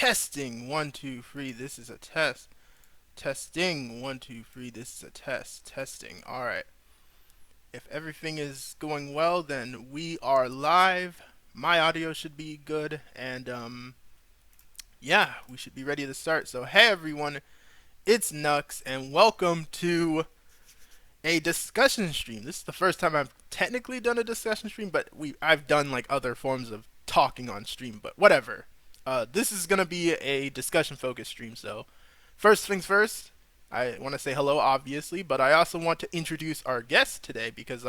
Testing 1 2 3. This is a test. Testing 1 2 3. This is a test. Testing. All right. If everything is going well, then we are live. My audio should be good, and yeah, we should be ready to start. So hey everyone, it's Nux, and welcome to a discussion stream. This is the first time I've technically done a discussion stream, but I've done like other forms of talking on stream, but whatever. This is gonna be a discussion focused stream. So first things first, I want to say hello, obviously, but I also want to introduce our guest today because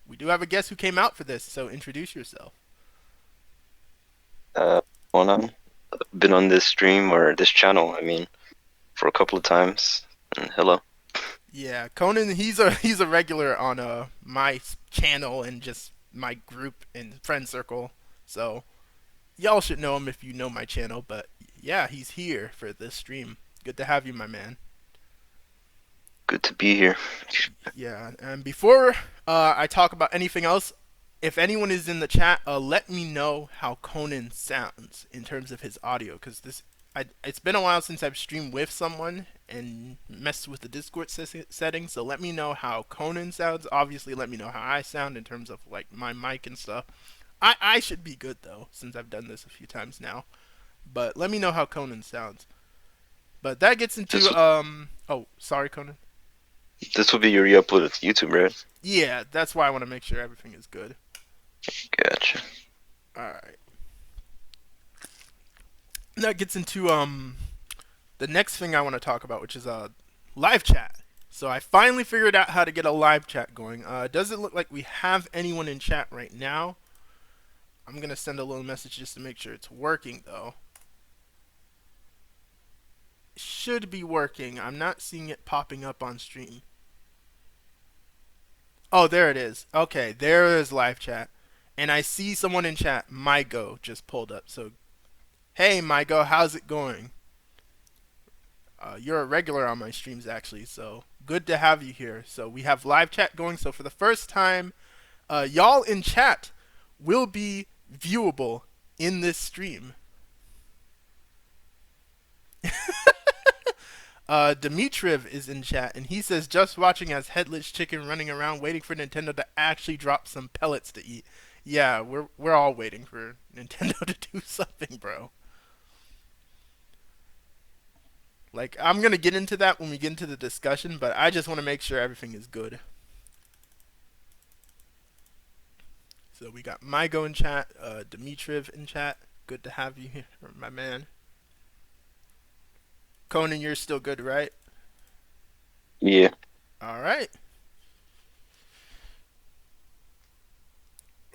we do have a guest who came out for this. So introduce yourself. Konon. Been on this stream or this channel, for a couple of times. And hello. Yeah, Konon, he's a regular on my channel and just my group and friend circle. So y'all should know him if you know my channel, but yeah, he's here for this stream. Good to have you, my man. Good to be here. Yeah, and before I talk about anything else, if anyone is in the chat, let me know how Konon sounds in terms of his audio, because it's been a while since I've streamed with someone and messed with the Discord settings. So let me know how Konon sounds. Obviously, let me know how I sound in terms of like my mic and stuff. I should be good though, since I've done this a few times now. But let me know how Konon sounds. But that gets into oh, sorry, Konon. This will be your re-upload to YouTube, right? Yeah, that's why I want to make sure everything is good. Gotcha. Alright. That gets into the next thing I want to talk about, which is live chat. So I finally figured out how to get a live chat going. Doesn't look like we have anyone in chat right now. I'm gonna send a little message just to make sure it's working though. Should be working. I'm not seeing it popping up on stream. Oh, there it is. Okay, there is live chat. And I see someone in chat, Mygo, just pulled up. So, hey Mygo, how's it going? You're a regular on my streams actually, so good to have you here. So we have live chat going. So for the first time, y'all in chat will be viewable in this stream. 𝗀𝗲𝘁𝗂𝗏 is in chat, and he says, just watching as headless chicken running around waiting for Nintendo to actually drop some pellets to eat. Yeah, we're all waiting for Nintendo to do something, bro. Like, I'm gonna get into that when we get into the discussion, but I just want to make sure everything is good. So we got Mygo in chat, 𝗀𝗲𝘁𝗏 in chat. Good to have you here, my man. Konon, you're still good, right? Yeah. All right.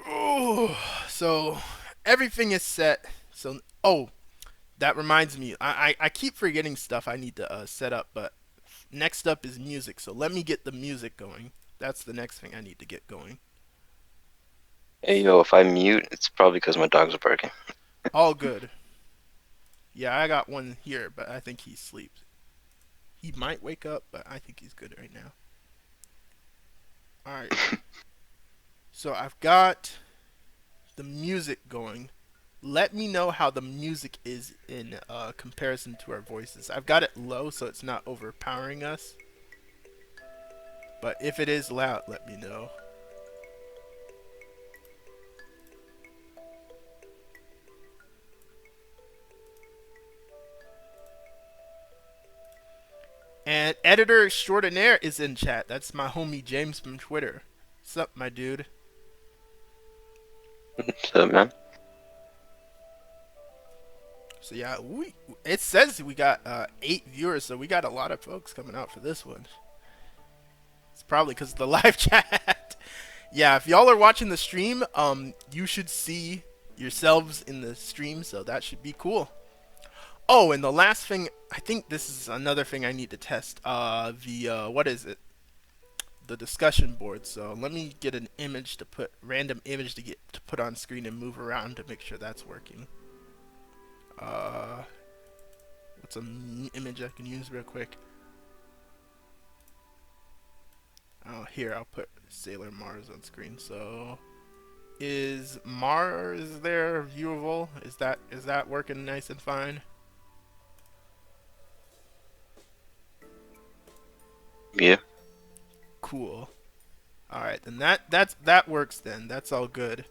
Oh, so everything is set. So, oh, that reminds me. I keep forgetting stuff I need to set up, but next up is music. So let me get the music going. That's the next thing I need to get going. Hey, yo, if I mute, it's probably because my dogs are barking. All good. Yeah, I got one here, but I think he sleeps. He might wake up, but I think he's good right now. Alright. So I've got the music going. Let me know how the music is in comparison to our voices. I've got it low so it's not overpowering us. But if it is loud, let me know. And editor extraordinaire is in chat. That's my homie James from Twitter. What's up, my dude? What's up, man? So yeah, it says we got 8 viewers, so we got a lot of folks coming out for this one. It's probably because of the live chat. Yeah, if y'all are watching the stream, you should see yourselves in the stream, so that should be cool. Oh, and the last thing, I think this is another thing I need to test. What is it? The discussion board. So let me get an image to put, random image to put on screen and move around to make sure that's working. What's an image I can use real quick? Oh, here, I'll put Sailor Mars on screen. So is Mars there viewable? Is that working nice and fine? Yeah. Cool. All right, then that works. Then that's all good.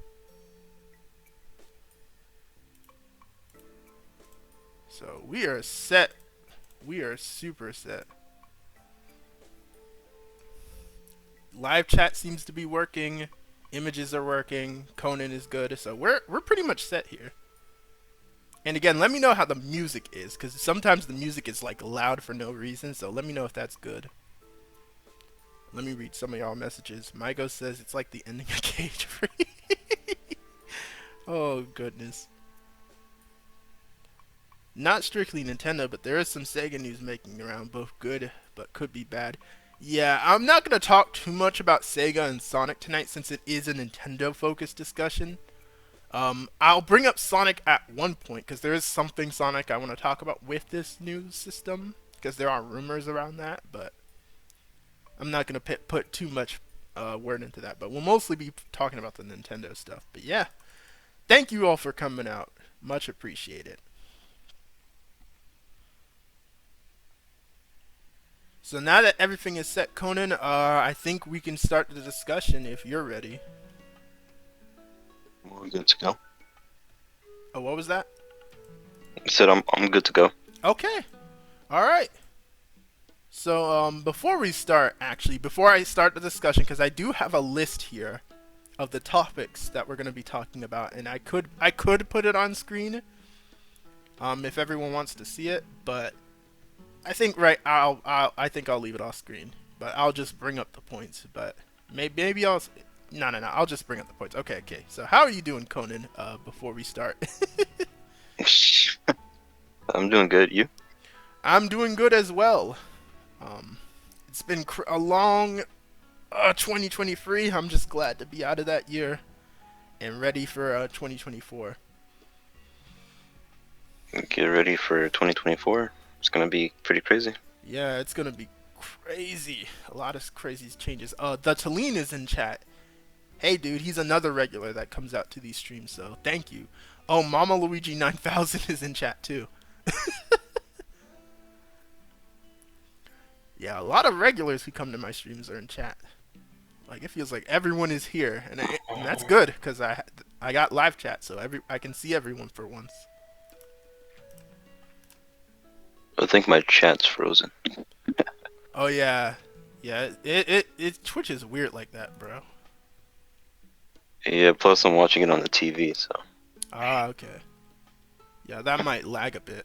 So we are set. We are super set. Live chat seems to be working. Images are working. Konon is good. So we're pretty much set here. And again, let me know how the music is, because sometimes the music is like loud for no reason. So let me know if that's good. Let me read some of y'all messages. Mygo says it's like the ending of Cage Free. Oh goodness. Not strictly Nintendo, but there is some Sega news making around, both good but could be bad. Yeah, I'm not going to talk too much about Sega and Sonic tonight since it is a Nintendo-focused discussion. I'll bring up Sonic at one point because there is something Sonic I want to talk about with this new system because there are rumors around that, but I'm not going to put too much word into that. But we'll mostly be talking about the Nintendo stuff. But yeah, thank you all for coming out. Much appreciated. So now that everything is set, Konon, I think we can start the discussion if you're ready. We're good to go. Oh, what was that? I said I'm good to go. Okay. All right. So before we start, before I start the discussion, because I do have a list here of the topics that we're going to be talking about, and I could put it on screen if everyone wants to see it, but I think I think I'll leave it off screen, but I'll just bring up the points. But maybe I'll no. I'll just bring up the points. Okay. So how are you doing, Konon? Before we start, I'm doing good. You? I'm doing good as well. It's been a long 2023. I'm just glad to be out of that year and ready for 2024. Get ready for 2024. It's gonna be pretty crazy. Yeah, it's gonna be crazy. A lot of crazy changes. The 𝗀𝗂𝘁𝗂𝗏 is in chat. Hey, dude, he's another regular that comes out to these streams, so thank you. Oh, Mama Luigi 9000 is in chat too. Yeah, a lot of regulars who come to my streams are in chat. Like it feels like everyone is here, and that's good because I got live chat, so I can see everyone for once. I think my chat's frozen. Oh yeah, Twitch is weird like that, bro. Yeah. Plus, I'm watching it on the TV, so. Ah, okay. Yeah, that might lag a bit.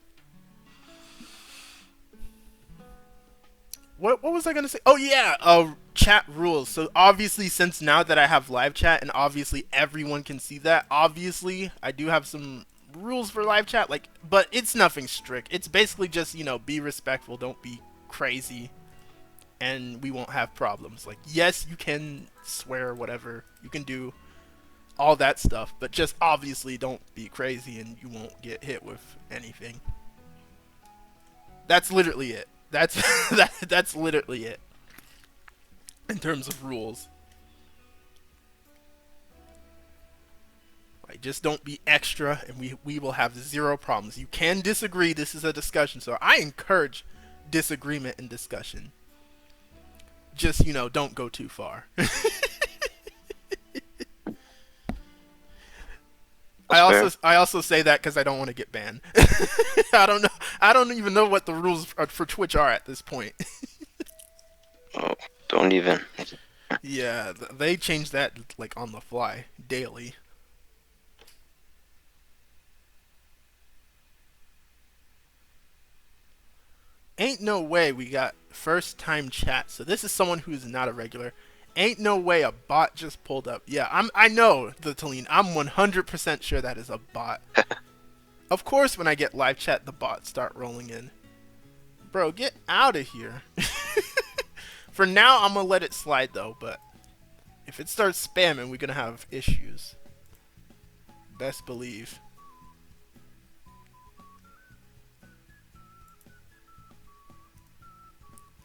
What was I gonna say? Oh yeah, chat rules. So obviously, since now that I have live chat and obviously everyone can see that, obviously I do have some rules for live chat. But it's nothing strict. It's basically just be respectful, don't be crazy, and we won't have problems. Like yes, you can swear, whatever you can do, all that stuff, but just obviously don't be crazy and you won't get hit with anything. That's literally it. That's literally it in terms of rules. Like just don't be extra and we will have zero problems. You can disagree, this is a discussion, so I encourage disagreement and discussion. Just, don't go too far. I also say that because I don't want to get banned. I don't know. I don't even know what the rules for Twitch are at this point. Oh, don't even. Yeah, they change that like on the fly daily. Ain't no way we got first time chat. So this is someone who's not a regular. Ain't no way a bot just pulled up. Yeah, I know the 𝗀𝗏𝘁𝗏𝗏. I'm 100% sure that is a bot. Of course, when I get live chat, the bots start rolling in. Bro, get out of here. For now, I'm gonna let it slide though. But if it starts spamming, we're gonna have issues. Best believe.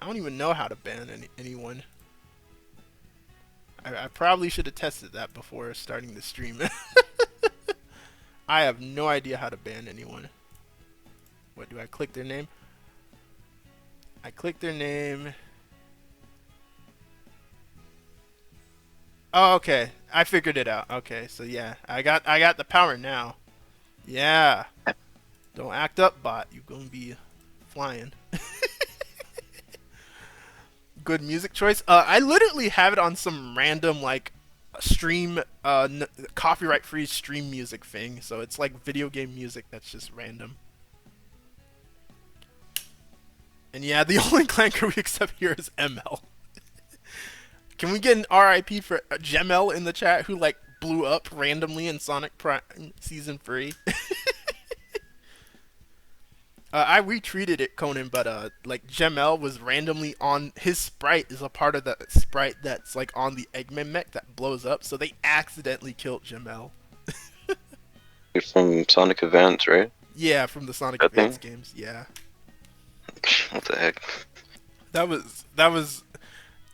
I don't even know how to ban anyone. I probably should have tested that before starting the stream. I have no idea how to ban anyone. What, do I click their name? I click their name. Oh, okay. I figured it out. Okay, so yeah, I got the power now. Yeah. Don't act up, bot. You're gonna be flying. Good music choice. I literally have it on some random like stream, copyright free stream music thing. So it's like video game music that's just random. And yeah, the only clanker we accept here is ML. Can we get an RIP for Gemel in the chat who like blew up randomly in Sonic Prime Season 3? I retweeted it, Konon, but like Gemel was randomly on his sprite is a part of the sprite that's like on the Eggman mech that blows up, so they accidentally killed Gemel. You're from Sonic Advance, right? Yeah, from the Sonic That Advance thing? games. Yeah, What the heck? that was,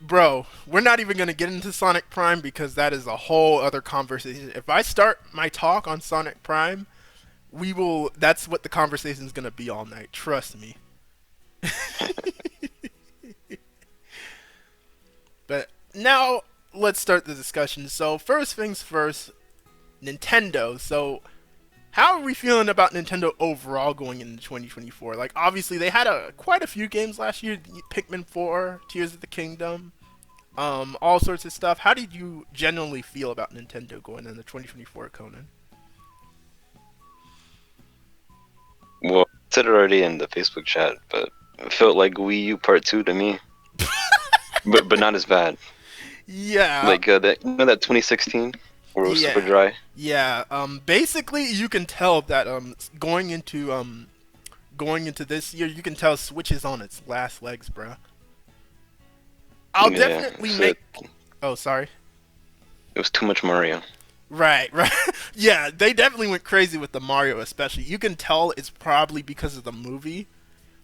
bro. We're not even gonna get into Sonic Prime because that is a whole other conversation. If I start my talk on Sonic Prime, we will. That's what the conversation is gonna be all night. Trust me. But now let's start the discussion. So first things first, Nintendo. So how are we feeling about Nintendo overall going into 2024? Like obviously they had quite a few games last year. Pikmin 4, Tears of the Kingdom, all sorts of stuff. How did you generally feel about Nintendo going into 2024, Conan? Well, I said it already in the Facebook chat, but it felt like Wii U Part 2 to me. but not as bad. Yeah. Like that, that 2016 where it was super Yeah. dry. Yeah. Basically, you can tell that going into this year, you can tell Switch is on its last legs, bro. I'll Yeah, definitely so make. Oh, sorry. it was too much Mario. Right. Yeah, they definitely went crazy with the Mario, especially. You can tell it's probably because of the movie.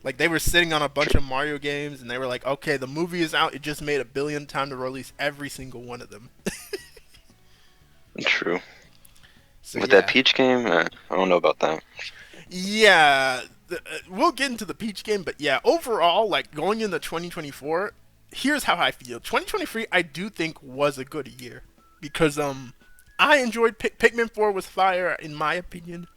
Like they were sitting on a bunch of Mario games, and they were like, "Okay, the movie is out. It just made $1 billion. Time to release every single one of them." True. So With yeah. that Peach game, I don't know about that. Yeah, we'll get into the Peach game, but yeah, overall, like going into 2024, here's how I feel. 2023, I do think was a good year because I enjoyed Pikmin 4 was fire in my opinion.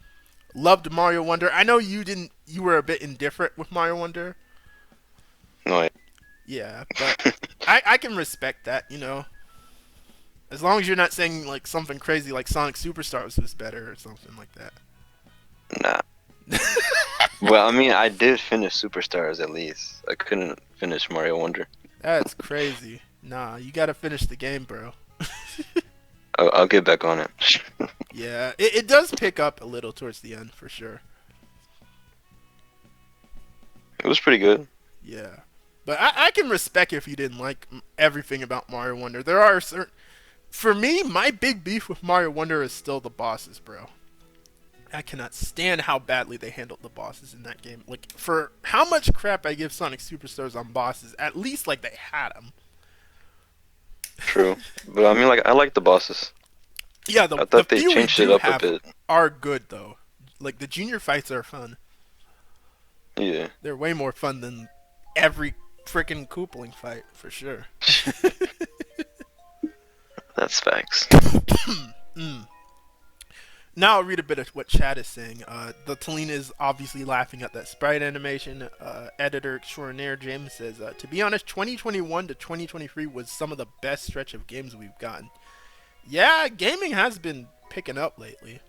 Loved Mario Wonder. I know you didn't. You were a bit indifferent with Mario Wonder. No, Yeah, but I can respect that. As long as you're not saying like something crazy like Sonic Superstars was better or something like that. nah. Well, I mean, I did finish Superstars at least. I couldn't finish Mario Wonder. That's crazy. Nah, you gotta finish the game, bro. I'll get back on it. Yeah, it does pick up a little towards the end for sure. It was pretty good. Yeah, but I can respect if you didn't like everything about Mario Wonder. There are certain. For me, my big beef with Mario Wonder is still the bosses, bro. I cannot stand how badly they handled the bosses in that game. Like, for how much crap I give Sonic Superstars on bosses, at least, like, they had them. True. But I mean, like, I like the bosses. Yeah, I the thought they few we changed it do up a have bit. are good, though. Like, the junior fights are fun. Yeah. They're way more fun than every freaking Koopaling fight, for sure. That's facts. Now I'll read a bit of what chat is saying. The Talina is obviously laughing at that sprite animation. Editor extraordinaire James says, to be honest, 2021 to 2023 was some of the best stretch of games we've gotten. Yeah, gaming has been picking up lately.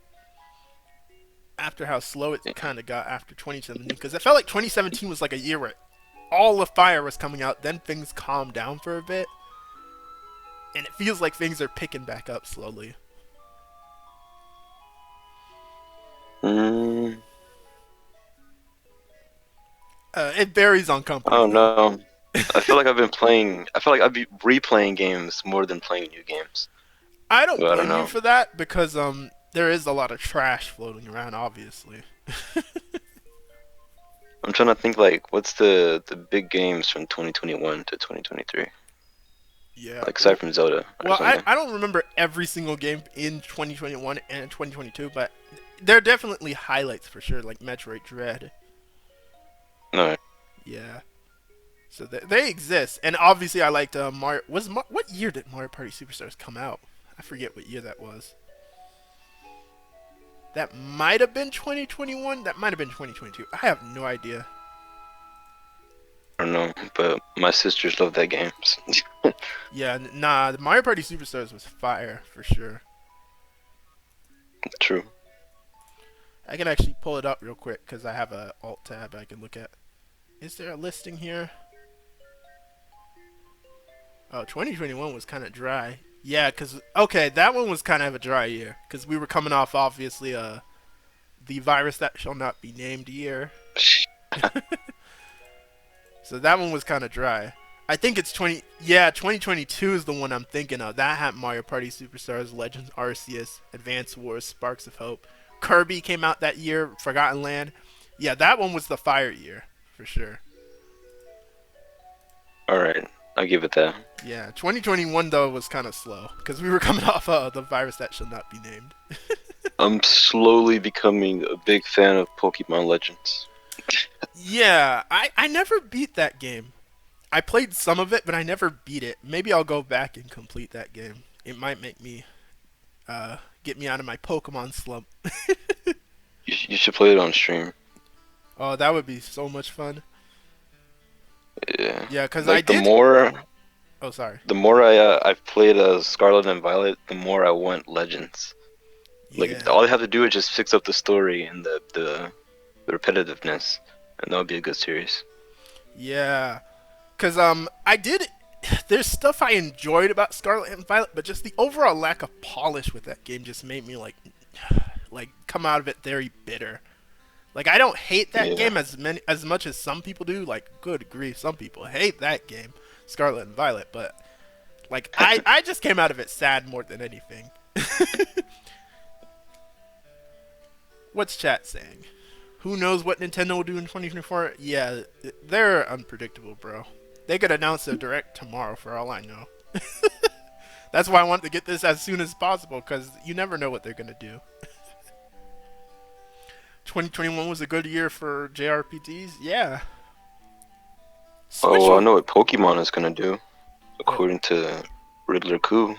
After how slow it kind of got after 2017. Because I felt like 2017 was like a year where all the fire was coming out. Then things calmed down for a bit. And it feels like things are picking back up slowly. It varies on company. Oh no. I feel like I've been playing. I feel like I've been replaying games more than playing new games. I don't But I don't blame you know. for that because there is a lot of trash floating around, obviously. I'm trying to think like what's the big games from 2021 to 2023. Yeah. Like aside from Zelda. Or Well, something. I don't remember every single game in 2021 and 2022, but there are definitely highlights for sure, like Metroid Dread. No. Yeah. So they exist, and obviously I liked Mario. What year did Mario Party Superstars come out? I forget what year that was. That might have been 2021. That might have been 2022. I have no idea. I don't know, but my sisters love that game. Yeah, nah, the Mario Party Superstars was fire for sure. True. I can actually pull it up real quick because I have a alt tab I can look at. Is there a listing here? Oh, 2021 was kind of dry. Yeah, because, okay, that one was kind of a dry year because we were coming off, obviously, the virus that shall not be named year. So that one was kind of dry. I think it's 2022 is the one I'm thinking of. That had Mario Party Superstars, Legends Arceus, Advance Wars, Sparks of Hope. Kirby came out that year, Forgotten Land. Yeah, that one was the fire year, for sure. Alright, I'll give it that. Yeah, 2021, though, was kind of slow, because we were coming off the virus that shall not be named. I'm slowly becoming a big fan of Pokemon Legends. Yeah, I never beat that game. I played some of it, but I never beat it. Maybe I'll go back and complete that game. It might make me, get me out of my Pokemon slump. You should play it on stream. Oh, that would be so much fun. Yeah. Yeah, because like I did. Oh, sorry. The more I've played Scarlet and Violet, the more I want Legends. Like Yeah. all I have to do is just fix up the story and the repetitiveness, and that would be a good series. Yeah, because I did. There's stuff I enjoyed about Scarlet and Violet, but just the overall lack of polish with that game just made me like come out of it very bitter. Like I don't hate that game as much as some people do. Like good grief, some people hate that game, Scarlet and Violet. But like I just came out of it sad more than anything. What's chat saying? Who knows what Nintendo will do in 2024? Yeah, they're unpredictable, bro. They could announce a direct tomorrow for all I know. That's why I want to get this as soon as possible, because you never know what they're going to do. 2021 was a good year for JRPGs? Yeah. I know what Pokemon is going to do, according to Riddler Coup.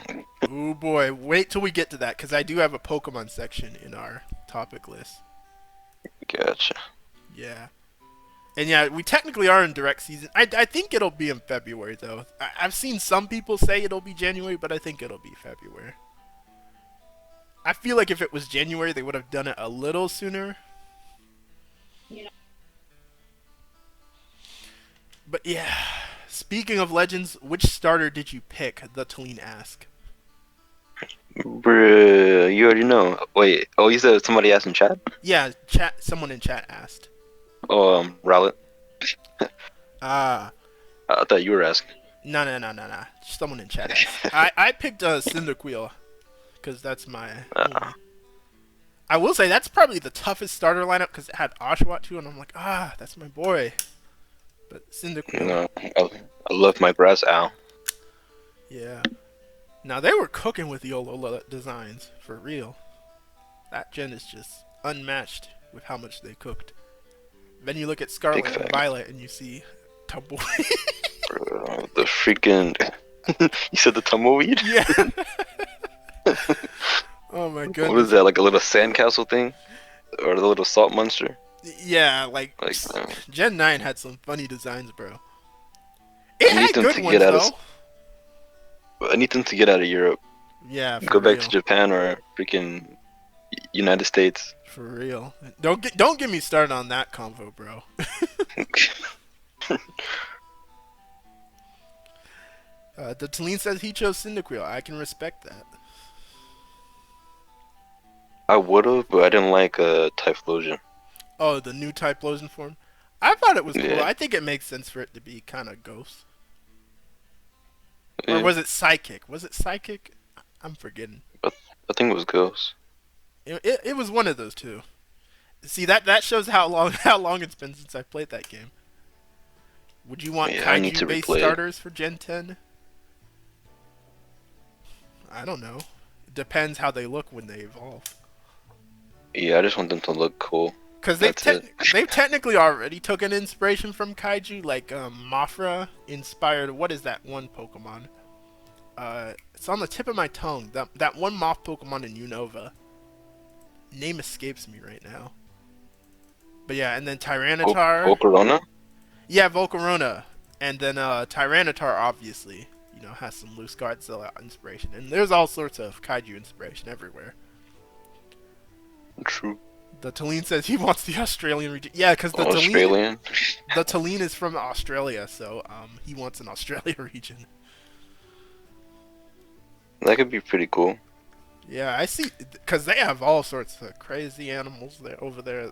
Oh boy, wait till we get to that, because I do have a Pokemon section in our topic list. Gotcha. Yeah. And yeah, we technically are in direct season. I think it'll be in February, though. I've seen some people say it'll be January, but I think it'll be February. I feel like if it was January, they would have done it a little sooner. Yeah. But yeah, speaking of Legends, which starter did you pick? The Tleen ask. Bruh, you already know. Wait, oh, you said somebody asked in chat? Yeah, chat. Someone in chat asked. Oh, Rowlet. Ah. I thought you were asking. No. Someone in chat asked. I picked Cyndaquil, because that's my... I will say, that's probably the toughest starter lineup, because it had Oshawott too, and I'm like, that's my boy. But Cyndaquil... No, I love my grass owl. Yeah. Now, they were cooking with the Alola designs, for real. That gen is just unmatched with how much they cooked. Then you look at Scarlet and Violet, and you see Tumbleweed. The freaking... You said the Tumbleweed? Yeah. Oh my goodness. What is that, like a little sandcastle thing? Or the little salt monster? Yeah, like Gen 9 had some funny designs, bro. It I had good ones, though. I need them to get out of Europe. Yeah, for Go back real. to Japan or freaking United States. For real. Don't get me started on that convo, bro. The Tleen says he chose Cyndaquil. I can respect that. I would've, but I didn't like Typhlosion. Oh, the new Typhlosion form? I thought it was cool. Yeah. I think it makes sense for it to be kind of ghost. Yeah. Or was it Psychic? Was it Psychic? I'm forgetting. I think it was Ghost. It was one of those two. See, that shows how long it's been since I played that game. Would you want Kaiju-based starters for Gen 10? I don't know. It depends how they look when they evolve. Yeah, I just want them to look cool. Because they've technically already taken inspiration from Kaiju, like Mothra inspired, what is that one Pokemon? It's on the tip of my tongue. That one moth Pokemon in Unova. Name escapes me right now. But yeah, and then Tyranitar. Volcarona? Yeah, Volcarona. And then Tyranitar, obviously, you know, has some loose Godzilla inspiration. And there's all sorts of kaiju inspiration everywhere. True. The Talene says he wants the Australian region. Yeah, because the Australian? The Talene is from Australia, so he wants an Australia region. That could be pretty cool. Yeah, I see, because they have all sorts of crazy animals there over there.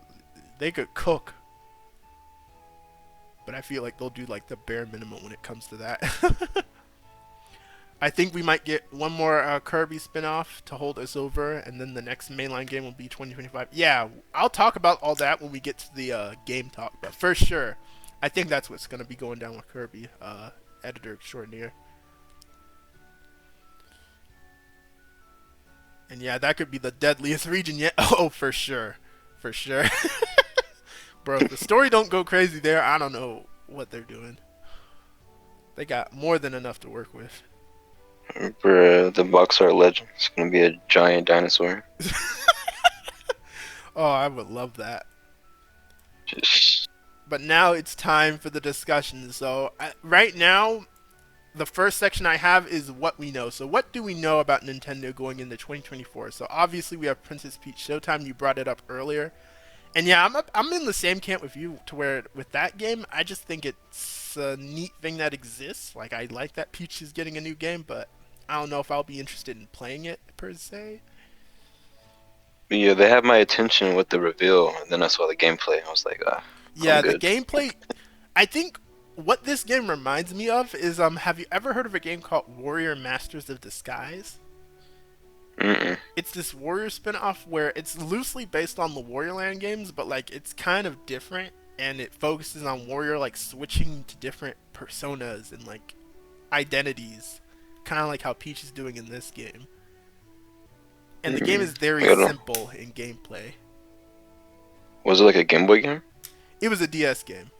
They could cook. But I feel like they'll do like the bare minimum when it comes to that. I think we might get one more Kirby spin-off to hold us over, and then the next mainline game will be 2025. Yeah, I'll talk about all that when we get to the game talk, but for sure, I think that's what's going to be going down with Kirby, editor extraordinaire. And yeah, that could be the deadliest region yet. Oh, for sure. For sure. Bro, if the story don't go crazy there, I don't know what they're doing. They got more than enough to work with. For the box art legend, it's gonna be a giant dinosaur. Oh, I would love that. Just But now it's time for the discussion. So right now, the first section I have is what we know. So what do we know about Nintendo going into 2024? So obviously we have Princess Peach Showtime. You brought it up earlier. And yeah, I'm in the same camp with you, to where with that game, I just think it's a neat thing that exists. Like, I like that Peach is getting a new game, but I don't know if I'll be interested in playing it, per se. yeah, they have my attention with the reveal, and then I saw the gameplay. I was like, Yeah, I'm the good. gameplay, I think what this game reminds me of is, have you ever heard of a game called Warrior Masters of Disguise? Mm-mm. It's this Warrior spin-off where it's loosely based on the Warrior Land games, but like it's kind of different, and it focuses on Warrior like switching to different personas and like identities, kind of like how Peach is doing in this game. And the game is very simple in gameplay. Was it like a Game Boy game? It was a DS game.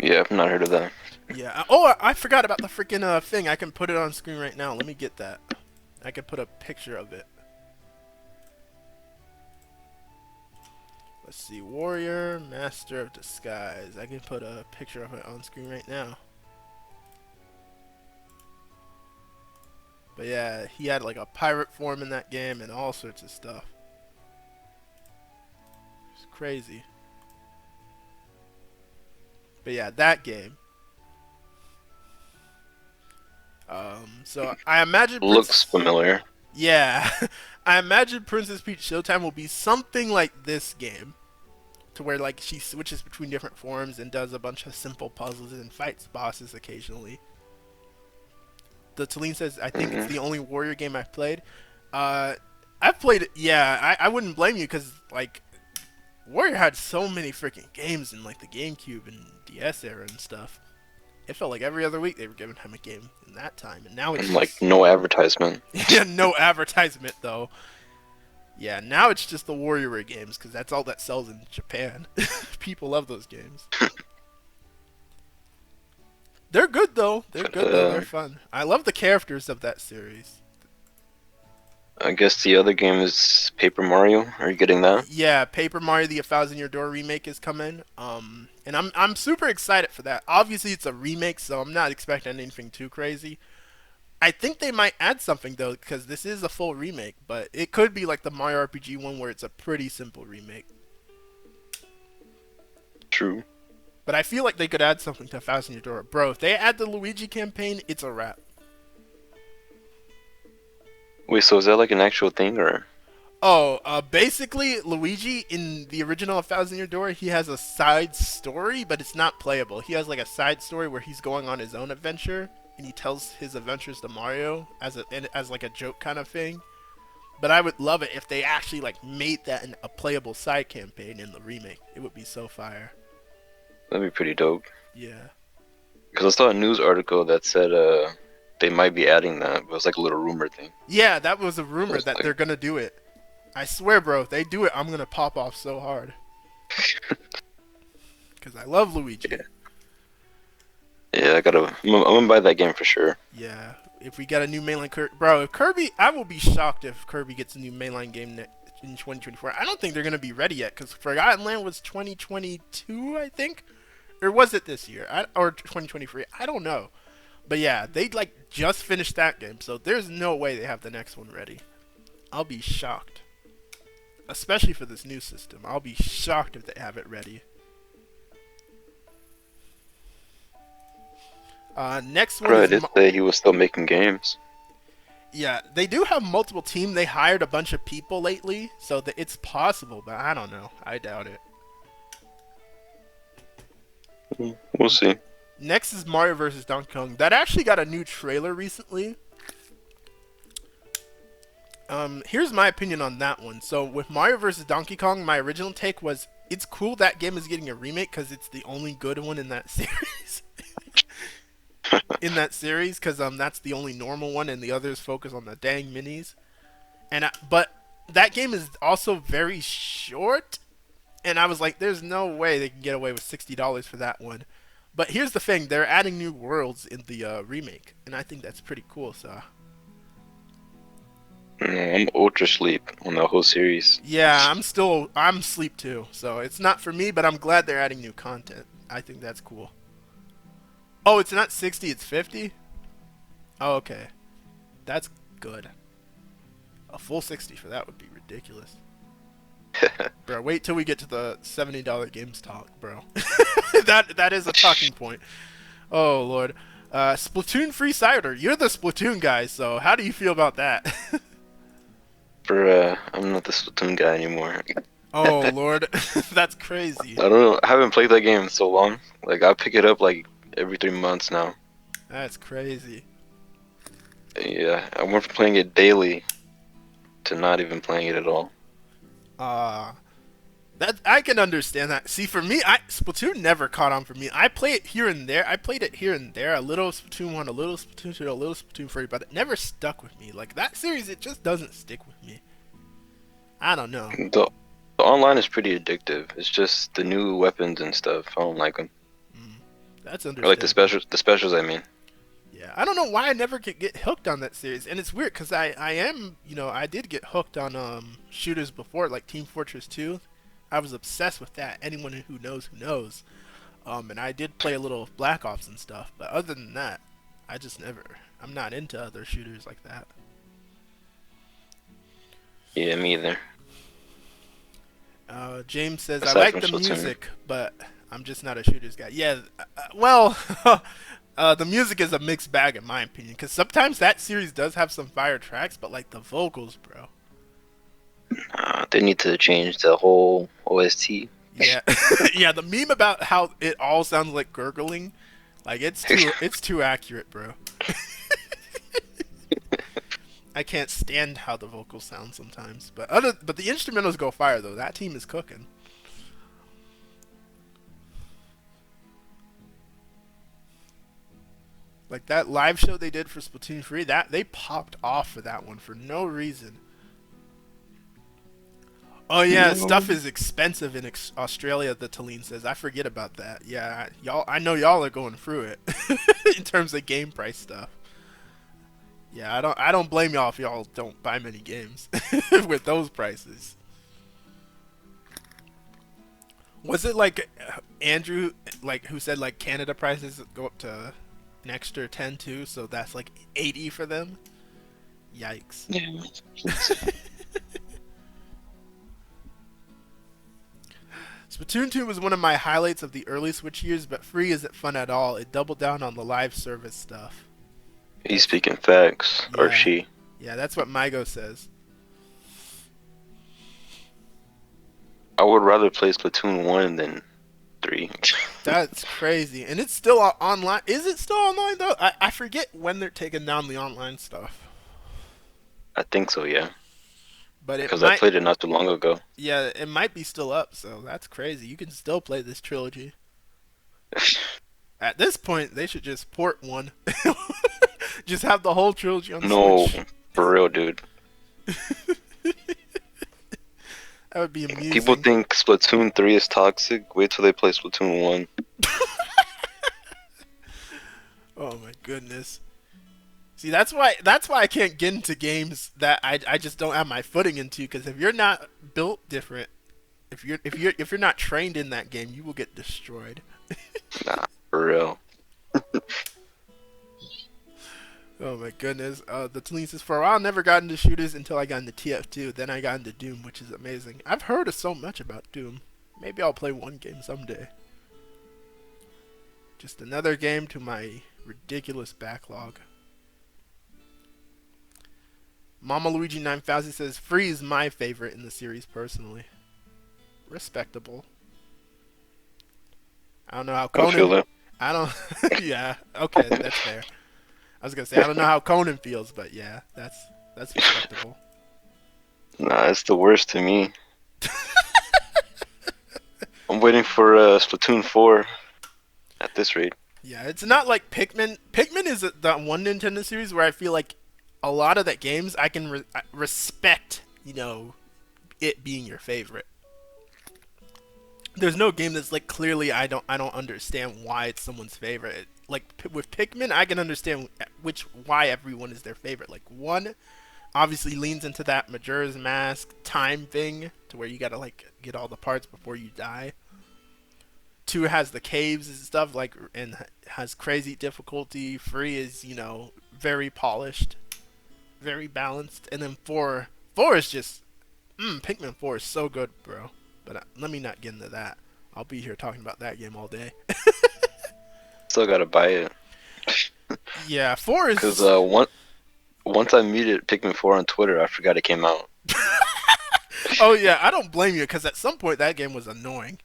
Yeah, I've not heard of that. Yeah. Oh, I forgot about the freaking thing. I can put it on screen right now. Let me get that. I can put a picture of it. Let's see. Warrior Master of Disguise. I can put a picture of it on screen right now. But yeah, he had like a pirate form in that game and all sorts of stuff. It's crazy. But yeah, that game. So I imagine Looks familiar. Yeah, I imagine Princess Peach Showtime will be something like this game, to where like she switches between different forms and does a bunch of simple puzzles and fights bosses occasionally. The Talene says, I think it's the only Warrior game I've played. I've played it. Yeah, I wouldn't blame you, because like Warrior had so many freaking games in like the GameCube and DS era and stuff. It felt like every other week they were giving him a game in that time, and now it's like no advertisement. Yeah, no advertisement though. Yeah, now it's just the Warrior games, because that's all that sells in Japan. People love those games. They're good though. They're good though. They're fun. I love the characters of that series. I guess the other game is Paper Mario. Are you getting that? Yeah, Paper Mario: The 1,000-Year Door remake is coming. And I'm super excited for that. Obviously, it's a remake, so I'm not expecting anything too crazy. I think they might add something though, because this is a full remake, but it could be like the Mario RPG one, where it's a pretty simple remake. True. But I feel like they could add something to 1,000-Year Door. Bro, if they add the Luigi campaign, it's a wrap. Wait, so is that like an actual thing, or? Oh, basically, Luigi, in the original 1,000-Year Door, he has a side story, but it's not playable. He has like a side story where he's going on his own adventure, and he tells his adventures to Mario as like a joke kind of thing. But I would love it if they actually like made that a playable side campaign in the remake. It would be so fire. That'd be pretty dope. Yeah. Because I saw a news article that said they might be adding that, but it was like a little rumor thing. Yeah, that was a rumor that like... they're gonna do it. I swear, bro, if they do it, I'm gonna pop off so hard. Because I love Luigi. Yeah, I'm gonna buy that game for sure. Yeah, if we got a new mainline bro, if Kirby, I will be shocked if Kirby gets a new mainline game in 2024. I don't think they're gonna be ready yet because Forgotten Land was 2022, I think, or was it this year? Or 2023? I don't know. But yeah, they like just finished that game, so there's no way they have the next one ready. I'll be shocked, especially for this new system. I'll be shocked if they have it ready. Next one Bro, I is did say he was still making games. yeah, they do have multiple teams. They hired a bunch of people lately, so that it's possible, but I don't know. I doubt it. We'll see. Next is Mario vs. Donkey Kong. That actually got a new trailer recently. Here's my opinion on that one. So with Mario vs. Donkey Kong, my original take was it's cool that game is getting a remake because it's the only good one in that series. Because that's the only normal one, and the others focus on the dang minis. But that game is also very short, and I was like, there's no way they can get away with $60 for that one. But here's the thing: they're adding new worlds in the remake, and I think that's pretty cool. So I'm ultra sleep on the whole series. yeah, I'm sleep too. So it's not for me, but I'm glad they're adding new content. I think that's cool. Oh, it's not 60, it's 50? Oh, okay. That's good. A full 60 for that would be ridiculous. Bro, wait till we get to the $70 games talk, bro. that is a talking point. Oh, Lord. Splatoon free cider. You're the Splatoon guy, so how do you feel about that? I'm not the Splatoon guy anymore. Oh, Lord. That's crazy. I don't know. I haven't played that game in so long. Like, I pick it up like every 3 months now. That's crazy. Yeah, I went from playing it daily to not even playing it at all. That I can understand that. See, for me, Splatoon never caught on for me. I play it here and there. I played it here and there. A little Splatoon 1, a little Splatoon 2, a little Splatoon 3, but it never stuck with me. Like, that series, it just doesn't stick with me. I don't know. The online is pretty addictive. It's just the new weapons and stuff. I don't like them. That's Or understandable. like the specials, I mean. Yeah, I don't know why I never could get hooked on that series, and it's weird because I am, I did get hooked on shooters before, like Team Fortress 2. I was obsessed with that. Anyone who knows knows. And I did play a little Black Ops and stuff, but other than that, I'm not into other shooters like that. Yeah, me either. James says, I Aside like from the Splatoon. music, but I'm just not a shooters guy. Yeah, well, the music is a mixed bag in my opinion, because sometimes that series does have some fire tracks, but like the vocals, bro. They need to change the whole OST. Yeah, yeah. The meme about how it all sounds like gurgling, like it's too accurate, bro. I can't stand how the vocals sound sometimes, but the instrumentals go fire though. That team is cooking. Like that live show they did for Splatoon 3, that they popped off for that one for no reason. Oh yeah, stuff is expensive in Australia. The Talene says, I forget about that. Yeah, I know y'all are going through it in terms of game price stuff. Yeah, I don't blame y'all if y'all don't buy many games with those prices. Was it like Andrew, like who said like Canada prices go up to an extra 10 too, so that's like 80 for them? Yikes. Yeah. Splatoon 2 was one of my highlights of the early Switch years, but free isn't fun at all. It doubled down on the live service stuff. He's speaking facts, or Yeah. she. Yeah, that's what Mygo says. I would rather play Splatoon 1 than 3. That's crazy. And it's still online. Is it still online, though? I forget when they're taking down the online stuff. I think so, yeah. But Because I played it not too long ago. Yeah, it might be still up, so that's crazy. You can still play this trilogy. At this point, they should just port one. Just have the whole trilogy on Switch. No, for real, dude. That would be amusing. People think Splatoon 3 is toxic. Wait till they play Splatoon 1. Oh my goodness. See, that's why I can't get into games that I just don't have my footing into. Because if you're not built different, if you're not trained in that game, you will get destroyed. Nah, for real. Oh my goodness. The Talene says, for a while, I never got into shooters until I got into TF2. Then I got into Doom, which is amazing. I've heard so much about Doom. Maybe I'll play one game someday. Just another game to my ridiculous backlog. Mama Luigi 9000 says, Free is my favorite in the series personally. Respectable. I don't know how I feel Konon... that. I don't... yeah, okay, that's fair. I was gonna say, I don't know how Konon feels, but yeah, that's respectable. Nah, it's the worst to me. I'm waiting for Splatoon 4 at this rate. Yeah, it's not like Pikmin. Pikmin is that one Nintendo series where I feel like a lot of the games I can respect, it being your favorite. There's no game that's like clearly I don't understand why it's someone's favorite. Like with Pikmin, I can understand why everyone is their favorite. Like one obviously leans into that Majora's Mask time thing to where you gotta like get all the parts before you die. Two has the caves and stuff and has crazy difficulty. Free is very polished, very balanced, and then four is just Pikmin 4 is so good, bro. But let me not get into that. I'll be here talking about that game all day. Still gotta buy it. Yeah, 4 is... Because once I muted Pikmin 4 on Twitter, I forgot it came out. Oh, yeah, I don't blame you, because at some point that game was annoying.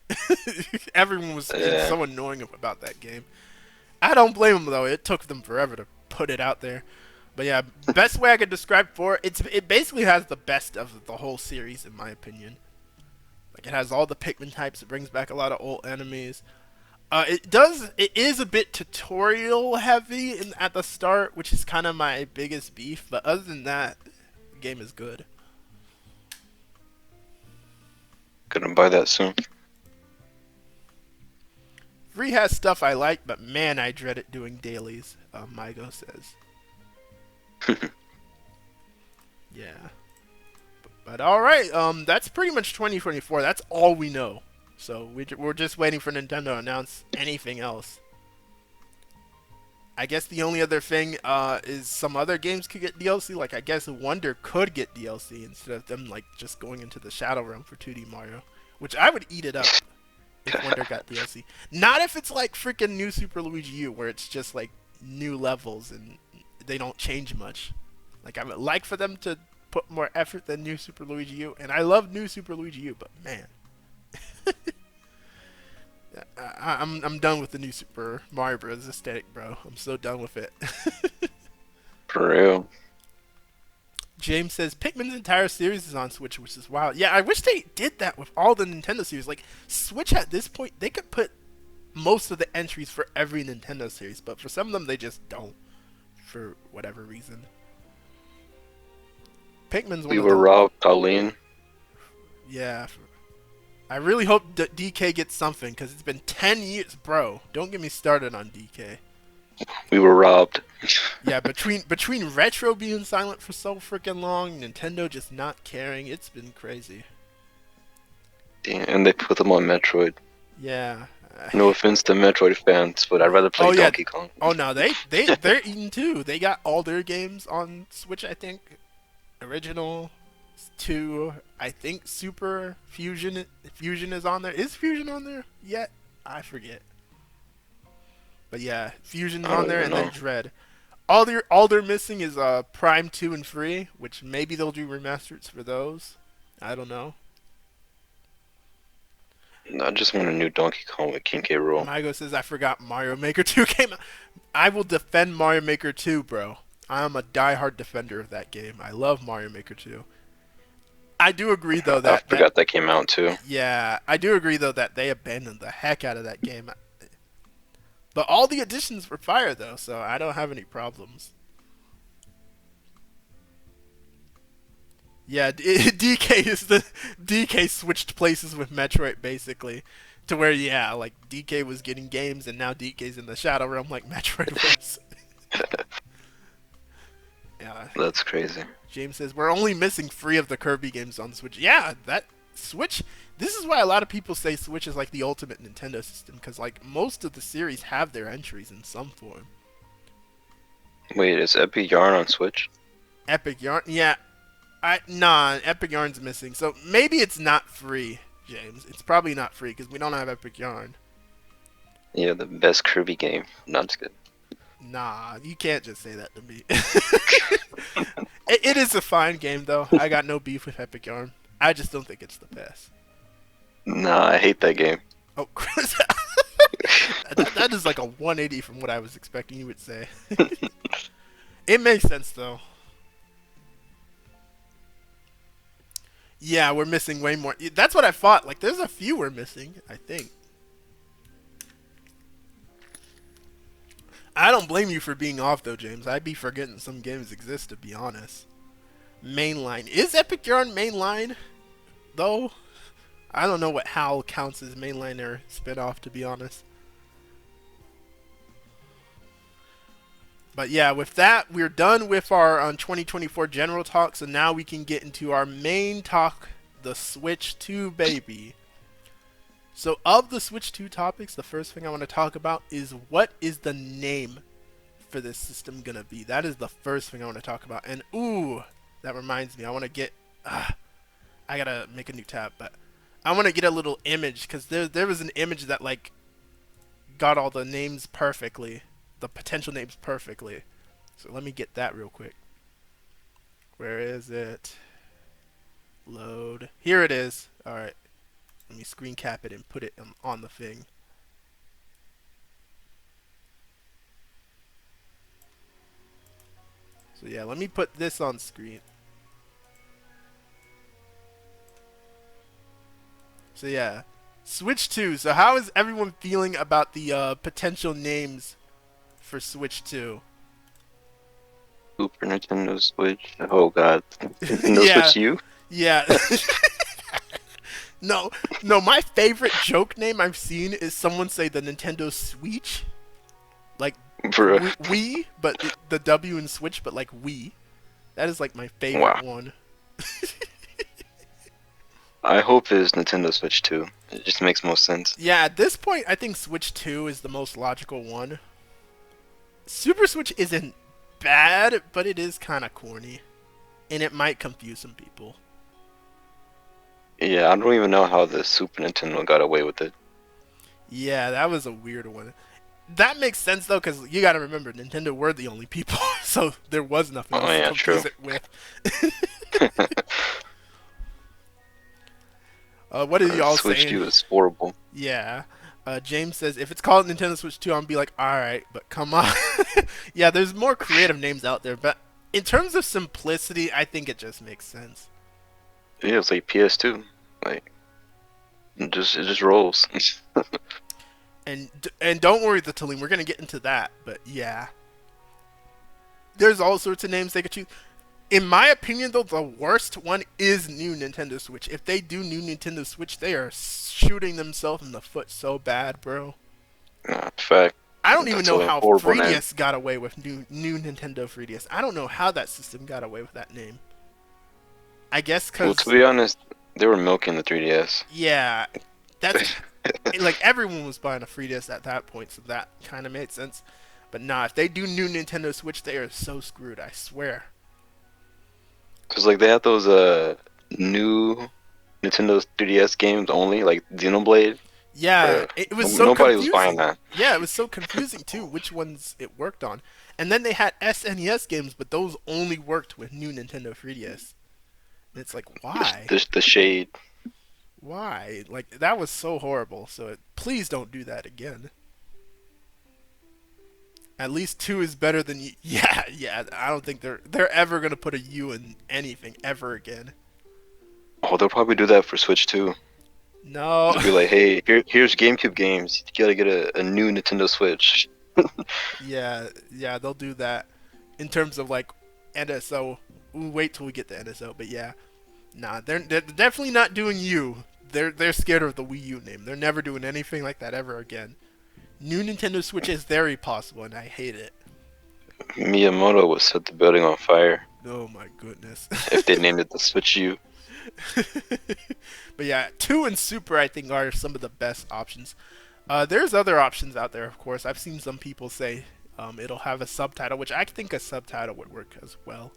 Everyone was so annoying about that game. I don't blame them, though. It took them forever to put it out there. But yeah, best way I could describe 4, it basically has the best of the whole series, in my opinion. Like, it has all the Pikmin types. It brings back a lot of old enemies. It is a bit tutorial heavy at the start, which is kind of my biggest beef. But other than that, the game is good. Gonna buy that soon. Free has stuff I like, but man, I dread it doing dailies, Mygo says. Yeah. But alright, that's pretty much 2024. That's all we know. So we're just waiting for Nintendo to announce anything else. I guess the only other thing is some other games could get DLC. Like, I guess Wonder could get DLC instead of them, like, just going into the Shadow Realm for 2D Mario. Which I would eat it up if Wonder got DLC. Not if it's, like, freaking New Super Luigi U, where it's just, like, new levels and they don't change much. Like, I would like for them to put more effort than New Super Luigi U. And I love New Super Luigi U, but, man. I'm done with the new Super Mario Bros. Aesthetic, bro. I'm so done with it. For real. James says Pikmin's entire series is on Switch, which is wild. Yeah, I wish they did that with all the Nintendo series. Like, Switch at this point, they could put most of the entries for every Nintendo series, but for some of them, they just don't, for whatever reason. Pikmin's one We of were the... robbed, Colleen. Yeah. I really hope DK gets something, because it's been 10 years. Bro, don't get me started on DK. We were robbed. Yeah, between Retro being silent for so freaking long, Nintendo just not caring, it's been crazy. Damn, and they put them on Metroid. Yeah. No offense to Metroid fans, but I'd rather play Donkey Kong. Oh no, they're eating too. They got all their games on Switch, I think. Original 2, I think Super Fusion is on there. Is Fusion on there yet? I forget. But yeah, Fusion's on there, and then Dread. All they're missing is Prime 2 and 3, which maybe they'll do remasters for those. I don't know. I just want a new Donkey Kong with King K. Rool. Mygo says I forgot Mario Maker 2 came out. I will defend Mario Maker 2, bro. I am a diehard defender of that game. I love Mario Maker 2. I do agree though that I forgot that came out too. Yeah, I do agree though that they abandoned the heck out of that game. But all the additions were fire though, so I don't have any problems. Yeah, DK switched places with Metroid basically. To where, yeah, like DK was getting games, and now DK's in the Shadow Realm like Metroid was. Yeah. That's crazy. James says we're only missing 3 of the Kirby games on Switch. Yeah, that Switch. This is why a lot of people say Switch is like the ultimate Nintendo system, because like most of the series have their entries in some form. Wait, is Epic Yarn on Switch? Epic Yarn, yeah. Nah, Epic Yarn's missing. So maybe it's not free, James. It's probably not free because we don't have Epic Yarn. Yeah, the best Kirby game. Not just good. Nah, you can't just say that to me. It is a fine game though. I got no beef with Epic Yarn. I just don't think it's the best. Nah, I hate that game. Oh, Chris. That is like a 180 from what I was expecting you would say. It makes sense though. Yeah, we're missing way more. That's what I thought. Like, there's a few we're missing, I think. I don't blame you for being off though, James. I'd be forgetting some games exist, to be honest. Mainline. Is Epic Yarn mainline, though? I don't know what HAL counts as mainline or spin-off, to be honest. But yeah, with that, we're done with our 2024 general talk, so now we can get into our main talk, the Switch 2, baby. So of the Switch 2 topics, the first thing I want to talk about is what is the name for this system gonna be? That is the first thing I want to talk about. And ooh, that reminds me, I want to get... I gotta make a new tab, but I want to get a little image, because there was an image that, like, got all the names perfectly. The potential names perfectly. So let me get that real quick. Where is it? Load. Here it is. Alright. Let me screen cap it and put it on the thing. So yeah, let me put this on screen. So yeah, Switch 2. So how is everyone feeling about the potential names for Switch 2? Super Nintendo Switch. Oh god. Nintendo Yeah. Switch U? Yeah. No, my favorite joke name I've seen is someone say the Nintendo Switch. Like, Bro. Wii, but the W in Switch, but like Wii. That is like my favorite one. I hope it's Nintendo Switch 2. It just makes most sense. Yeah, at this point, I think Switch 2 is the most logical one. Super Switch isn't bad, but it is kind of corny. And it might confuse some people. Yeah, I don't even know how the Super Nintendo got away with it. Yeah, that was a weird one. That makes sense, though, because you got to remember, Nintendo were the only people, so there was nothing else to confuse it with. What did y'all say? Switch 2 is horrible. Yeah. James says, if it's called Nintendo Switch 2, I'm going to be like, alright, but come on. Yeah, there's more creative names out there, but in terms of simplicity, I think it just makes sense. Yeah, it's like PS2. Like, it just rolls. And don't worry, the Talim, we're going to get into that, but yeah. There's all sorts of names they could choose. In my opinion, though, the worst one is New Nintendo Switch. If they do New Nintendo Switch, they are shooting themselves in the foot so bad, bro. Fact. I don't even know how 3DS name. got away with new Nintendo 3DS. I don't know how that system got away with that name. I guess because... Well, to be honest, they were milking the 3DS. Yeah, that's... like, everyone was buying a 3DS at that point, so that kind of made sense. But nah, if they do New Nintendo Switch, they are so screwed, I swear. Cause like they had those new Nintendo 3DS games only, like Xenoblade. Yeah, it was so nobody confusing. was buying that. Yeah, it was so confusing too, which ones it worked on. And then they had SNES games, but those only worked with new Nintendo 3DS. And it's like, why? The shade. Why? Like, that was so horrible. So please don't do that again. At least 2 is better than... Yeah, I don't think they're ever going to put a U in anything ever again. Oh, they'll probably do that for Switch too. No. They'll be like, hey, here's GameCube games. You gotta get a new Nintendo Switch. Yeah, they'll do that. In terms of, like, NSO. We'll wait till we get the NSO, but yeah. Nah, they're definitely not doing U. they're scared of the Wii U name. They're never doing anything like that ever again. New Nintendo Switch is very possible, and I hate it. Miyamoto would set the building on fire Oh my goodness. if they named it the Switch U. But yeah, 2 and Super I think are some of the best options. There's other options out there, of course. I've seen some people say it'll have a subtitle, which I think a subtitle would work as well.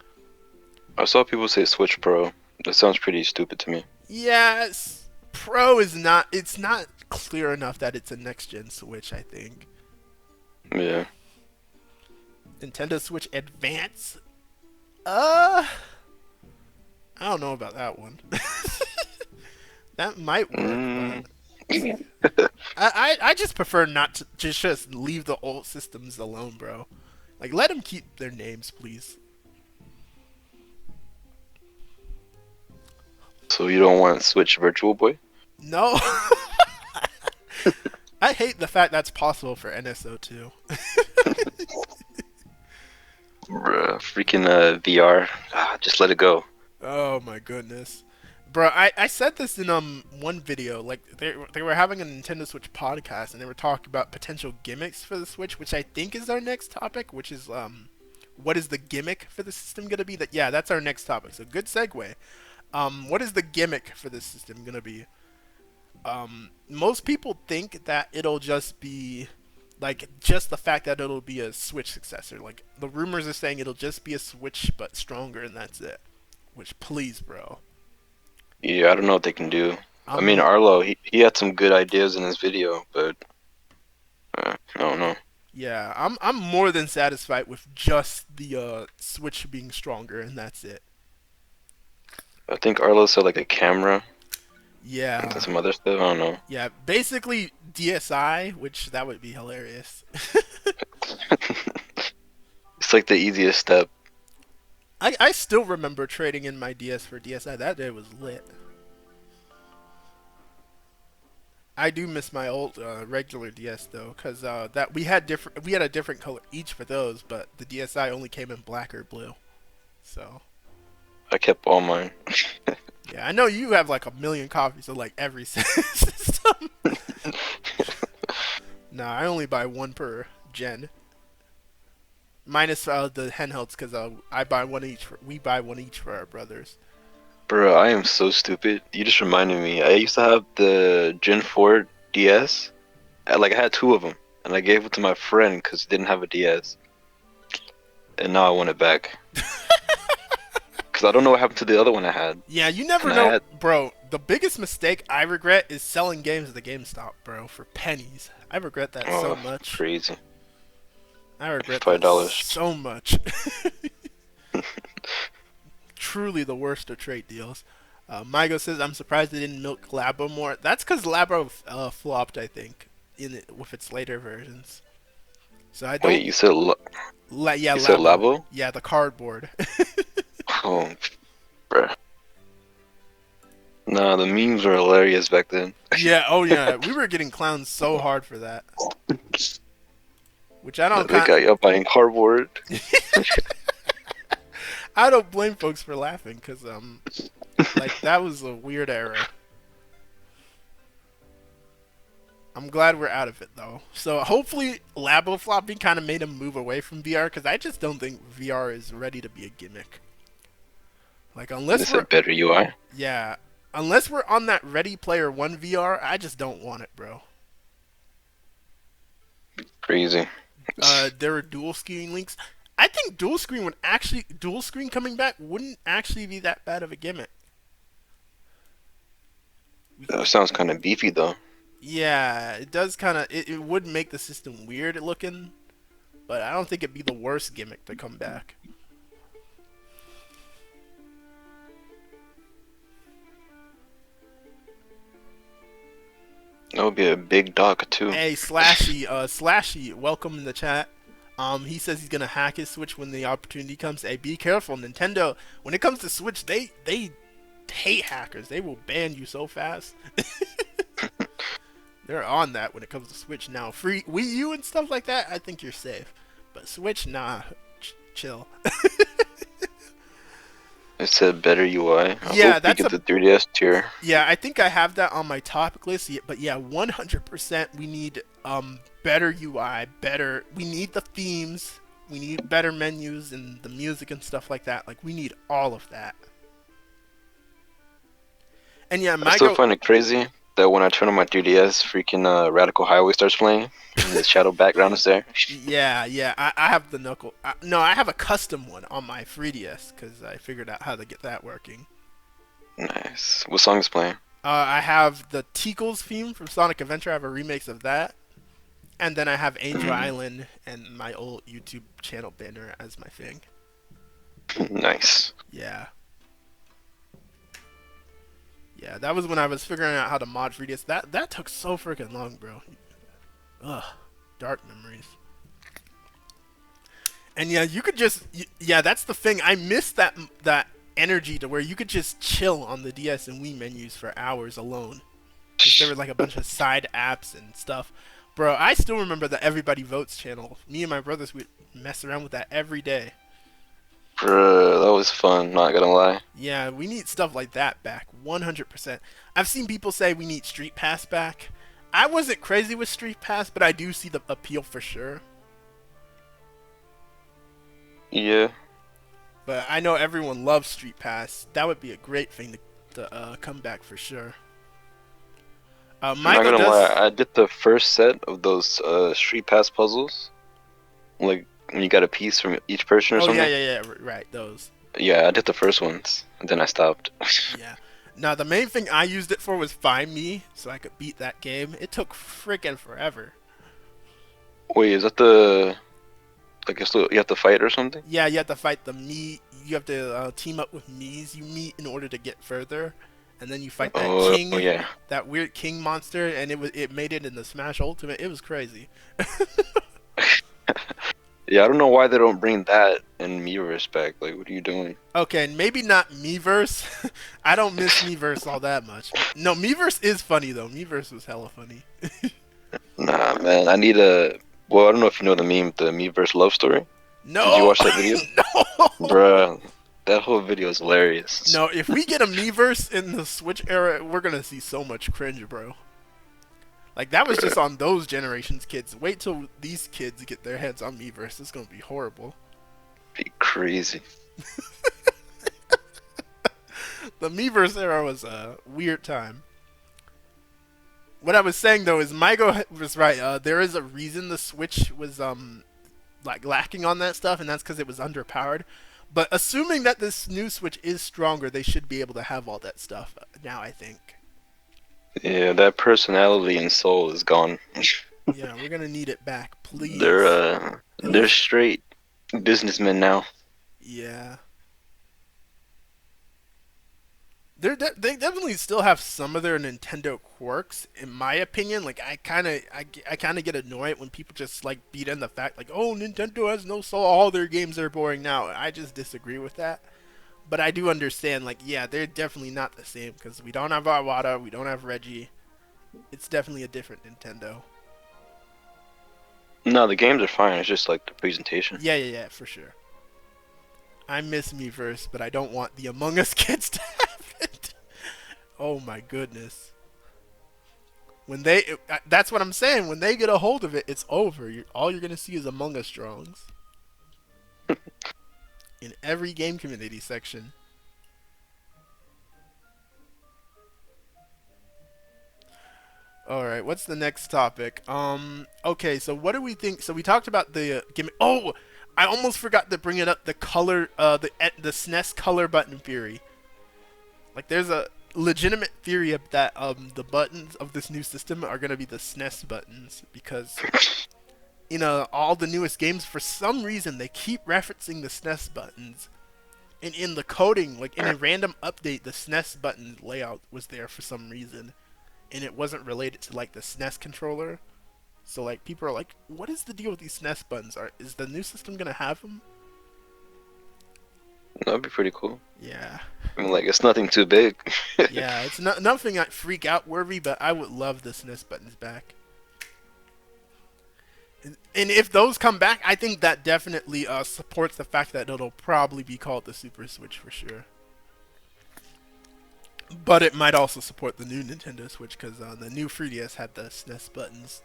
I saw people say Switch Pro. That sounds pretty stupid to me. Yes, Pro is not. It's not clear enough that it's a next gen Switch. I think. Yeah. Nintendo Switch Advance. I don't know about that one. That might work. But I just prefer not to just leave the old systems alone, bro. Like, let them keep their names, please. So you don't want Switch Virtual Boy? No. I hate the fact that's possible for NSO too. Bruh, freaking VR. Just let it go. Oh my goodness. Bro, I said this in one video. Like they were having a Nintendo Switch podcast and they were talking about potential gimmicks for the Switch, which I think is our next topic, which is what is the gimmick for the system gonna be? Yeah, that's our next topic. So good segue. What is the gimmick for this system gonna be? Most people think that it'll just be like just the fact that it'll be a Switch successor. Like the rumors are saying it'll just be a Switch but stronger and that's it. Which please, bro. Yeah, I don't know what they can do. I mean, Arlo, he had some good ideas in his video, but I don't know. Yeah, I'm more than satisfied with just the Switch being stronger and that's it. I think Arlo said like a camera. Yeah. And some other stuff. I don't know. Yeah, basically DSi, which that would be hilarious. It's like the easiest step. I still remember trading in my DS for DSi. That day was lit. I do miss my old regular DS though, cause that we had a different color each for those, but the DSi only came in black or blue. So. I kept all mine. Yeah, I know you have like 1,000,000 copies of like every system. Nah, I only buy one per gen. Minus the handhelds, because I buy one each. We buy one each for our brothers. Bro, I am so stupid. You just reminded me. I used to have the Gen 4 DS. I had 2 of them, and I gave it to my friend because he didn't have a DS. And now I want it back. Because I don't know what happened to the other one I had. Yeah, you never know, bro. The biggest mistake I regret is selling games at the GameStop, bro, for pennies. I regret that so much. Crazy. I regret $5 that so much. Truly the worst of trade deals. Mygo says, I'm surprised they didn't milk Labo more. That's because Labo flopped, I think, with its later versions. So I don't. Wait, you said yeah, you said Labo? Yeah, the cardboard. Oh, bruh. Nah, the memes were hilarious back then. Yeah, oh yeah, we were getting clowned so hard for that. Which I don't. They got you buying cardboard. I don't blame folks for laughing, cause like that was a weird era. I'm glad we're out of it though. So hopefully Labo flopping kind of made him move away from VR, cause I just don't think VR is ready to be a gimmick. Like unless we're a better UI. Yeah, unless we're on that Ready Player One VR, I just don't want it, bro. Crazy. There are dual screen links. I think dual screen coming back wouldn't actually be that bad of a gimmick. That sounds kind of beefy though. Yeah, it does kind of. It would make the system weird looking, but I don't think it'd be the worst gimmick to come back. That would be a big dock too. Hey, Slashy, welcome in the chat. He says he's gonna hack his Switch when the opportunity comes. Hey, be careful, Nintendo. When it comes to Switch, they hate hackers. They will ban you so fast. They're on that when it comes to Switch now. Free Wii U and stuff like that, I think you're safe. But Switch, nah, chill. It said better UI. I Yeah, hope we that's get a the 3DS tier. yeah. I think I have that on my topic list. But yeah, 100%. We need better UI, better. We need the themes. We need better menus and the music and stuff like that. Like we need all of that. And yeah, I my still go. find it crazy that when I turn on my 3DS, freaking Radical Highway starts playing, and the shadow background is there. Yeah, yeah. I have the knuckle. No, I have a custom one on my 3DS because I figured out how to get that working. Nice. What song is playing? I have the 𝗂𝘂𝘀𝗶𝗰 theme from Sonic Adventure. I have a remix of that. And then I have Angel Island and my old YouTube channel banner as my thing. Nice. Yeah. Yeah, that was when I was figuring out how to mod 3DS. That took so freaking long, bro. Ugh. Dark memories. And yeah, you could just... Yeah, that's the thing. I miss that energy to where you could just chill on the DS and Wii menus for hours alone. Because there were like a bunch of side apps and stuff. Bro, I still remember the Everybody Votes channel. Me and my brothers would mess around with that every day. Bruh, that was fun, not gonna lie. Yeah, we need stuff like that back. 100%. I've seen people say we need Street Pass back. I wasn't crazy with Street Pass, but I do see the appeal for sure. Yeah. But I know everyone loves Street Pass. That would be a great thing to come back for sure. I'm not gonna lie, I did the first set of those Street Pass puzzles. Like, when you got a piece from each person or something. Yeah, right, those. Yeah, I did the first ones, and then I stopped. Yeah. Now, the main thing I used it for was Find Me, so I could beat that game. It took freaking forever. Wait, is that the... Like, you have to fight or something? Yeah, you have to fight the Mii. You have to team up with Miis you meet in order to get further. And then you fight that king, yeah. that weird king monster, and it made it in the Smash Ultimate. It was crazy. Yeah, I don't know why they don't bring that in Miiverse back. Like, what are you doing? Okay, maybe not Miiverse. I don't miss Miiverse all that much. No, Miiverse is funny though. Miiverse was hella funny. Nah, man, I need a... Well, I don't know if you know the meme, the Miiverse love story. No. Did you watch that video? No. Bruh, that whole video is hilarious. No, if we get a Miiverse in the Switch era, we're gonna see so much cringe, bro. Like, that was just on those generations' kids. Wait till these kids get their heads on Miiverse. It's gonna be horrible. Be crazy. The Miiverse era was a weird time. What I was saying, though, is Mygo was right. There is a reason the Switch was, like, lacking on that stuff, and that's because it was underpowered. But assuming that this new Switch is stronger, they should be able to have all that stuff now, I think. Yeah, that personality and soul is gone. Yeah, we're gonna need it back, please. They're straight businessmen now. Yeah. They definitely still have some of their Nintendo quirks, in my opinion. Like, I kind of get annoyed when people just like beat in the fact like, oh, Nintendo has no soul, all their games are boring now. I just disagree with that. But I do understand, like, yeah, they're definitely not the same because we don't have Iwata, we don't have Reggie. It's definitely a different Nintendo. No, the games are fine. It's just like the presentation. Yeah, for sure. I miss Miiverse, but I don't want the Among Us kids to have it. Oh my goodness. When that's what I'm saying. When they get a hold of it, it's over. All you're gonna see is Among Us drawings in every game community section. All right, what's the next topic? Okay, so what do we think? So we talked about the gimmick. Oh, I almost forgot to bring it up. The color, the SNES color button theory. Like, there's a legitimate theory of that the buttons of this new system are gonna be the SNES buttons because, you know, all the newest games, for some reason, they keep referencing the SNES buttons. And in the coding, like in a random update, the SNES button layout was there for some reason. And it wasn't related to, like, the SNES controller. So, like, people are like, what is the deal with these SNES buttons? Is the new system going to have them? That'd be pretty cool. Yeah. I mean, like, it's nothing too big. Yeah, it's nothing like freak out worthy, but I would love the SNES buttons back. And if those come back, I think that definitely supports the fact that it'll probably be called the Super Switch for sure. But it might also support the new Nintendo Switch because the new 3DS had the SNES buttons.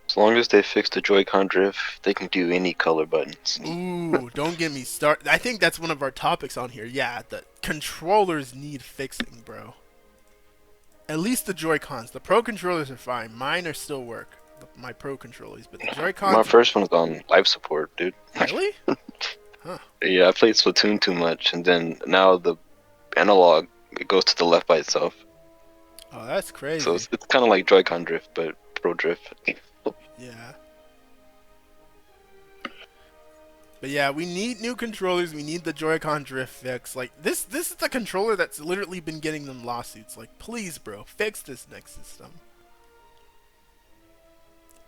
As long as they fix the Joy-Con drift, they can do any color buttons. Ooh, don't get me started. I think that's one of our topics on here. Yeah, the controllers need fixing, bro. At least the Joy-Cons. The Pro controllers are fine. Mine are still work. My Pro controllers, but the Joy-Cons. My first one's on life support, dude. Really? Huh. Yeah, I played Splatoon too much, and then now the analog it goes to the left by itself. Oh, that's crazy. So it's kind of like Joy-Con drift, but Pro drift. Yeah. But yeah, we need new controllers. We need the Joy-Con drift fix. Like this is the controller that's literally been getting them lawsuits. Like, please, bro, fix this next system.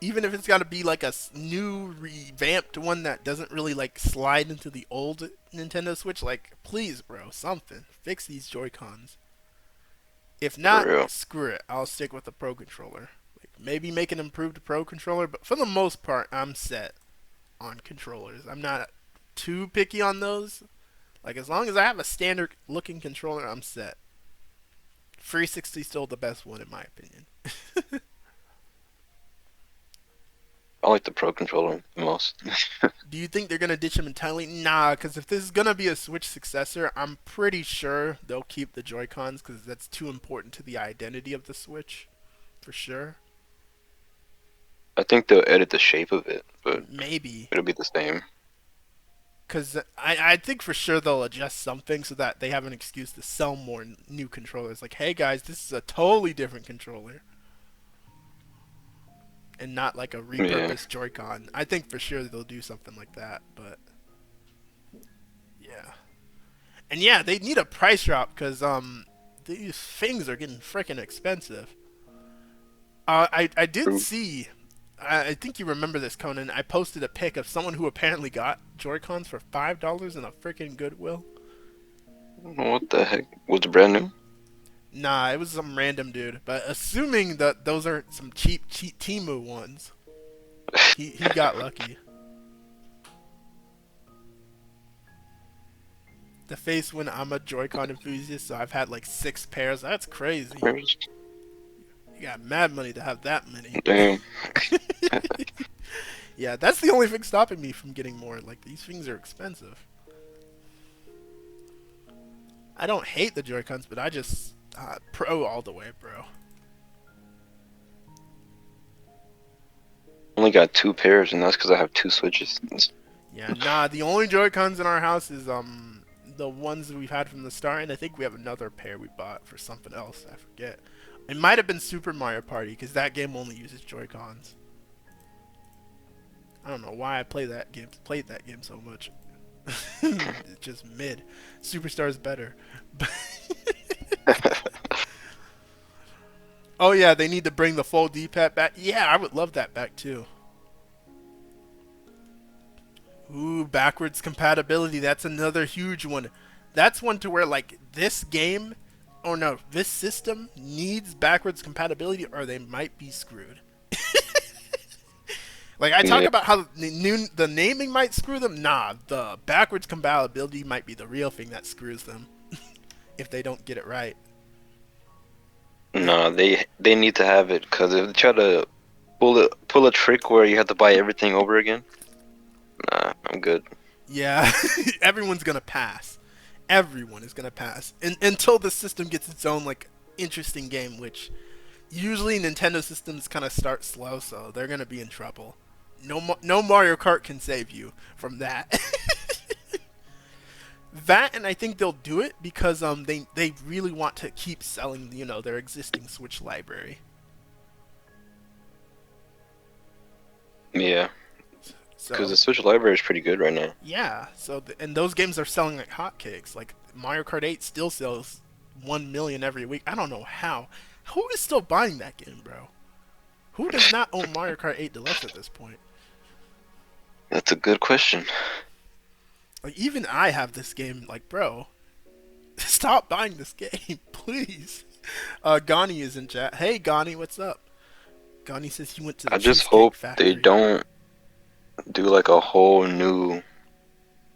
Even if it's got to be like a new revamped one that doesn't really like slide into the old Nintendo Switch, like please, bro, something. Fix these Joy-Cons. If not, screw it. I'll stick with the Pro controller. Like maybe make an improved Pro controller, but for the most part, I'm set on controllers. I'm not too picky on those. Like as long as I have a standard looking controller, I'm set. 360 still the best one in my opinion. I like the Pro controller the most. Do you think they're gonna ditch him entirely? Nah, because if this is gonna be a Switch successor, I'm pretty sure they'll keep the Joy-Cons because that's too important to the identity of the Switch, for sure. I think they'll edit the shape of it, but maybe it'll be the same. Because I think for sure they'll adjust something so that they have an excuse to sell more new controllers. Like, hey guys, this is a totally different controller. And not like a repurposed Joy-Con. I think for sure they'll do something like that, but yeah. And yeah, they need a price drop because these things are getting freaking expensive. I did see. I think you remember this, Konon. I posted a pic of someone who apparently got Joy-Cons for $5 in a freaking Goodwill. What the heck? Was it brand new? Nah, it was some random dude. But assuming that those aren't some cheap Temu ones, he got lucky. The face when I'm a Joy-Con enthusiast, so I've had like 6 pairs. That's crazy. You got mad money to have that many. Damn. Yeah, that's the only thing stopping me from getting more. Like, these things are expensive. I don't hate the Joy-Cons, but I just... Pro all the way, bro. Only got 2 pairs, and that's because I have 2 Switches. Yeah, nah, the only Joy-Cons in our house is, the ones that we've had from the start, and I think we have another pair we bought for something else. I forget. It might have been Super Mario Party, because that game only uses Joy-Cons. I don't know why I played that game so much. It's just mid. Superstar's better. Oh yeah, they need to bring the full D-pad back. Yeah, I would love that back too. Ooh, backwards compatibility. That's another huge one. That's one to where like this game, or no, this system needs backwards compatibility or they might be screwed. Like I talk about how the naming might screw them. Nah, the backwards compatibility might be the real thing that screws them if they don't get it right. No, they need to have it because if they try to pull a trick where you have to buy everything over again, nah, I'm good. Yeah, everyone's gonna pass. Everyone is gonna pass until the system gets its own like interesting game, which usually Nintendo systems kind of start slow, so they're gonna be in trouble. No Mario Kart can save you from that. That, and I think they'll do it because they really want to keep selling, you know, their existing Switch library. Yeah, So because the Switch library is pretty good right now. yeah, so and those games are selling like hotcakes. Like Mario Kart 8 still sells 1 million every week. I don't know how. Who is still buying that game, bro? Who does not own Mario Kart 8 Deluxe at this point? That's a good question. Like, even I have this game. Like, bro, stop buying this game, please. Gani is in chat. Hey, Gani, what's up? Gani says he went to the I just Cheesecake hope Factory. they don't do like a whole new,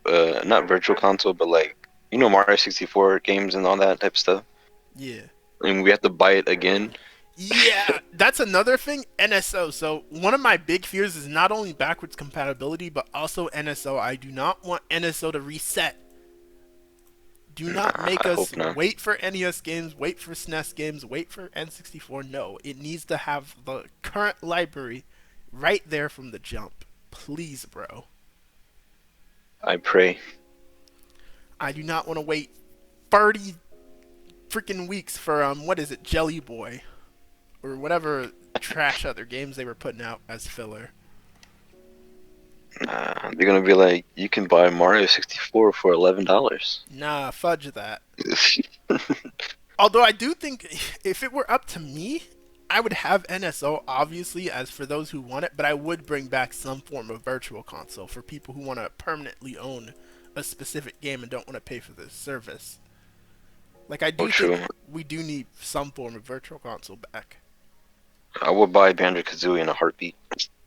not virtual console, but like you know, Mario 64 games and all that type of stuff. Yeah. And we have to buy it again. Yeah, that's another thing. NSO. So one of my big fears is not only backwards compatibility, but also NSO. I do not want NSO to reset. Do not make I us hope not. wait for NES games, wait for SNES games, wait for N64. No, it needs to have the current library right there from the jump. Please, bro. I pray. I do not want to wait 30 freaking weeks for what is it, Jelly Boy, or whatever trash other games they were putting out as filler. Nah, they're gonna be like, you can buy Mario 64 for $11. Nah, fudge that. Although I do think if it were up to me, I would have NSO obviously as for those who want it, but I would bring back some form of virtual console for people who want to permanently own a specific game and don't want to pay for the service. Like I do think we do need some form of virtual console back. I would buy Banjo-Kazooie in a heartbeat.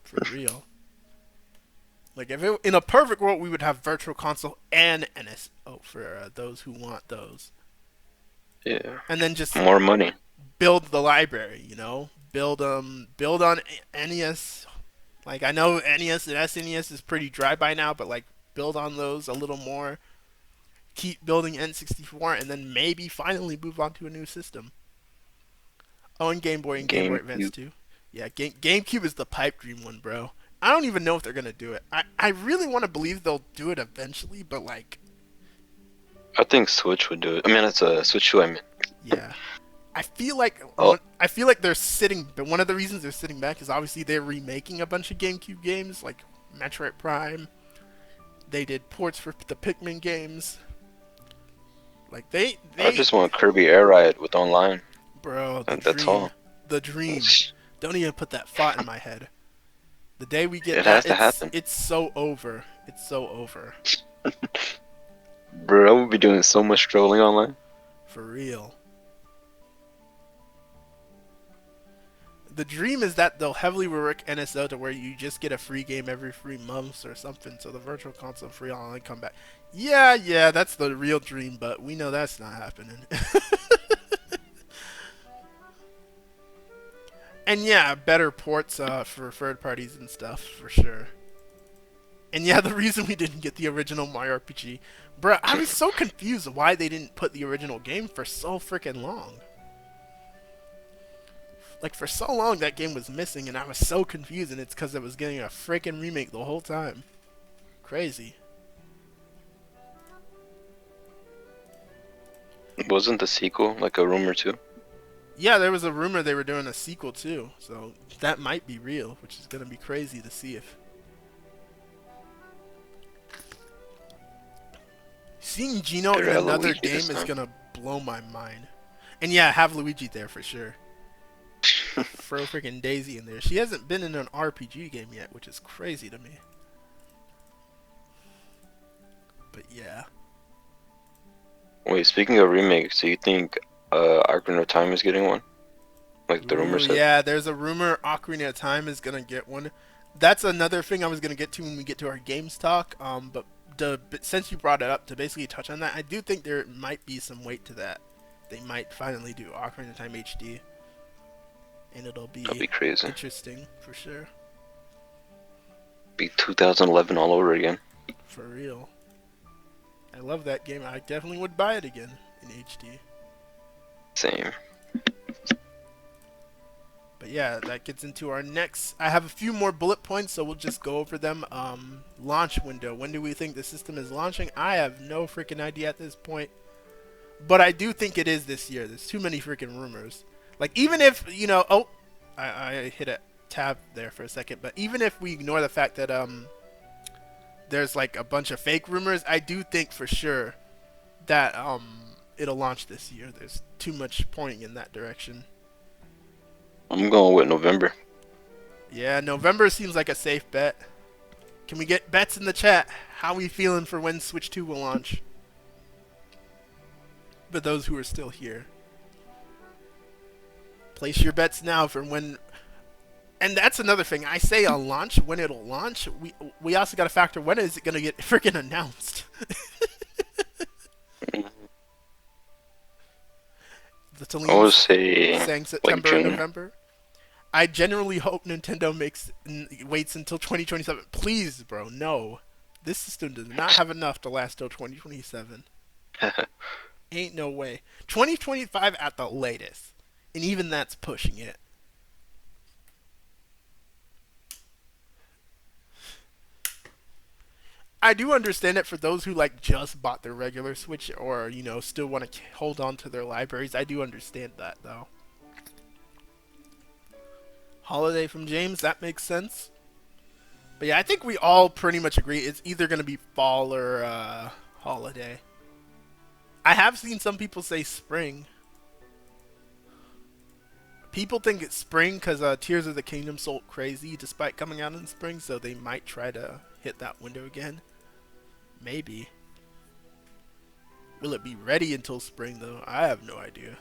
For real. Like if it, in a perfect world, we would have virtual console and NSO for those who want those. Yeah. And then just more money. Build the library, you know. Build on NES. Like I know NES and SNES is pretty dry by now, but like build on those a little more. Keep building N64, and then maybe finally move on to a new system. Oh, and Game Boy and Game Boy Advance too. Yeah, GameCube is the pipe dream one, bro. I don't even know if they're gonna do it. I really want to believe they'll do it eventually, but like, I think Switch would do it. I mean, it's a Switch 2. I mean, yeah. I feel like they're sitting. But one of the reasons they're sitting back is obviously they're remaking a bunch of GameCube games, like Metroid Prime. They did ports for the Pikmin games. Like they I just want Kirby Air Ride with online. Bro, that's all. The dream. Don't even put that thought in my head. The day we get it has to happen. It's so over. It's so over. Bro, I would be doing so much trolling online. For real. The dream is that they'll heavily rework NSO to where you just get a free game every 3 months or something, so the virtual console free online come back. Yeah, that's the real dream, but we know that's not happening. And yeah, better ports for third parties and stuff, for sure. And yeah, the reason we didn't get the original Mario RPG. Bruh, I was so confused why they didn't put the original game for so freaking long. Like, for so long that game was missing, and I was so confused, and it's because it was getting a freaking remake the whole time. Crazy. Wasn't the sequel like a rumor too? Yeah, there was a rumor they were doing a sequel too, so that might be real, which is gonna be crazy to see if. Seeing Gino in another game is gonna blow my mind. And yeah, have Luigi there for sure. Throw freaking Daisy in there. She hasn't been in an RPG game yet, which is crazy to me. But yeah. Wait, speaking of remakes, do you think Ocarina of Time is getting one? Like the rumor said? Yeah, there's a rumor Ocarina of Time is gonna get one. That's another thing I was gonna get to when we get to our games talk. But since you brought it up, to basically touch on that, I do think there might be some weight to that. They might finally do Ocarina of Time HD. And it'll be crazy. Interesting, for sure. Be 2011 all over again. For real. I love that game. I definitely would buy it again in HD. Same. But yeah, that gets into our next. I have a few more bullet points, so we'll just go over them. Launch window. When do we think the system is launching? I have no freaking idea at this point. But I do think it is this year. There's too many freaking rumors. Like, even if, you know, I hit a tab there for a second, but even if we ignore the fact that, there's, like, a bunch of fake rumors, I do think for sure that, it'll launch this year. There's too much pointing in that direction. I'm going with November. Yeah, November seems like a safe bet. Can we get bets in the chat? How are we feeling for when Switch 2 will launch? But those who are still here. Place your bets now for when. And that's another thing. I say on launch, when it'll launch. We also got to factor when is it going to get freaking announced. The I would Taleem's say saying like September or June. November. I genuinely hope Nintendo waits until 2027. Please, bro, no. This system does not have enough to last till 2027. Ain't no way. 2025 at the latest. And even that's pushing it. I do understand it for those who like just bought their regular Switch or, still want to hold on to their libraries. I do understand that though. Holiday from James, that makes sense. But yeah, I think we all pretty much agree it's either going to be fall or holiday. I have seen some people say spring. People think it's spring because Tears of the Kingdom sold crazy despite coming out in spring, so they might try to hit that window again. Maybe. Will it be ready until spring, though? I have no idea.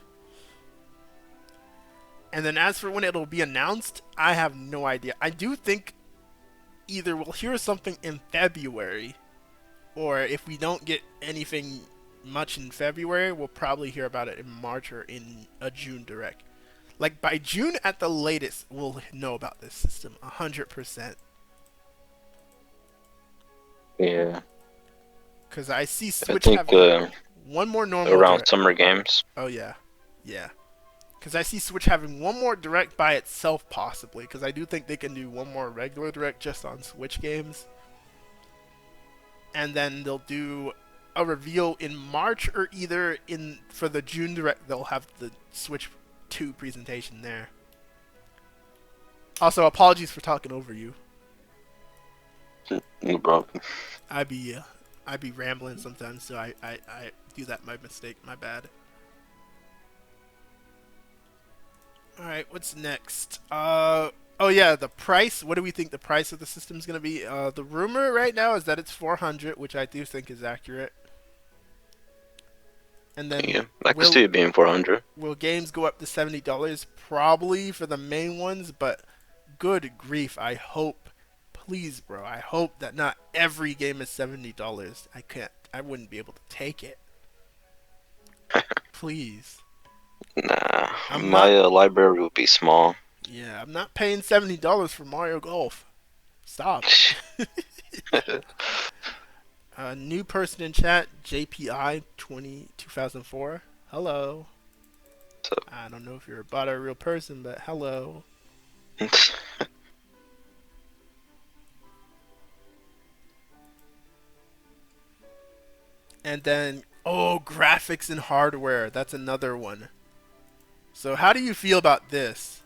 And then as for when it'll be announced, I have no idea. I do think either we'll hear something in February, or if we don't get anything much in February, we'll probably hear about it in March or in a June direct. Like by June at the latest, we'll know about this system 100%. Yeah. Because I see I Switch think having one more normal around direct. summer games. Oh yeah, yeah. Because I see Switch having one more direct by itself possibly. Because I do think they can do one more regular direct just on Switch games. And then they'll do a reveal in March or either for the June direct they'll have the Switch 2 presentation there. Also, apologies for talking over you. No problem. I be rambling sometimes, so I do that. My mistake. My bad. All right, what's next? Oh yeah, the price. What do we think the price of the system is gonna be? The rumor right now is that it's 400, which I do think is accurate. And then Yeah, I could see it being 400. Will games go up to $70? Probably for the main ones, but good grief, I hope, please, bro, I hope that not every game is $70. I wouldn't be able to take it. Please. Nah, my library would be small. Yeah, I'm not paying $70 for Mario Golf. Stop. New person in chat, JPI 2004. Hello. So. I don't know if you're a bot or a real person, but hello. And then, graphics and hardware. That's another one. So how do you feel about this?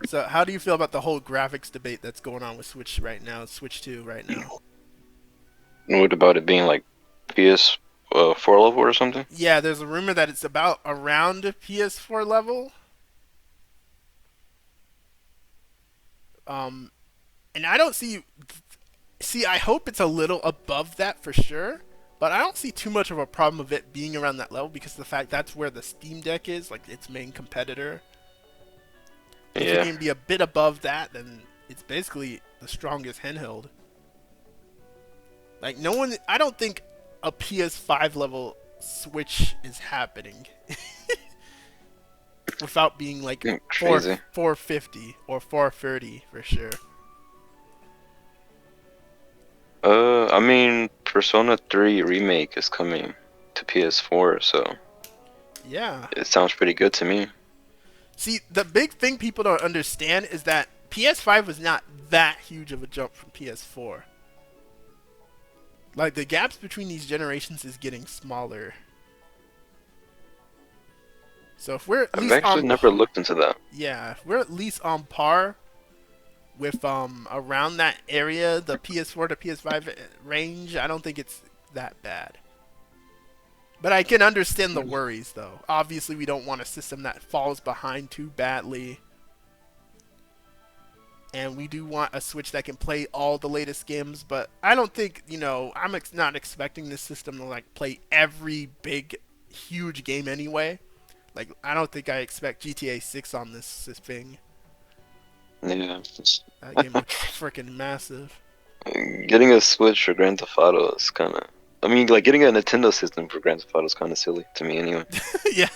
So how do you feel about the whole graphics debate that's going on with Switch right now, Switch 2 right now? What about it being like PS4 level or something? Yeah, there's a rumor that it's about around PS4 level. And I don't see, I hope it's a little above that for sure, but I don't see too much of a problem of it being around that level because of the fact that's where the Steam Deck is, like its main competitor. If it can be a bit above that, then it's basically the strongest handheld. Like I don't think a PS5 level Switch is happening without being like 450 or 430 for sure. I mean, Persona 3 Remake is coming to PS4, so yeah, it sounds pretty good to me. See, the big thing people don't understand is that PS5 was not that huge of a jump from PS4. Like, the gaps between these generations is getting smaller. So if we're at least I've actually never looked into that. Yeah, if we're at least on par with around that area, the PS4 to PS5 range, I don't think it's that bad. But I can understand the worries, though. Obviously, we don't want a system that falls behind too badly. And we do want a Switch that can play all the latest games, but I don't think, I'm not expecting this system to, like, play every big, huge game anyway. Like, I don't think I expect GTA 6 on this thing. Yeah. That game looks freaking massive. Getting a Switch for Grand Theft Auto is kind of... I mean, like, getting a Nintendo system for Grand Theft Auto is kind of silly to me anyway. Yeah.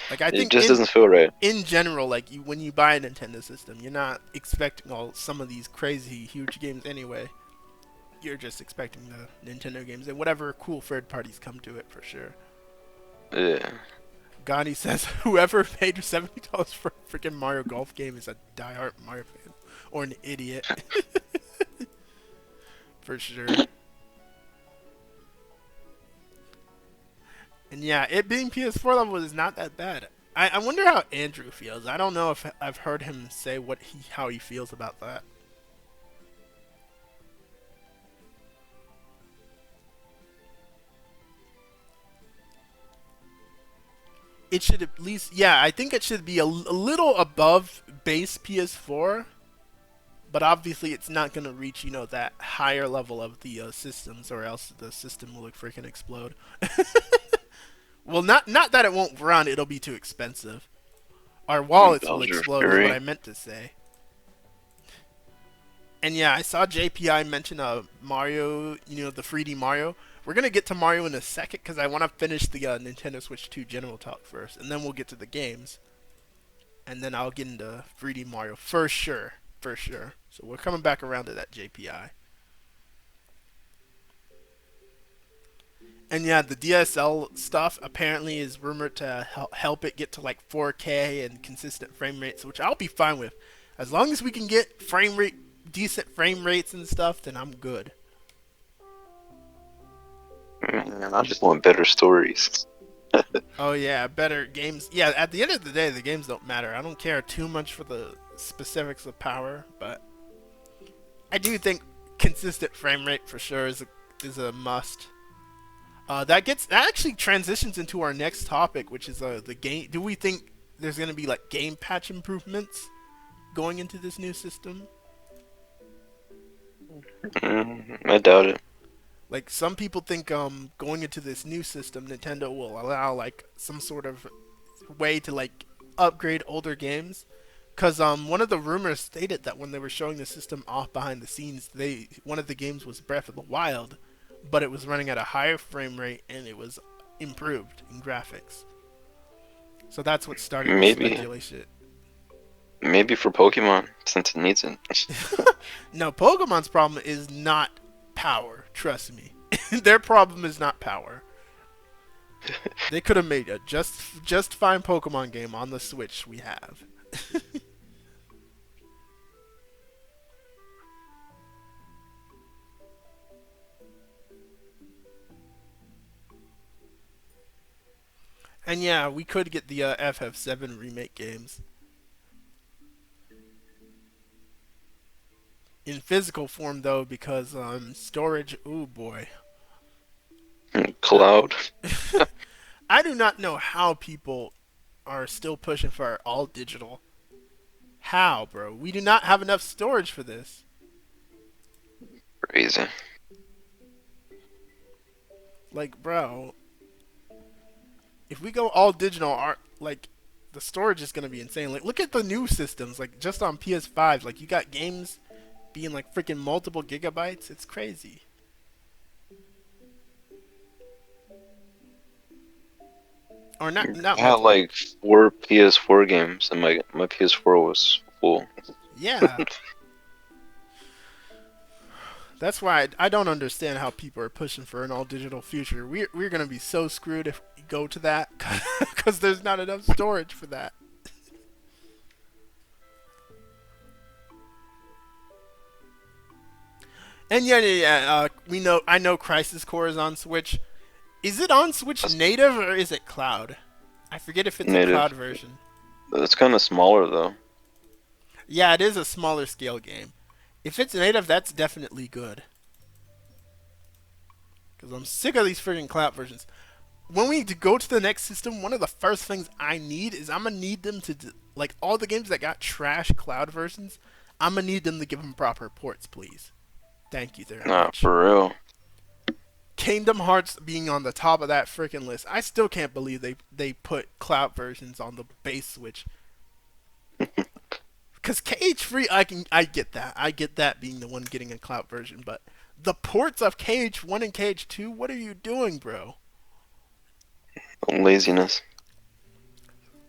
Like I It think just doesn't feel right. in general, like when you buy a Nintendo system, you're not expecting all some of these crazy huge games anyway. You're just expecting the Nintendo games and whatever cool third parties come to it for sure. Yeah. Gandhi says whoever paid $70 for a freaking Mario Golf game is a diehard Mario fan or an idiot. For sure. And yeah, it being PS4 level is not that bad. I wonder how Andrew feels. I don't know if I've heard him say how he feels about that. It should at least, yeah, I think it should be a little above base PS4, but obviously it's not going to reach, that higher level of the systems, or else the system will freaking explode. Well, not that it won't run, it'll be too expensive. Our wallets will explode is what I meant to say. And yeah, I saw JPI mention Mario, the 3D Mario. We're going to get to Mario in a second because I want to finish the Nintendo Switch 2 general talk first, and then we'll get to the games. And then I'll get into 3D Mario for sure. For sure. So we're coming back around to that JPI. And yeah, the DSL stuff apparently is rumored to help it get to like 4K and consistent frame rates, which I'll be fine with. As long as we can get decent frame rates and stuff, then I'm good. Man, I just want better stories. Oh yeah, better games. Yeah, at the end of the day, the games don't matter. I don't care too much for the specifics of power, but I do think consistent frame rate for sure is a must. That actually transitions into our next topic, which is the game. Do we think there's going to be like game patch improvements going into this new system? I doubt it. Like some people think going into this new system, Nintendo will allow like some sort of way to like upgrade older games. Cause one of the rumors stated that when they were showing the system off behind the scenes, one of the games was Breath of the Wild, but it was running at a higher frame rate and it was improved in graphics. So that's what started the speculation. Maybe for Pokemon, since it needs it. No, Pokemon's problem is not power. Trust me, their problem is not power. They could have made a just fine Pokemon game on the Switch we have. And yeah, we could get the FF7 remake games in physical form though, because storage. Oh boy. Cloud. I do not know how people are still pushing for all digital. How, bro? We do not have enough storage for this. Crazy. Like, bro, if we go all digital, the storage is gonna be insane. Like, look at the new systems. Like, just on PS5, like you got games being like freaking multiple gigabytes. It's crazy. Or not. I had like 4 PS4 games, and my PS4 was full. Yeah. That's why I don't understand how people are pushing for an all-digital future. We're going to be so screwed if we go to that, because there's not enough storage for that. And yeah. I know Crisis Core is on Switch. Is it on Switch native or is it cloud? I forget if it's native. A cloud version. It's kind of smaller though. Yeah, it is a smaller scale game. If it's native, that's definitely good. Because I'm sick of these freaking cloud versions. When we go to the next system, one of the first things I need is I'm going to need them to, like all the games that got trash cloud versions, I'm going to need them to give them proper ports, please. Thank you very much. For real. Kingdom Hearts being on the top of that freaking list. I still can't believe they put cloud versions on the base Switch. Because KH3, I get that. I get that being the one getting a cloud version, but the ports of KH1 and KH2, what are you doing, bro? Laziness.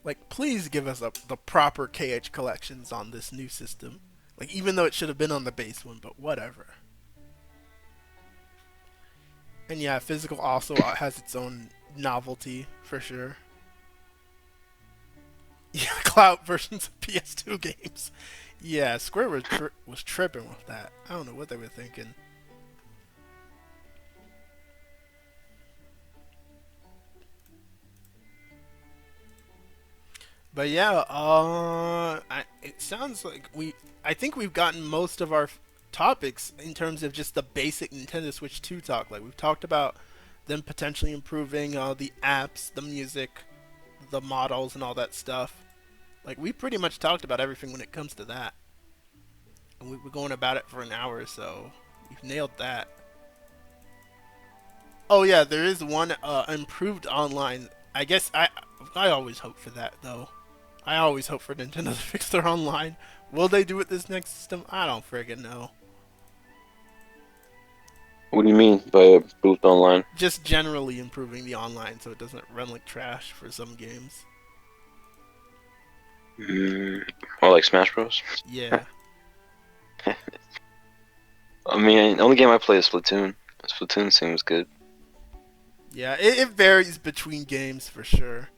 Like, please give us the proper KH collections on this new system. Like, even though it should have been on the base one, but whatever. And yeah, physical also has its own novelty for sure. Yeah, cloud versions of PS2 games. Yeah, Square was tripping with that. I don't know what they were thinking. But yeah, it sounds like I think we've gotten most of our topics in terms of just the basic Nintendo Switch 2 talk. Like we've talked about them potentially improving the apps, the music, the models, and all that stuff. Like we pretty much talked about everything when it comes to that. And we were going about it for an hour, so we've nailed that. Oh yeah, there is one improved online. I guess I always hope for that though. I always hope for Nintendo to fix their online. Will they do it this next system? I don't friggin' know. What do you mean by improved online? Just generally improving the online so it doesn't run like trash for some games. Or like Smash Bros. Yeah. I mean, the only game I play is Splatoon. Splatoon seems good. Yeah, it varies between games for sure.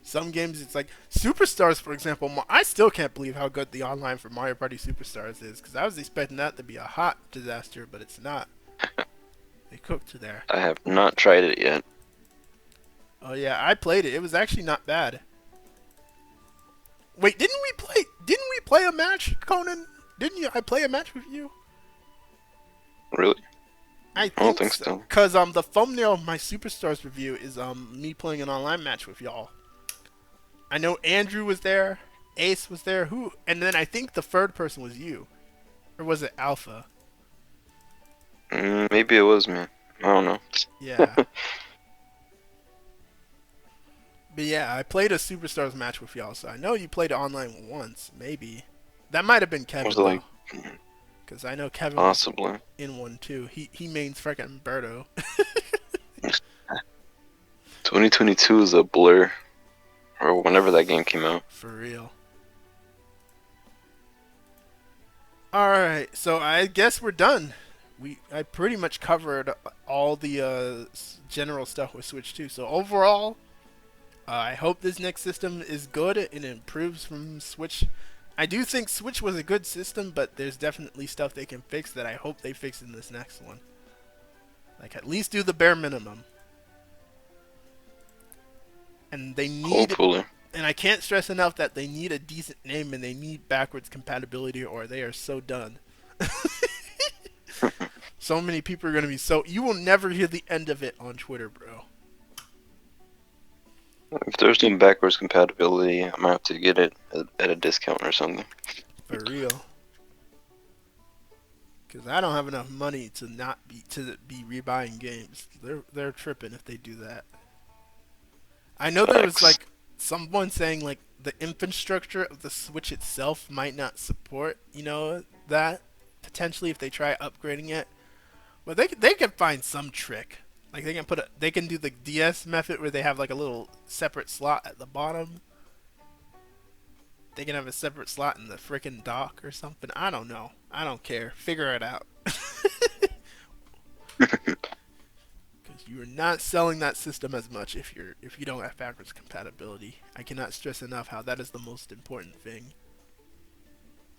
Some games it's like Superstars, for example. I still can't believe how good the online for Mario Party Superstars is because I was expecting that to be a hot disaster, but it's not. They cooked there. I have not tried it yet. Oh yeah, I played it. It was actually not bad. Wait, didn't we play a match, Konon? Didn't you? I play a match with you. Really? I don't think so. Cause the thumbnail of my Superstars review is me playing an online match with y'all. I know Andrew was there, Ace was there, and then I think the third person was you, or was it Alpha? Maybe it was me. I don't know. Yeah. But yeah, I played a Superstars match with y'all, so I know you played it online once, maybe. That might have been Kevin. Was it like? Because I know Kevin Possibly. was in one too. He mains freaking Birdo. 2022 is a blur. Or whenever that game came out. For real. Alright, so I guess we're done. I pretty much covered all the general stuff with Switch 2. So overall, I hope this next system is good and improves from Switch. I do think Switch was a good system, but there's definitely stuff they can fix that I hope they fix in this next one. Like at least do the bare minimum. And they need, hopefully. And I can't stress enough that they need a decent name and they need backwards compatibility or they are so done. So many people are going to be you will never hear the end of it on Twitter, bro. If there's no backwards compatibility, I might have to get it at a discount or something. For real. Because I don't have enough money to be rebuying games. They're tripping if they do that. I know there was like someone saying like the infrastructure of the Switch itself might not support, that potentially if they try upgrading it. But they can find some trick. Like they can do the DS method where they have like a little separate slot at the bottom. They can have a separate slot in the frickin' dock or something. I don't know. I don't care. Figure it out. Because you are not selling that system as much if you don't have backwards compatibility. I cannot stress enough how that is the most important thing.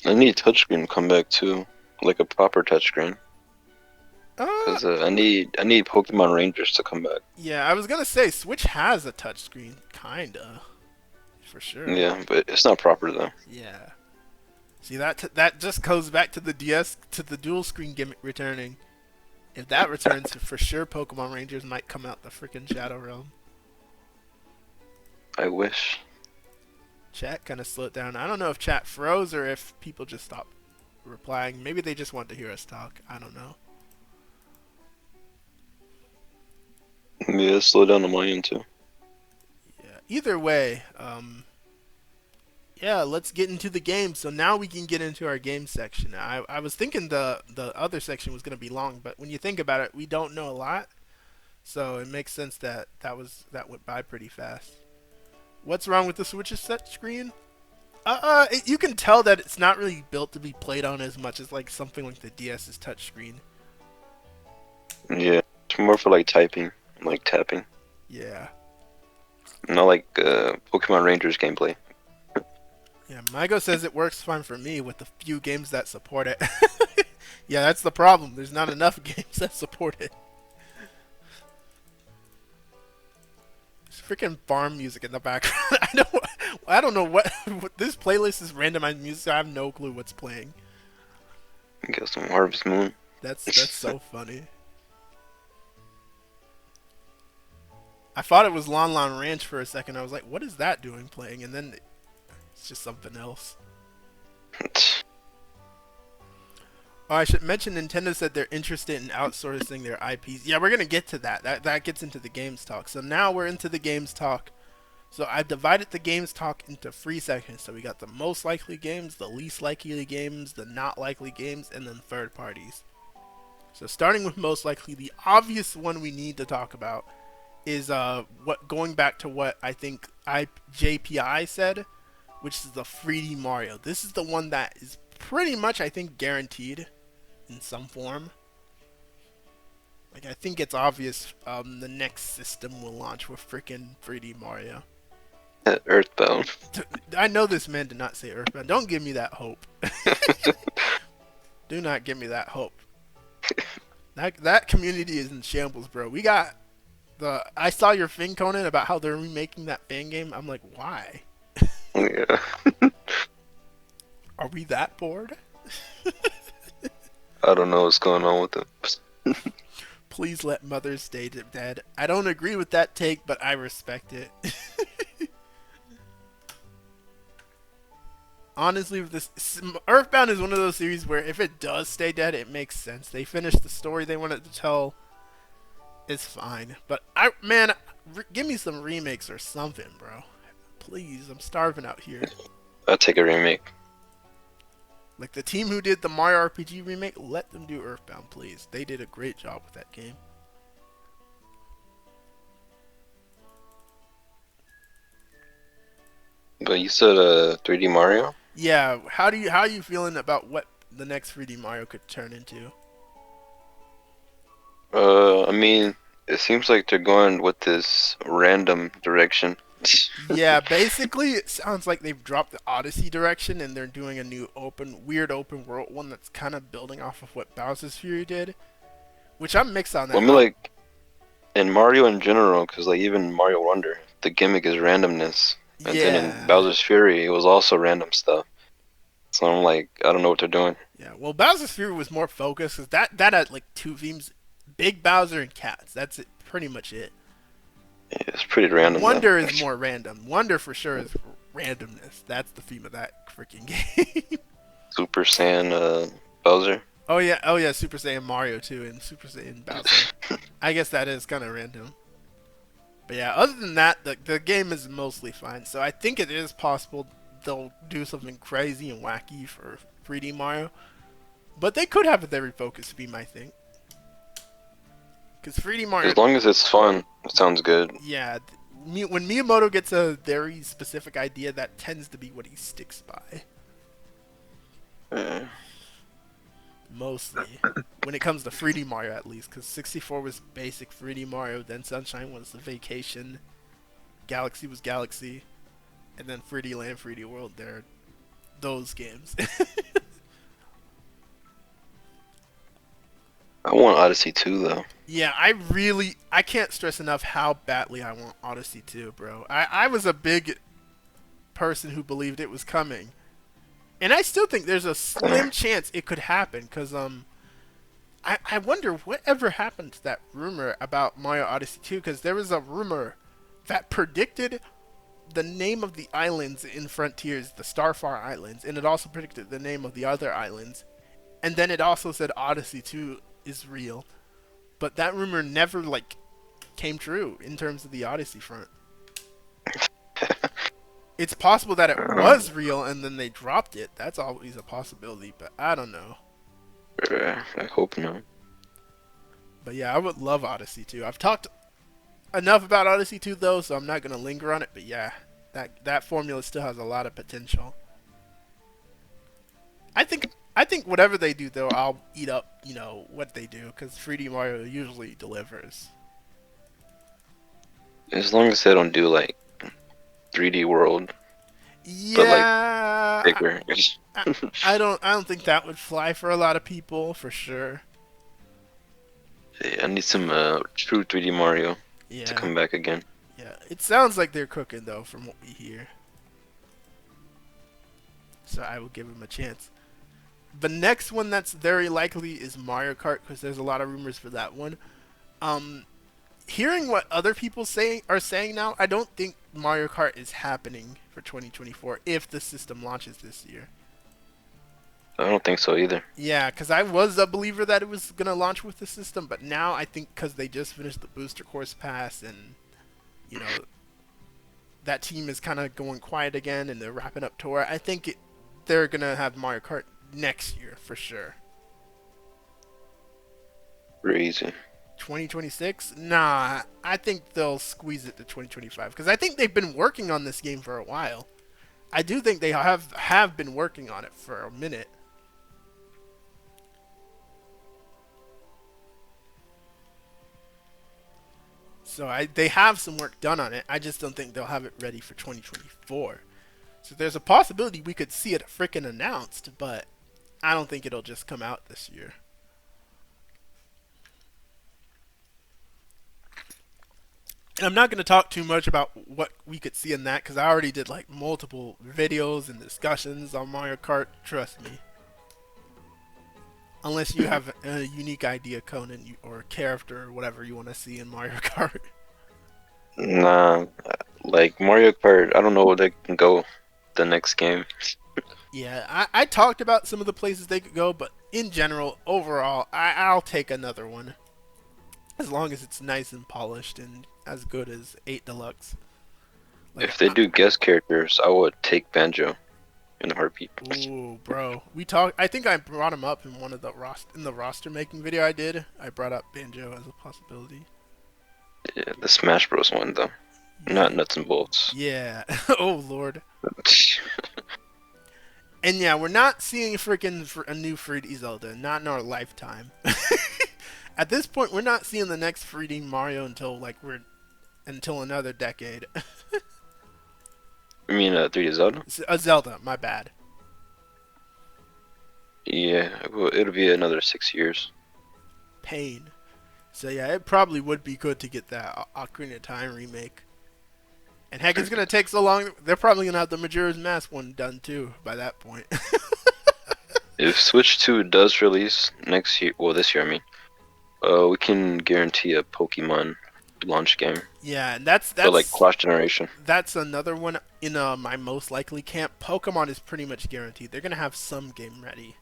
I need touchscreen to come back too, like a proper touchscreen. Because I need Pokemon Rangers to come back. Yeah, I was gonna say Switch has a touchscreen, kinda, for sure. Yeah, but it's not proper though. Yeah. See that just goes back to the DS to the dual screen gimmick returning. If that returns, for sure Pokemon Rangers might come out the freaking Shadow Realm. I wish. Chat kind of slowed down. I don't know if chat froze or if people just stopped replying. Maybe they just want to hear us talk. I don't know. Yeah, slow down on my end too. Yeah. Either way, yeah, let's get into the game. So now we can get into our game section. I was thinking the other section was going to be long, but when you think about it, we don't know a lot. So it makes sense that went by pretty fast. What's wrong with the Switch's set screen? You can tell that it's not really built to be played on as much as like something like the DS's touchscreen. Yeah, it's more for like typing, like tapping. Yeah. Not like Pokemon Rangers gameplay. Yeah, Mygo says it works fine for me with the few games that support it. Yeah, that's the problem. There's not enough games that support it. There's freaking farm music in the background. I don't know what this playlist is randomized music. I have no clue what's playing. Get some Harvest Moon. That's so funny. I thought it was Lon Lon Ranch for a second. I was like, what is that doing playing? And then it's just something else. Oh, I should mention Nintendo said they're interested in outsourcing their IPs. Yeah, we're going to get to that. That gets into the games talk. So now we're into the games talk. So I've divided the games talk into 3 sections. So we got the most likely games, the least likely games, the not likely games, and then third parties. So starting with most likely, the obvious one we need to talk about is going back to what I think JPI said, which is the 3D Mario. This is the one that is pretty much, I think, guaranteed in some form. Like, I think it's obvious the next system will launch with freaking 3D Mario. Earthbound. I know this man did not say Earthbound. Don't give me that hope. Do not give me that hope. That community is in shambles, bro. We got I saw your thing, Konon, about how they're remaking that fan game. I'm like, why? Yeah. Are we that bored? I don't know what's going on with them. Please let Mother stay dead. I don't agree with that take, but I respect it. Honestly, with this, Earthbound is one of those series where if it does stay dead, it makes sense. They finished the story they wanted to tell. It's fine. But, give me some remakes or something, bro. Please, I'm starving out here. I'll take a remake. Like, the team who did the Mario RPG remake, let them do Earthbound, please. They did a great job with that game. But you said 3D Mario? Yeah, how are you feeling about what the next 3D Mario could turn into? I mean, it seems like they're going with this random direction. Yeah, basically, it sounds like they've dropped the Odyssey direction and they're doing a new weird open world one that's kind of building off of what Bowser's Fury did, which I'm mixed on that. Well, I mean, like, in Mario in general, because like even Mario Wonder, the gimmick is randomness, and then in Bowser's Fury, it was also random stuff. So I'm like, I don't know what they're doing. Yeah, well, Bowser's Fury was more focused because that had like 2 themes: Big Bowser and cats. That's it, pretty much it. Yeah, it's pretty random. Wonder is more random. Wonder for sure is randomness. That's the theme of that freaking game. Super Saiyan Bowser. Oh yeah, Super Saiyan Mario too, and Super Saiyan Bowser. I guess that is kind of random. But yeah, other than that, the game is mostly fine. So I think it is possible they'll do something crazy and wacky for 3D Mario. But they could have a very focused theme, I think. Because 3D Mario... As long as it's fun, it sounds good. Yeah, when Miyamoto gets a very specific idea, that tends to be what he sticks by. Mostly. When it comes to 3D Mario, at least. Because 64 was basic 3D Mario, then Sunshine was the Vacation, Galaxy was Galaxy, and then 3D Land, 3D World, they're those games. I want Odyssey 2, though. Yeah, I can't stress enough how badly I want Odyssey 2, bro. I was a big person who believed it was coming. And I still think there's a slim chance it could happen, because, I wonder whatever happened to that rumor about Mario Odyssey 2, because there was a rumor that predicted the name of the islands in Frontiers, the Starfar Islands, and it also predicted the name of the other islands. And then it also said Odyssey 2 is real. But that rumor never, like, came true in terms of the Odyssey front. It's possible that it was real and then they dropped it. That's always a possibility, but I don't know. I hope not. But yeah, I would love Odyssey 2. I've talked enough about Odyssey 2 though, so I'm not going to linger on it, but yeah. That formula still has a lot of potential. I think whatever they do though, I'll eat up, what they do, because 3D Mario usually delivers. As long as they don't do like 3D World, but like Yeah, bigger. I, I don't think that would fly for a lot of people for sure. Yeah, I need some true 3D Mario to Yeah, come back again. yeah. It sounds like they're cooking though, from what we hear. So I will give them a chance. The next one that's very likely is Mario Kart, because there's a lot of rumors for that one. Um, Hearing what other people are saying now, I don't think Mario Kart is happening for 2024 if the system launches this year. I don't think so either. Yeah, because I was a believer that it was going to launch with the system, but now I think because they just finished the Booster Course Pass and, you know, that team is kind of going quiet again and they're wrapping up tour, I think they're going to have Mario Kart next year for sure. Crazy. 2026? Nah, I think they'll squeeze it to 2025 because I think they've been working on this game for a while. I do think they have been working on it for a minute. So they have some work done on it. I just don't think they'll have it ready for 2024. So there's a possibility we could see it freaking announced, but I don't think it'll just come out this year. And I'm not going to talk too much about what we could see in that because I already did like multiple videos and discussions on Mario Kart. Trust me. Unless you have a unique idea, Konon, or character or whatever you want to see in Mario Kart. Nah, like Mario Kart, I don't know where they can go the next game. Yeah, I talked about some of the places they could go, but in general, overall, I'll take another one. As long as it's nice and polished and as good as 8 Deluxe. Like, If they do guest characters, I would take Banjo in a heartbeat. Ooh, bro. I think I brought him up in one of the roster making video I did. I brought up Banjo as a possibility. Yeah, the Smash Bros one though, not nuts and bolts. Yeah. Oh lord. And yeah, we're not seeing a new 3D Zelda, not in our lifetime. At this point, we're not seeing the next 3D Mario until another decade. You mean 3D Zelda? A Zelda, my bad. Yeah, it'll be another 6 years. Pain. So yeah, it probably would be good to get that Ocarina of Time remake. And heck, it's gonna take so long. They're probably gonna have the Majora's Mask one done too by that point. If Switch 2 does release next year, well, this year I mean, we can guarantee a Pokemon launch game. Yeah, and that's for like cross generation. That's another one in my most likely camp. Pokemon is pretty much guaranteed. They're gonna have some game ready.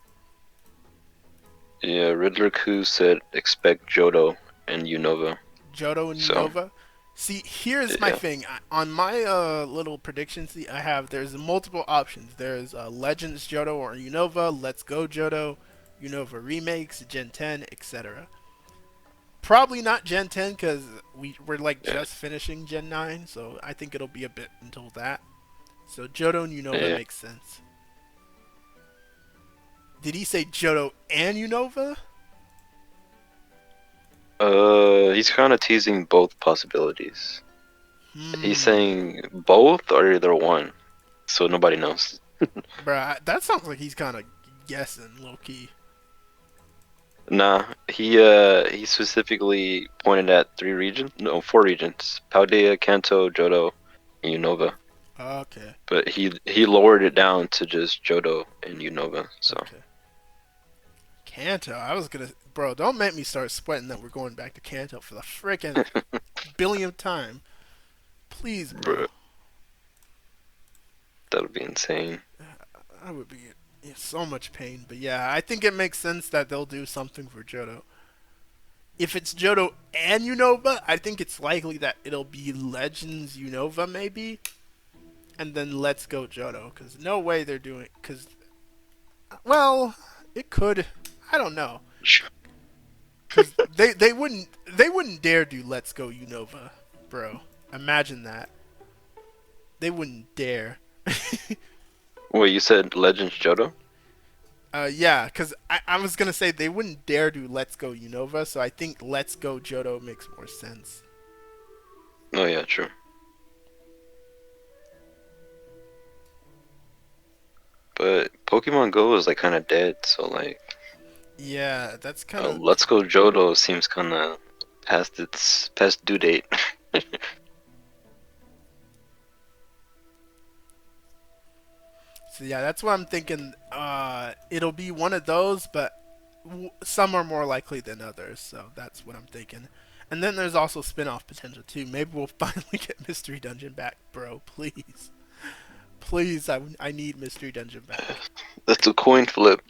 Yeah, Riddler Koo said expect Johto and Unova. Johto and Unova. See, here's my thing. On my little prediction sheet I have, there's multiple options. There's Legends Johto or Unova, Let's Go Johto, Unova remakes, Gen 10, etc. Probably not Gen 10 because we're like just finishing Gen 9, so I think it'll be a bit until that. So Johto and Unova makes sense. Did he say Johto and Unova? He's kind of teasing both possibilities. He's saying both or either one, so nobody knows. Bruh, that sounds like he's kind of guessing, low key. Nah, he specifically pointed at 4 regions: Paldea, Kanto, Johto, and Unova. Okay. But he lowered it down to just Johto and Unova. So. Okay. Kanto, I was gonna, bro. Don't make me start sweating that we're going back to Kanto for the frickin' billionth time. Please, bro. That would be insane. I would be in so much pain, but yeah, I think it makes sense that they'll do something for Johto. If it's Johto and Unova, I think it's likely that it'll be Legends Unova maybe, and then Let's Go Johto. Cause no way they're doing. Cause, well, it could. I don't know. Cause they wouldn't dare do Let's Go Unova, bro. Imagine that. They wouldn't dare. Wait, you said Legends Johto? Yeah, because I was gonna say they wouldn't dare do Let's Go Unova, so I think Let's Go Johto makes more sense. Oh yeah, true. But Pokemon Go is like kind of dead, so like Yeah, that's kind of. Let's Go Johto seems kind of past due date. So yeah, that's what I'm thinking. It'll be one of those, but some are more likely than others. So that's what I'm thinking. And then there's also spin-off potential too. Maybe we'll finally get Mystery Dungeon back, bro. Please, please, I need Mystery Dungeon back. That's a coin flip.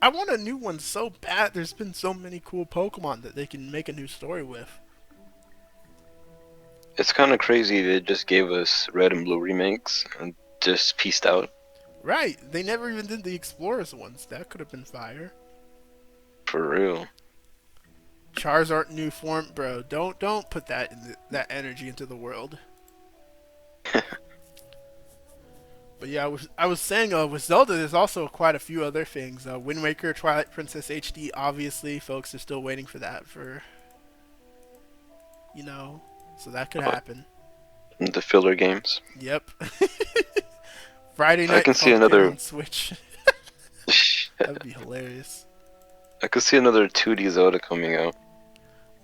I want a new one so bad. There's been so many cool Pokemon that they can make a new story with. It's kind of crazy they just gave us Red and Blue remakes and just pieced out. Right, they never even did the Explorers ones. That could have been fire. For real. Charizard new form, bro. Don't put that energy into the world. But yeah, I was saying with Zelda, there's also quite a few other things. Wind Waker, Twilight Princess HD. Obviously, folks are still waiting for that. So that could happen. The filler games. Yep. Friday night. I can see Healthcare another on Switch. That would be hilarious. I could see another 2D Zelda coming out.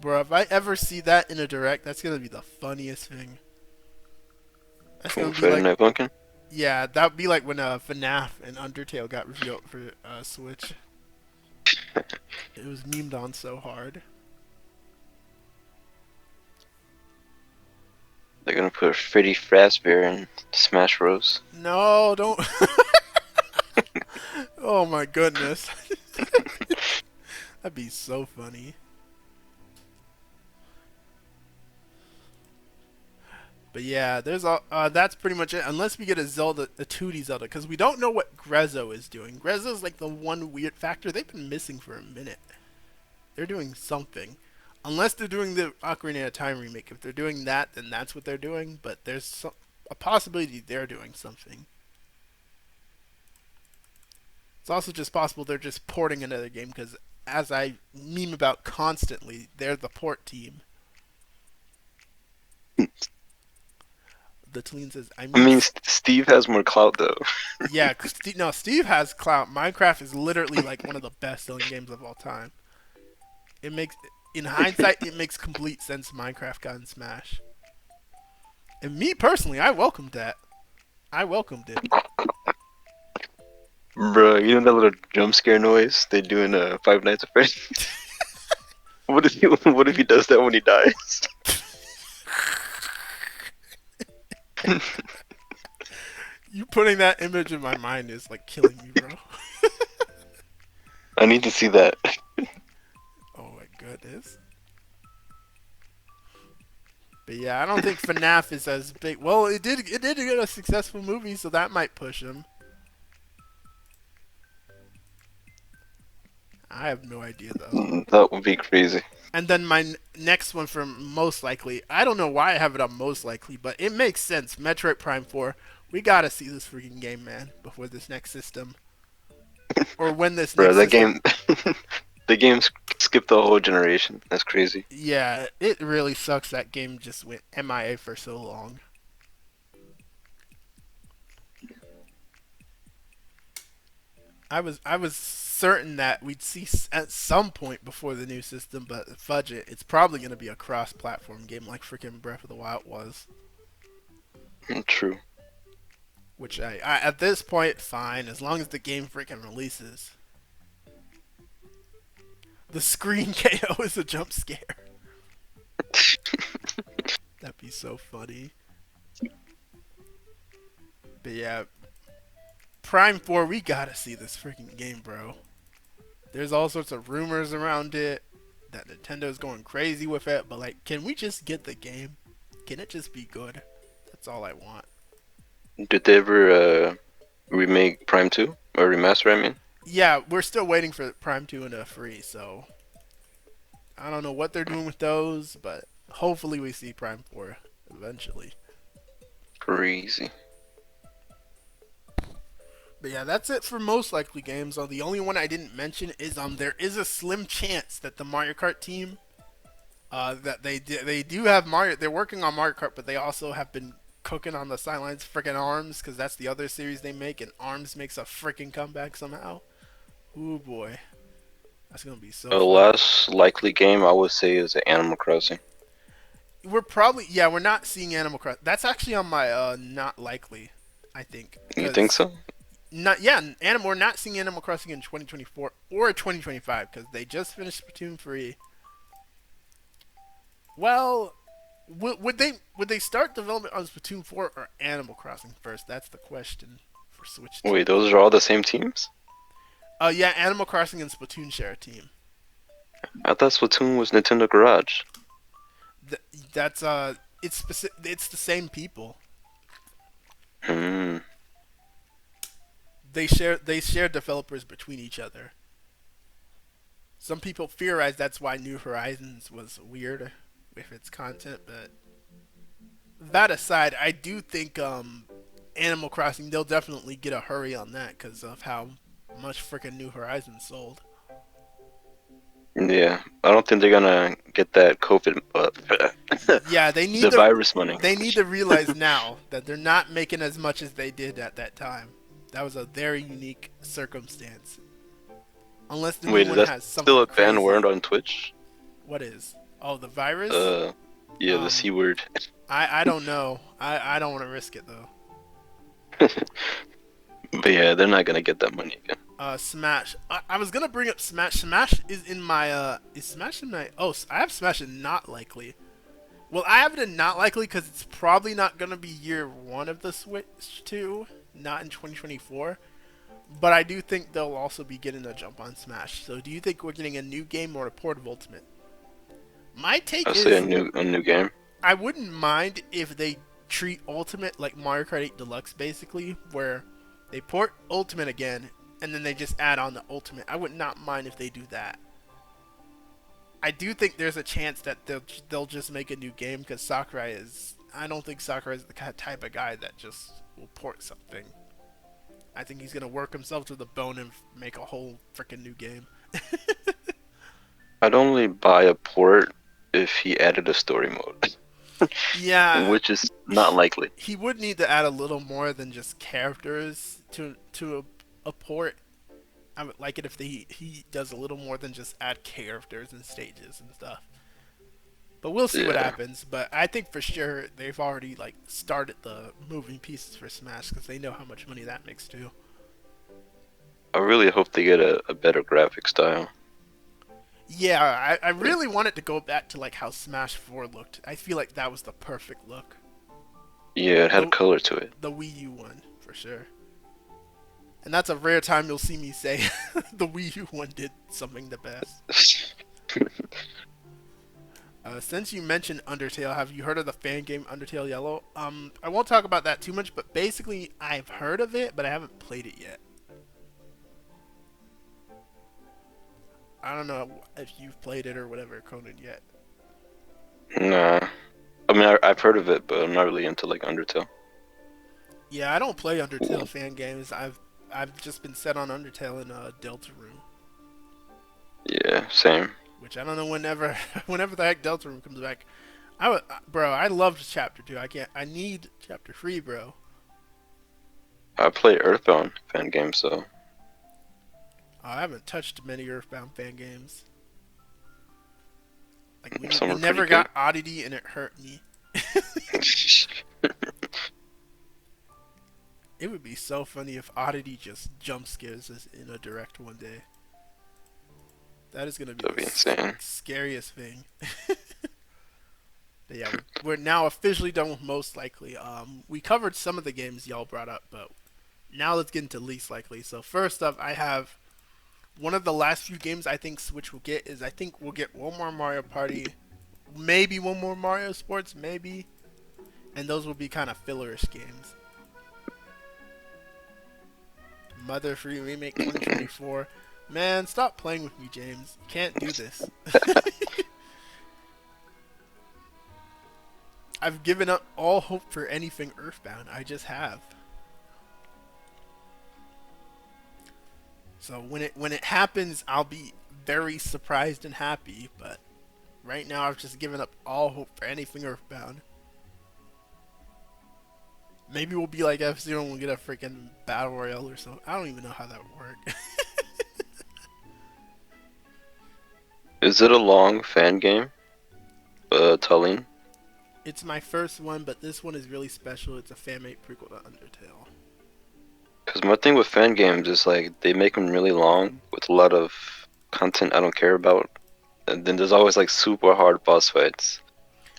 Bro, if I ever see that in a direct, that's gonna be the funniest thing. That's From gonna be Friday like, Night Funkin'. yeah, that'd be like when FNAF and Undertale got revealed for Switch. It was memed on so hard. They're gonna put Freddy Fazbear in Smash Bros. No, don't. Oh my goodness. That'd be so funny. But yeah, there's that's pretty much it. Unless we get a 2D Zelda, because we don't know what Grezzo is doing. Grezzo's like the one weird factor. They've been missing for a minute. They're doing something. Unless they're doing the Ocarina of Time remake. If they're doing that, then that's what they're doing. But there's a possibility they're doing something. It's also just possible they're just porting another game, because as I meme about constantly, they're the port team. The Tween says, I mean, Steve has more clout though. Yeah, no, Steve has clout. Minecraft is literally like one of the best-selling games of all time. It makes, in hindsight, it makes complete sense Minecraft got in Smash. And me personally, I welcomed that. I welcomed it. Bro, you know that little jump scare noise they do in Five Nights at Freddy's? What if he does that when he dies? You putting that image in my mind is like killing me, bro. I need to see that. Oh my goodness. But yeah, I don't think FNAF is as big. Well, it did get a successful movie, so that might push him. I have no idea though. That would be crazy. And then my next one from most likely, I don't know why I have it on most likely, but it makes sense. Metroid Prime 4. We gotta see this freaking game, man, before this next system. Or when this Bro, next that system... game... the game skipped the whole generation. That's crazy. Yeah, it really sucks that game just went MIA for so long. I was certain that we'd see at some point before the new system, but fudge it. It's probably going to be a cross-platform game like freaking Breath of the Wild was. True. Which I at this point, fine, as long as the game freaking releases. The screen KO is a jump scare. That'd be so funny. But yeah, Prime 4, we gotta see this freaking game, bro. There's all sorts of rumors around it that Nintendo's going crazy with it, but like, can we just get the game? Can it just be good? That's all I want. Did they ever remake Prime 2? Or remaster, I mean? Yeah, we're still waiting for Prime 2 and a free, so I don't know what they're doing with those, but hopefully we see Prime 4 eventually. Crazy. But yeah, that's it for most likely games. The only one I didn't mention is there is a slim chance that the Mario Kart team that they do have Mario. They're working on Mario Kart, but they also have been cooking on the sidelines. Freaking Arms, because that's the other series they make, and Arms makes a freaking comeback somehow. Ooh boy, that's gonna be so The fun. last likely game I would say is Animal Crossing. We're not seeing Animal Crossing. That's actually on my not likely. I think. You think so? We're not seeing Animal Crossing in 2024 or 2025 because they just finished Splatoon 3. Well, would they start development on Splatoon 4 or Animal Crossing first? That's the question for Switch 2. Wait, those are all the same teams? Yeah, Animal Crossing and Splatoon share a team. I thought Splatoon was Nintendo Garage. That's it's the same people. Hmm. They share developers between each other. Some people theorize that's why New Horizons was weird with its content, but that aside, I do think Animal Crossing they'll definitely get a hurry on that because of how much freaking New Horizons sold. Yeah, I don't think they're gonna get that COVID, Yeah, they need the virus money. They need to realize now that they're not making as much as they did at that time. That was a very unique circumstance. Unless the Wait, new is one that has something still a crazy. banned word on Twitch? What is? Oh, the virus? Yeah, the C word. I don't know. I don't want to risk it though. But yeah, they're not gonna get that money again. Smash. I was gonna bring up Smash. Smash is in my is Smash in my? Oh, I have Smash in not likely. Well, I have it in not likely because it's probably not gonna be year one of the Switch 2, not in 2024. But I do think they'll also be getting a jump on Smash. So, do you think we're getting a new game or a port of Ultimate? My take I'll is say a new game. I wouldn't mind if they treat Ultimate like Mario Kart 8 Deluxe, basically, where they port Ultimate again and then they just add on the Ultimate. I would not mind if they do that. I do think there's a chance that they'll just make a new game because Sakurai is. I don't think Sakurai is the type of guy that just will port something. I think he's gonna work himself to the bone and make a whole freaking new game. I'd only buy a port if he added a story mode. Yeah, which is not likely. He would need to add a little more than just characters to a port. I would like it if he does a little more than just add characters and stages and stuff. But we'll see what happens. But I think for sure they've already like started the moving pieces for Smash because they know how much money that makes too. I really hope they get a better graphic style. Yeah, I really want it to go back to like how Smash 4 looked. I feel like that was the perfect look. Yeah, it had color to it. The Wii U one, for sure. And that's a rare time you'll see me say the Wii U one did something the best. Since you mentioned Undertale, have you heard of the fan game Undertale Yellow? I won't talk about that too much, but basically I've heard of it, but I haven't played it yet. I don't know if you've played it or whatever, Konon, yet. Nah. I mean, I've heard of it, but I'm not really into like Undertale. Yeah, I don't play Undertale fan games. I've just been set on Undertale in Deltarune. Yeah, same. Which I don't know whenever the heck Deltarune comes back. I loved Chapter 2. I need Chapter 3, bro. I play Earthbound fan games, so. I haven't touched many Earthbound fan games. Like we Some are never pretty got Oddity and it hurt me. It would be so funny if Oddity just jump scares us in a direct one day. That is gonna be That'd be the insane. scariest thing. But yeah, we're now officially done with most likely. We covered some of the games y'all brought up, but now let's get into least likely. So first up, I have one of the last few games I think Switch will get is I think we'll get one more Mario Party, maybe one more Mario Sports, maybe, and those will be kind of fillerish games. Mother Free Remake 2024. Man, stop playing with me, James. You can't do this. I've given up all hope for anything Earthbound. I just have. So when it happens, I'll be very surprised and happy. But right now, I've just given up all hope for anything Earthbound. Maybe we'll be like F-Zero and we'll get a freaking battle royale or something. I don't even know how that would work. Is it a long fan game? Tulane? It's my first one, but this one is really special. It's a fan-made prequel to Undertale. Because my thing with fan games is like they make them really long with a lot of content I don't care about, and then there's always like super hard boss fights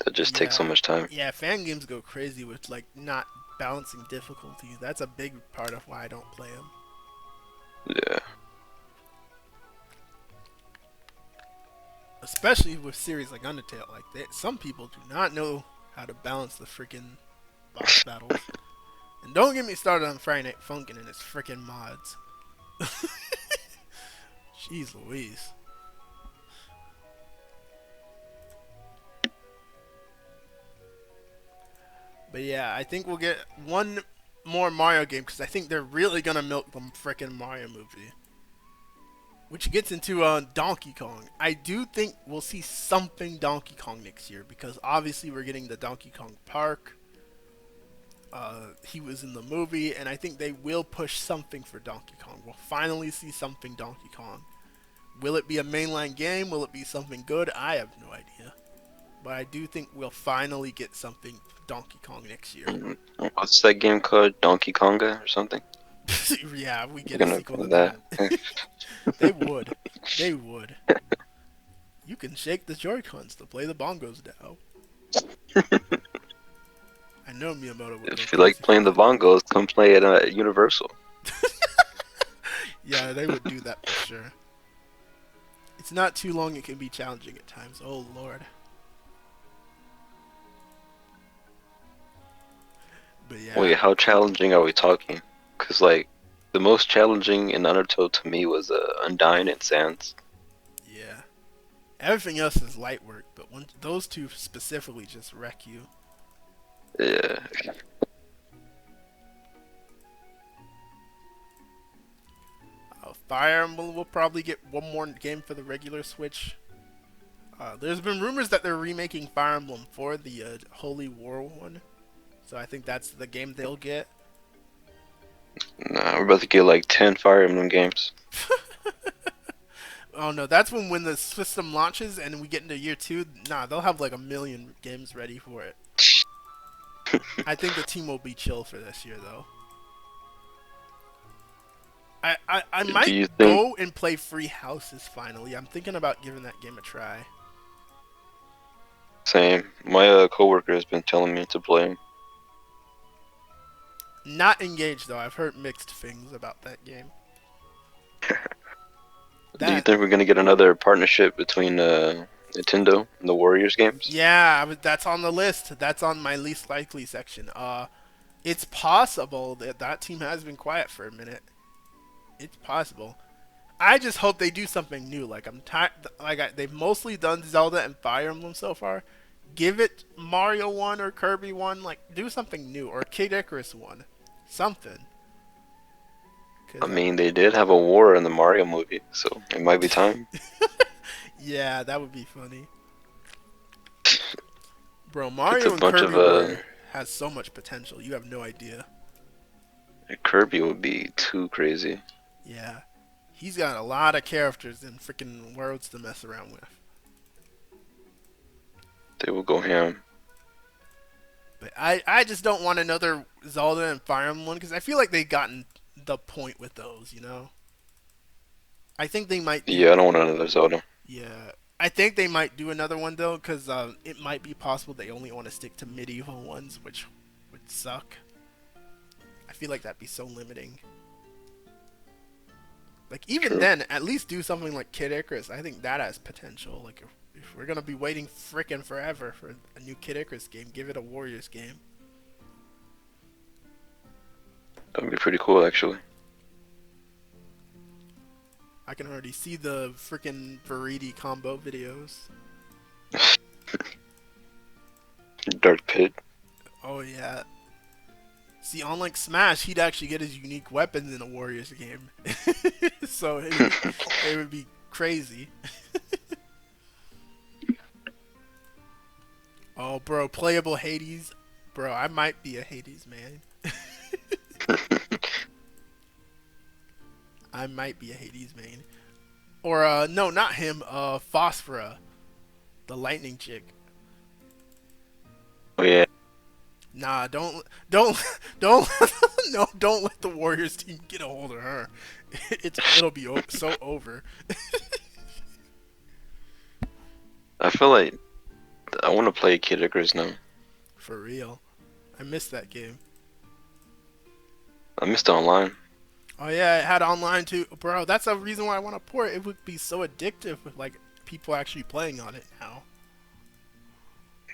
that just take so much time. Yeah, fan games go crazy with like not balancing difficulty. That's a big part of why I don't play them. Yeah. Especially with series like Undertale, like some people do not know how to balance the freaking boss battles. And don't get me started on Friday Night Funkin' and its freaking mods. Jeez Louise. But yeah, I think we'll get one more Mario game because I think they're really gonna milk the freaking Mario movie. Which gets into Donkey Kong. I do think we'll see something Donkey Kong next year because obviously we're getting the Donkey Kong Park. He was in the movie, and I think they will push something for Donkey Kong. We'll finally see something Donkey Kong. Will it be a mainline game? Will it be something good? I have no idea. But I do think we'll finally get something Donkey Kong next year. What's that game called? Donkey Konga or something? Yeah, we get a sequel to that. They would. They would. You can shake the Joy-Cons to play the bongos now. I know Miyamoto would. If you like playing the bongos, come play at Universal. Yeah, they would do that for sure. It's not too long, it can be challenging at times. Oh, Lord. But yeah. Wait, how challenging are we talking? Because, like, the most challenging in Undertale to me was Undying and Sans. Yeah. Everything else is light work, but those two specifically just wreck you. Yeah. Fire Emblem will probably get one more game for the regular Switch. There's been rumors that they're remaking Fire Emblem for the Holy War one. So I think that's the game they'll get. Nah, we're about to get like 10 Fire Emblem games. Oh no, that's when the system launches and we get into year 2. Nah, they'll have like 1 million games ready for it. I think the team will be chill for this year though. I might go and play Free Houses finally. I'm thinking about giving that game a try. Same. My coworker has been telling me to play. Not engaged though. I've heard mixed things about that game. Do you think we're gonna get another partnership between Nintendo and the Warriors games? Yeah, that's on the list. That's on my least likely section. It's possible that team has been quiet for a minute. It's possible. I just hope they do something new. Like I'm tired. Like they've mostly done Zelda and Fire Emblem so far. Give it Mario 1 or Kirby 1. Like do something new or Kid Icarus 1. Something. I mean, they did have a war in the Mario movie, so it might be time. Yeah, that would be funny. Bro, Mario and Kirby has so much potential. You have no idea. Kirby would be too crazy. Yeah. He's got a lot of characters and freaking worlds to mess around with. They will go ham. But I just don't want another Zelda and Fire Emblem because I feel like they've gotten the point with those, you know? I think they might... Yeah, I don't want another Zelda. Yeah. I think they might do another one, though, because it might be possible they only want to stick to medieval ones, which would suck. I feel like that'd be so limiting. Like, even then, at least do something like Kid Icarus. I think that has potential. Like, if we're going to be waiting frickin' forever for a new Kid Icarus game, give it a Warriors game. That would be pretty cool, actually. I can already see the frickin' 𝗀𝗰 combo videos. Dark Pit. Oh yeah. See, on like Smash, he'd actually get his unique weapons in a Warriors game, so it would be crazy. Oh, bro, playable Hades, bro. I might be a Hades man. I might be a Hades main. Or no, not him. Phosphora, the lightning chick. Oh yeah. Nah, don't don't no, don't let the Warriors team get a hold of her. It'll be so over. I feel like I want to play Kid Icarus now. For real, I missed that game. I missed it online. Oh yeah, it had online too, bro. That's a reason why I want to port. It would be so addictive with like people actually playing on it now.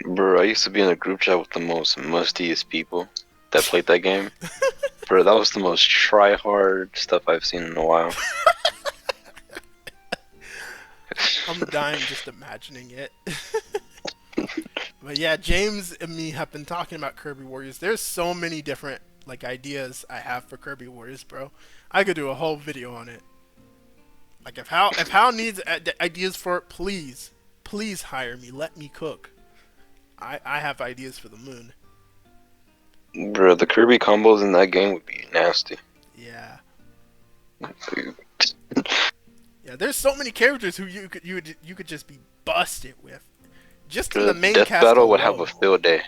Bro, I used to be in a group chat with the most mustiest people that played that game. Bro, that was the most try-hard stuff I've seen in a while. I'm dying just imagining it. But yeah, James and me have been talking about Kirby Warriors. There's so many different like ideas I have for Kirby Warriors, bro. I could do a whole video on it. Like if Hal needs ideas for it, please hire me. Let me cook. I have ideas for the moon. Bro, the Kirby combos in that game would be nasty. Yeah. Yeah, there's so many characters who you could just be busted with. Just in the main Death cast Battle would alone. have a field day.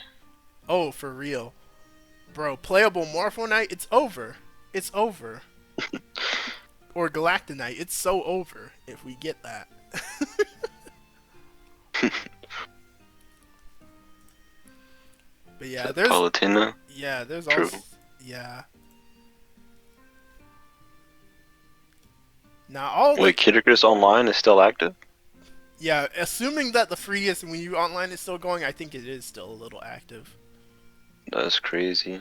Oh, for real. Bro, playable Morpho-Knight, it's over. It's over. Or Galactonite, it's so over if we get that. But yeah, there's Palutena. yeah, there's True. also yeah. Now all the Wait, Kid Icarus Online is still active? yeah, assuming that the freest Wii U Online is still going, I think it is still a little active. That's crazy.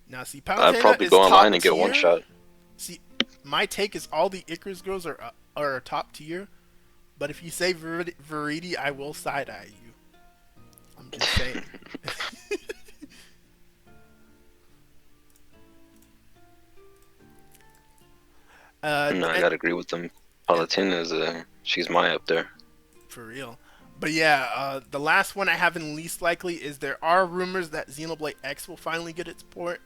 Now see, I'd Palutena probably is go top online and get tier. one shot. See, my take is all the Icarus girls are top tier, but if you say Verity, I will side eye you. I'm just saying. No, I gotta agree with them. Palutena is she's my up there. For real. But yeah, the last one I have in least likely is there are rumors that Xenoblade X will finally get its port,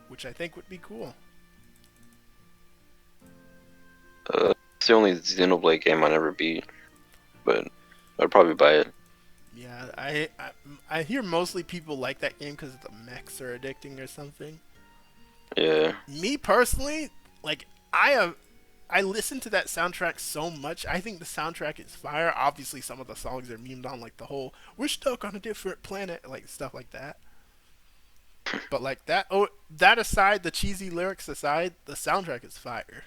which I think would be cool. It's the only Xenoblade game I never beat, but I'd probably buy it. Yeah, I hear mostly people like that game because the mechs are addicting or something. Yeah. Me personally, like I listen to that soundtrack so much. I think the soundtrack is fire. Obviously, some of the songs are memed on, like the whole "we're stuck on a different planet," like stuff like that. But like that, that aside, the cheesy lyrics aside, the soundtrack is fire.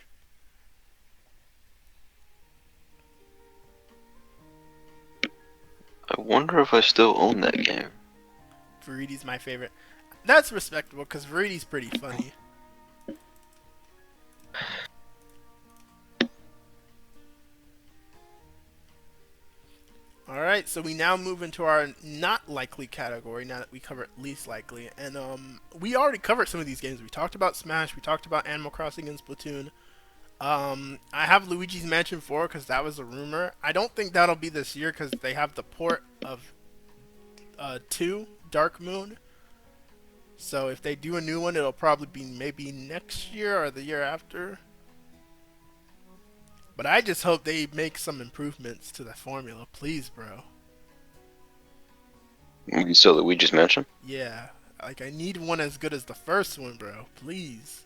I wonder if I still own that game. Verity's my favorite. That's respectable because Verity's pretty funny. Alright, so we now move into our not likely category now that we covered least likely. And we already covered some of these games. We talked about Smash, we talked about Animal Crossing and Splatoon. I have Luigi's Mansion 4 because that was a rumor. I don't think that'll be this year because they have the port of 2, Dark Moon. So if they do a new one, it'll probably be maybe next year or the year after. But I just hope they make some improvements to the formula. Please, bro. You still Luigi's Mansion? Yeah. Like, I need one as good as the first one, bro. Please.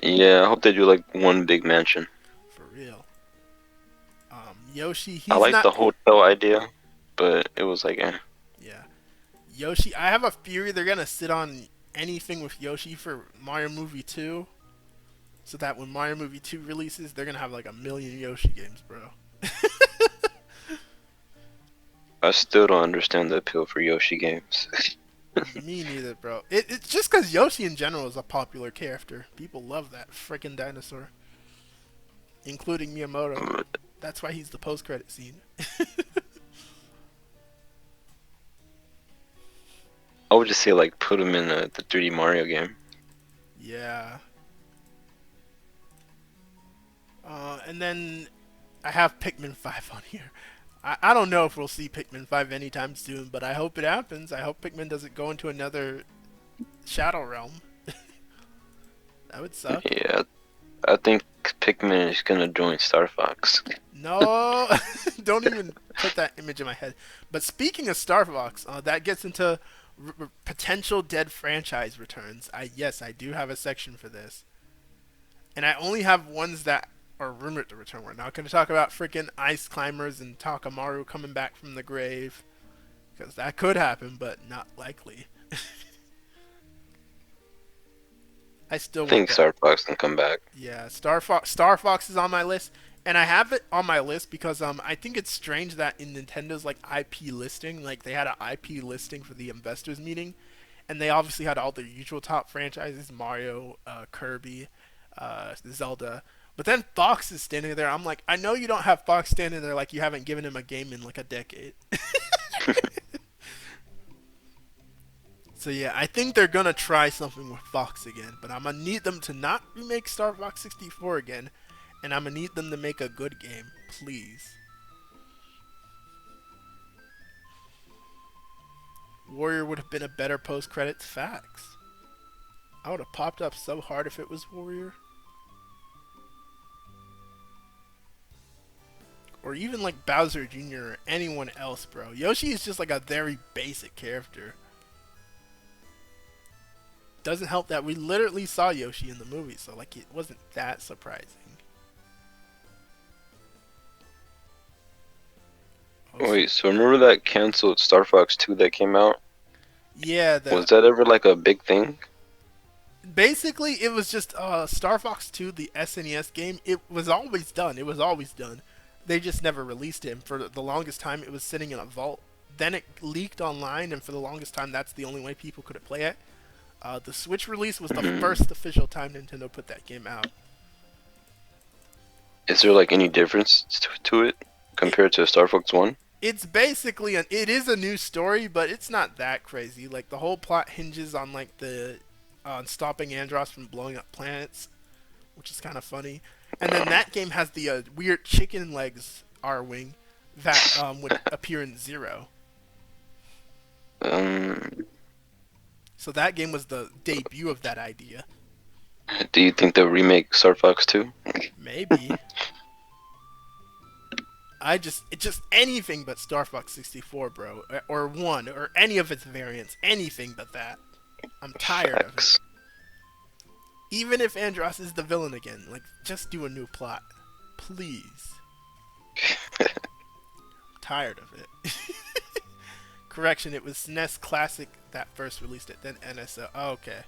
Yeah, I hope they do like one big mansion. For real. Yoshi, he's I like not... the hotel idea, but it was like, eh. Yeah. Yoshi, I have a theory they're gonna sit on anything with Yoshi for Mario Movie 2. So that when Mario Movie 2 releases, they're gonna have like 1,000,000 Yoshi games, bro. I still don't understand the appeal for Yoshi games. Me neither, bro. It's just because Yoshi in general is a popular character. People love that freaking dinosaur. Including Miyamoto. That's why he's the post-credit scene. I would just say like put him in the 3D Mario game. Yeah. And then I have Pikmin 5 on here. I don't know if we'll see Pikmin 5 anytime soon, but I hope it happens. I hope Pikmin doesn't go into another Shadow Realm. That would suck. Yeah, I think Pikmin is gonna join Star Fox. No, don't even put that image in my head. But speaking of Star Fox, that gets into potential dead franchise returns. Yes, I do have a section for this, and I only have ones that are rumored to return. We're not going to talk about freaking Ice Climbers and Takamaru coming back from the grave, because that could happen, but not likely. I still I think Star Fox can come back. Yeah, Star Fox is on my list, and I have it on my list because I think it's strange that in Nintendo's like IP listing, like they had an IP listing for the investors meeting, and they obviously had all their usual top franchises: Mario, Kirby, Zelda. But then Fox is standing there. I'm like, I know you don't have Fox standing there like you haven't given him a game in like a decade. So yeah, I think they're gonna try something with Fox again, but I'm gonna need them to not remake Star Fox 64 again, and I'm gonna need them to make a good game, please. Warrior would have been a better post-credits. Facts. I would have popped up so hard if it was Warrior. Or even like Bowser Jr. or anyone else, bro. Yoshi is just like a very basic character. Doesn't help that we literally saw Yoshi in the movie, so like it wasn't that surprising. Wait, so remember that canceled Star Fox 2 that came out? Yeah, Was that ever like a big thing? basically it was just Star Fox 2, the SNES game. It was always done. It was always done. They just never released it. And for the longest time, it was sitting in a vault. Then it leaked online, and for the longest time, that's the only way people could play it. The Switch release was the first official time Nintendo put that game out. Is there like any difference to it compared to Star Fox 1? It's basically it is a new story, but it's not that crazy. Like the whole plot hinges on like the stopping Andross from blowing up planets, which is kind of funny. And then that game has the weird chicken legs R-wing that would appear in Zero. So that game was the debut of that idea. Do you think they'll remake Star Fox 2? Maybe. It's just anything but Star Fox 64, bro. Or 1, or any of its variants. Anything but that. I'm tired of it. Even if Andross is the villain again, like, just do a new plot. Please. I'm tired of it. Correction, it was SNES Classic that first released it, then NSO. Oh, okay.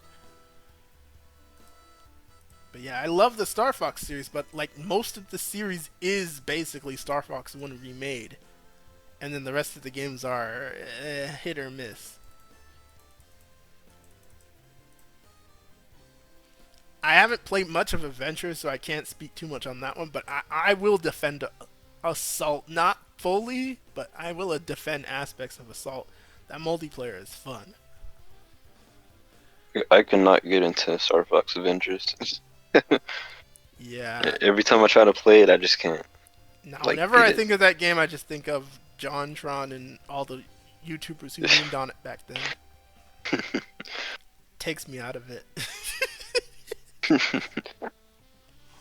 But yeah, I love the Star Fox series, but like most of the series is basically Star Fox 1 remade. And then the rest of the games are hit or miss. I haven't played much of Adventure, so I can't speak too much on that one, but I will defend Assault. Not fully, but I will defend aspects of Assault. That multiplayer is fun. I cannot get into Star Fox Avengers. Yeah. Every time I try to play it, I just can't. Now, like, whenever I think of that game, I just think of JonTron and all the YouTubers who leaned on it back then. Takes me out of it.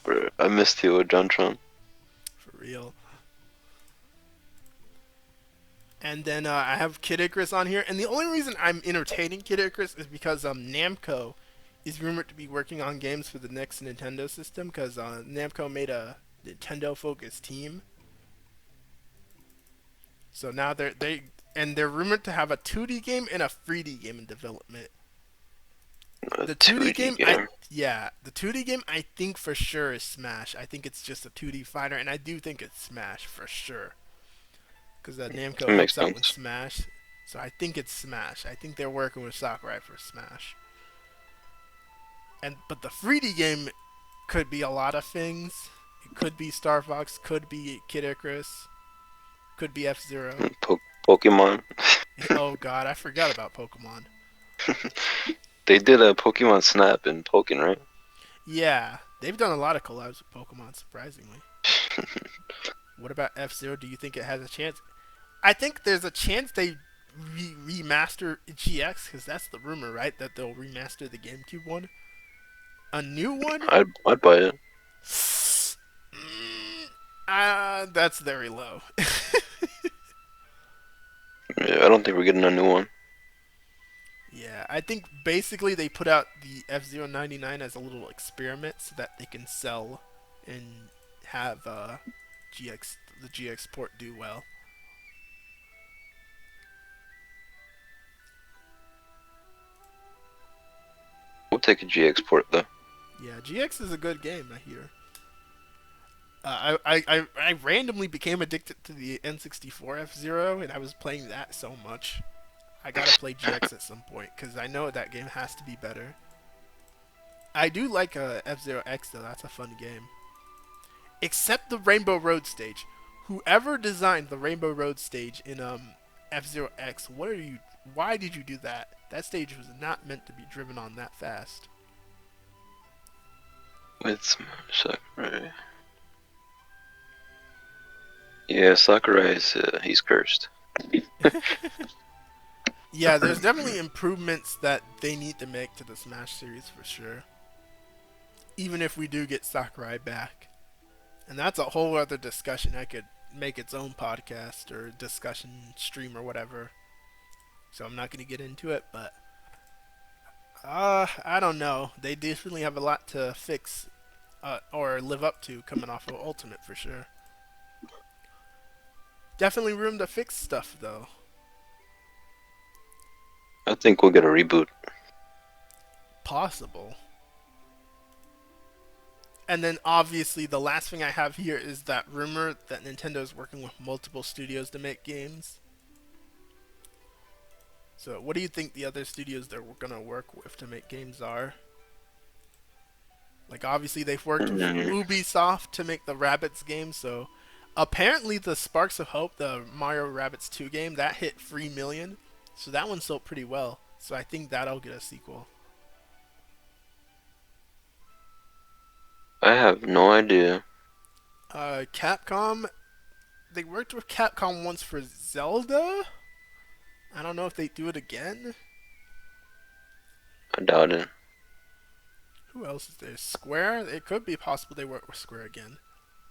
Bro, I missed you with JonTron. For real. And then I have Kid Icarus on here, and the only reason I'm entertaining Kid Icarus is because Namco is rumored to be working on games for the next Nintendo system, because Namco made a Nintendo-focused team. So now they're rumored to have a 2D game and a 3D game in development. The 2D game, the 2D game I think for sure is Smash. I think it's just a 2D fighter, and I do think it's Smash for sure. Because Namco helps out with Smash, so I think it's Smash. I think they're working with Sakurai for Smash. But the 3D game could be a lot of things. It could be Star Fox, could be Kid Icarus, could be F-Zero. Pokemon. Oh god, I forgot about Pokemon. They did a Pokemon Snap and Pokken, right? Yeah, they've done a lot of collabs with Pokemon, surprisingly. What about F-Zero? Do you think it has a chance? I think there's a chance they remaster GX, because that's the rumor, right? That they'll remaster the GameCube one. A new one? I'd buy it. That's very low. Yeah, I don't think we're getting a new one. Yeah, I think basically they put out the F-Zero 99 as a little experiment so that they can sell and have the GX port do well. We'll take a GX port though. Yeah, GX is a good game, I hear. I randomly became addicted to the N64 F-Zero, and I was playing that so much. I gotta play GX at some point, because I know that game has to be better. I do like F-Zero X, though. That's a fun game. Except the Rainbow Road stage. Whoever designed the Rainbow Road stage in F-Zero X, why did you do that? That stage was not meant to be driven on that fast. With Sakurai. Yeah, Sakurai's he's cursed. Yeah, there's definitely improvements that they need to make to the Smash series for sure. Even if we do get Sakurai back. And that's a whole other discussion. I could make its own podcast or discussion stream or whatever. So I'm not going to get into it, but I don't know. They definitely have a lot to fix or live up to coming off of Ultimate for sure. Definitely room to fix stuff though. I think we'll get a reboot. Possible. And then obviously the last thing I have here is that rumor that Nintendo is working with multiple studios to make games. So what do you think the other studios they're going to work with to make games are? Like obviously they've worked with Ubisoft to make the Rabbids game, so apparently the Sparks of Hope, the Mario Rabbids 2 game, that hit 3 million. So that one sold pretty well. So I think that'll get a sequel. I have no idea. Capcom, they worked with Capcom once for Zelda. I don't know if they do it again. I doubt it. Who else is there? Square? It could be possible they work with Square again.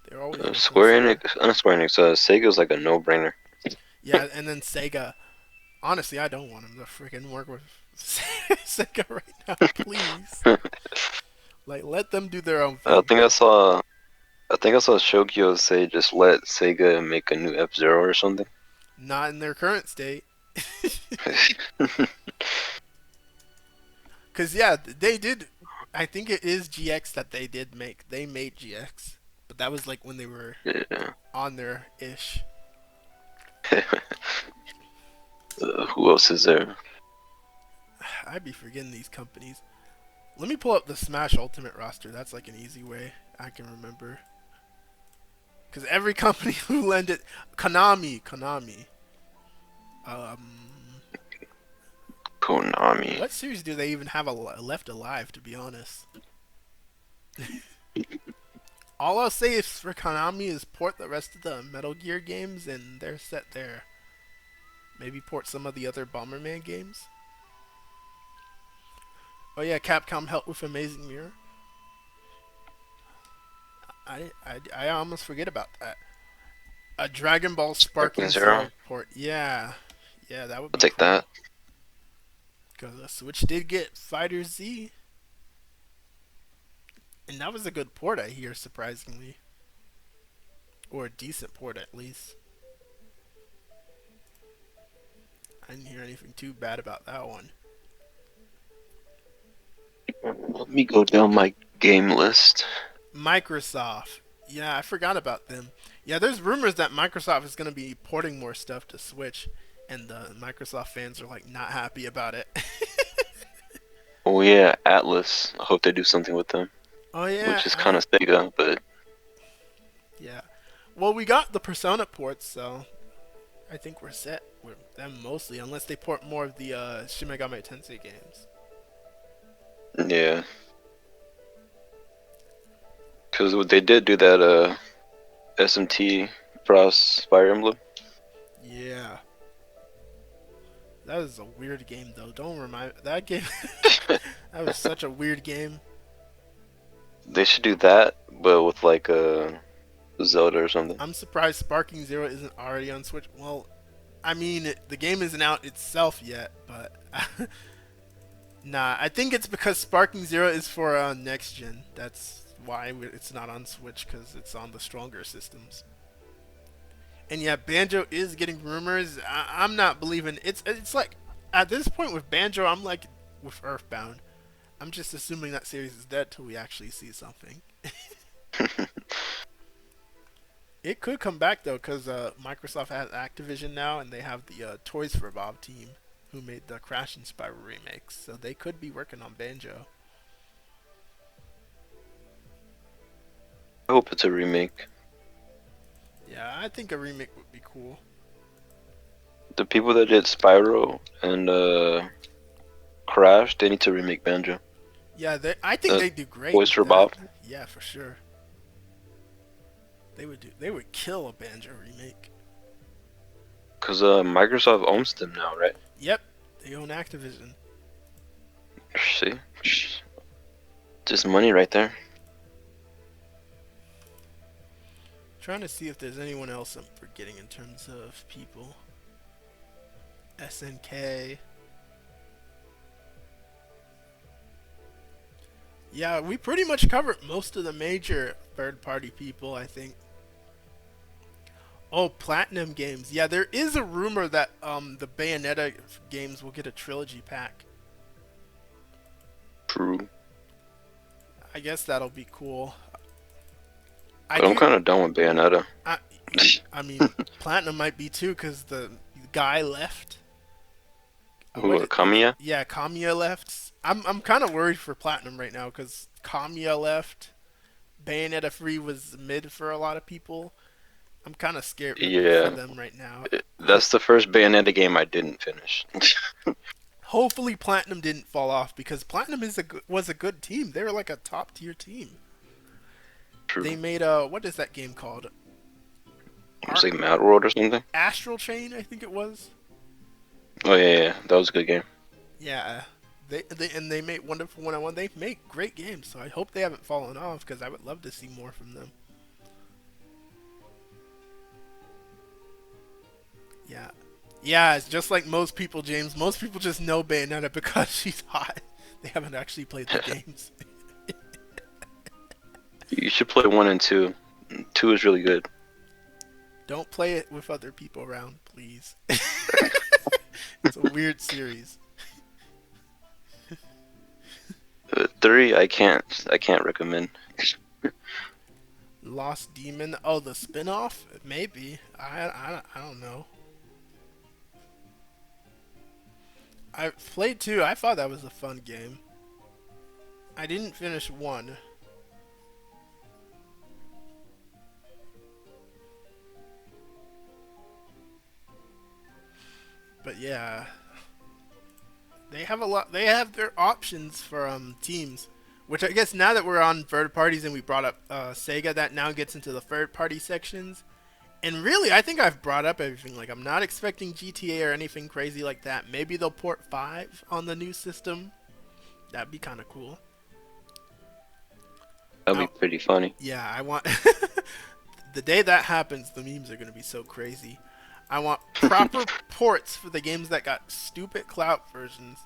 They're always Square Enix, not Square Enix. Sega's like a no-brainer. Yeah, and then Sega. Honestly, I don't want them to freaking work with Sega right now, please. Like, let them do their own thing. I think I saw Shokyo say just let Sega make a new F-Zero or something. Not in their current state. Because, yeah, they did. I think it is GX that they did make. They made GX. But that was like when they were on their ish. Who else is there? I'd be forgetting these companies. Let me pull up the Smash Ultimate roster. That's like an easy way I can remember. Because every company who lended... Konami. Konami. What series do they even have left alive, to be honest? All I'll say is for Konami is port the rest of the Metal Gear games and they're set there. Maybe port some of the other Bomberman games. Oh yeah, Capcom helped with Amazing Mirror. I almost forget about that. A Dragon Ball Sparking Zero port. Yeah, that would be I'll take cool. that. Because the Switch did get Fighter Z. And that was a good port, I hear, surprisingly. Or a decent port, at least. I didn't hear anything too bad about that one. Let me go down my game list. Microsoft. Yeah, I forgot about them. Yeah, there's rumors that Microsoft is going to be porting more stuff to Switch. And the Microsoft fans are, like, not happy about it. Oh yeah, Atlas. I hope they do something with them. Oh yeah. Which is kind of Sega, but... Yeah. Well, we got the Persona ports, so... I think we're set. with them mostly, unless they port more of the Shin Megami Tensei games. Yeah. Because they did do that SMT Frost Fire Emblem. Yeah. That was a weird game though. Don't remind that game. That was such a weird game. They should do that, but with like a Zelda or something. I'm surprised Sparking Zero isn't already on Switch. Well, I mean, the game isn't out itself yet, but nah, I think it's because Sparking Zero is for next gen. That's why it's not on Switch, because it's on the stronger systems. And yeah, Banjo is getting rumors. I'm not believing it's like at this point with Banjo, I'm like with Earthbound. I'm just assuming that series is dead till we actually see something. It could come back though, because Microsoft has Activision now, and they have the Toys for Bob team who made the Crash and Spyro remakes, so they could be working on Banjo. I hope it's a remake. Yeah, I think a remake would be cool. The people that did Spyro and Crash, they need to remake Banjo. Yeah, I think they do great. Toys for with Bob. that. Yeah, for sure. They would kill a Banjo remake. Cause Microsoft owns them now, right? Yep, they own Activision. See, just money right there. Trying to see if there's anyone else I'm forgetting in terms of people. SNK. Yeah, we pretty much covered most of the major third-party people, I think. Oh, Platinum Games. Yeah, there is a rumor that the Bayonetta games will get a trilogy pack. True. I guess that'll be cool. I'm kind of done with Bayonetta. I mean, Platinum might be too, because the guy left. Who, Kamiya? Yeah, Kamiya left. I'm kind of worried for Platinum right now, because Kamiya left. Bayonetta 3 was mid for a lot of people. I'm kind of scared for them right now. That's the first Bayonetta game I didn't finish. Hopefully Platinum didn't fall off, because Platinum was a good team. They were like a top tier team. True. They made what is that game called? It was like Mad World or something. Astral Chain, I think it was. Oh yeah, that was a good game. Yeah, they made Wonderful 101. They make great games, so I hope they haven't fallen off, because I would love to see more from them. Yeah, it's just like most people, James. Most people just know Bayonetta because she's hot. They haven't actually played the games. You should play 1 and 2. 2 is really good. Don't play it with other people around, please. It's a weird series. 3, I can't recommend. Lost Demon. Oh, the spin-off? Maybe. I don't know. I played 2. I thought that was a fun game. I didn't finish 1. But yeah, they have a lot. They have their options for teams, which I guess now that we're on third parties and we brought up Sega, that now gets into the third party sections. And really, I think I've brought up everything. Like, I'm not expecting GTA or anything crazy like that. Maybe they'll port 5 on the new system. That'd be kind of cool. That'd be pretty funny. Yeah, I want the day that happens, the memes are gonna be so crazy. I want proper ports for the games that got stupid clout versions.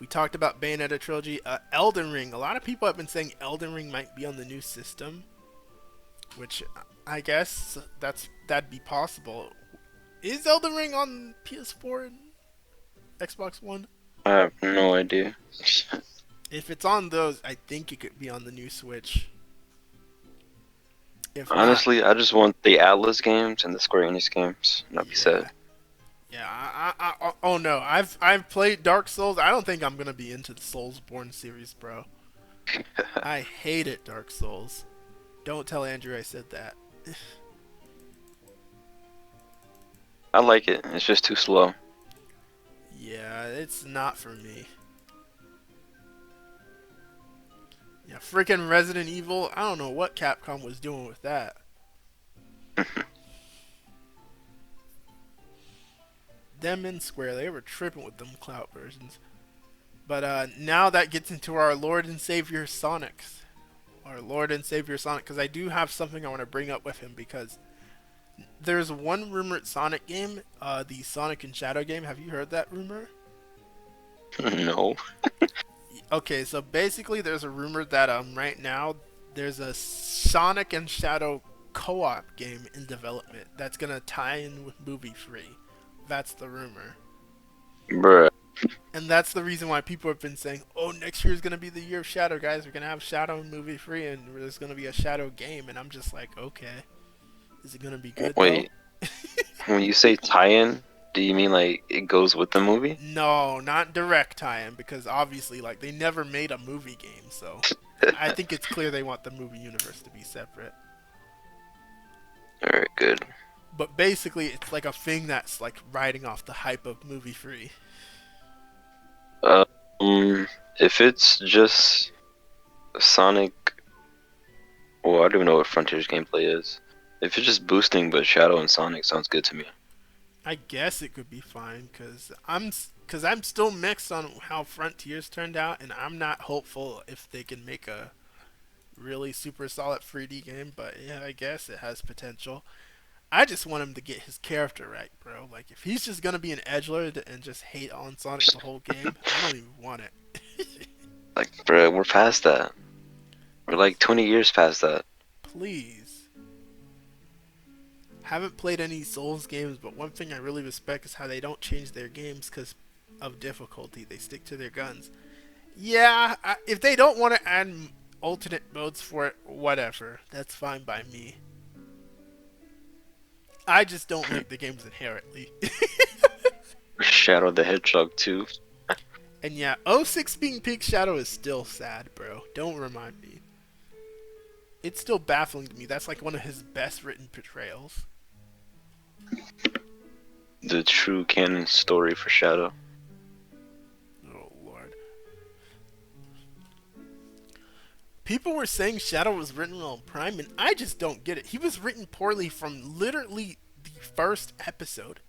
We talked about Bayonetta trilogy, Elden Ring. A lot of people have been saying Elden Ring might be on the new system, which I guess that'd be possible. Is Elden Ring on PS4 and Xbox One? I have no idea. If it's on those, I think it could be on the new Switch. Honestly, I just want the Atlas games and the Square Enix games. And I'll be set. Yeah, oh no, I've played Dark Souls. I don't think I'm gonna be into the Soulsborne series, bro. I hate it, Dark Souls. Don't tell Andrew I said that. I like it. It's just too slow. Yeah, it's not for me. Yeah, freaking Resident Evil. I don't know what Capcom was doing with that. Them and Square, they were tripping with them cloud versions. But now that gets into our Lord and Savior Sonics. Our Lord and Savior Sonic, because I do have something I want to bring up with him, because there's one rumored Sonic game, the Sonic and Shadow game. Have you heard that rumor? No. Okay, so basically there's a rumor that right now there's a Sonic and Shadow co-op game in development that's gonna tie in with Movie Free. That's the rumor. Bruh. And that's the reason why people have been saying, oh, next year is going to be the year of Shadow, guys. We're going to have Shadow and Movie Free, and there's going to be a Shadow game. And I'm just like, okay. Is it going to be good, Wait, though? when you say tie-in, do you mean like it goes with the movie? No, not direct tie-in, because obviously, like, they never made a movie game, so I think it's clear they want the movie universe to be separate. Alright, good. But basically, it's like a thing that's, like, riding off the hype of Movie Free. If it's just Sonic, well, I don't even know what Frontier's gameplay is. If it's just boosting but Shadow and Sonic, sounds good to me. I guess it could be fine, because I'm still mixed on how Frontiers turned out, and I'm not hopeful if they can make a really super solid 3D game, but yeah, I guess it has potential. I just want him to get his character right, bro. Like, if he's just gonna be an edgelord and just hate on Sonic the whole game, I don't even want it. Like, bruh, we're past that. We're like 20 years past that. Please. Haven't played any Souls games, but one thing I really respect is how they don't change their games because of difficulty. They stick to their guns. Yeah, if they don't want to add alternate modes for it, whatever. That's fine by me. I just don't like the games inherently. Shadow the Hedgehog 2. And yeah, '06 being Peak Shadow is still sad, bro. Don't remind me. It's still baffling to me. That's like one of his best written portrayals. The true canon story for Shadow. Oh, Lord. People were saying Shadow was written on Prime, and I just don't get it. He was written poorly from literally the first episode.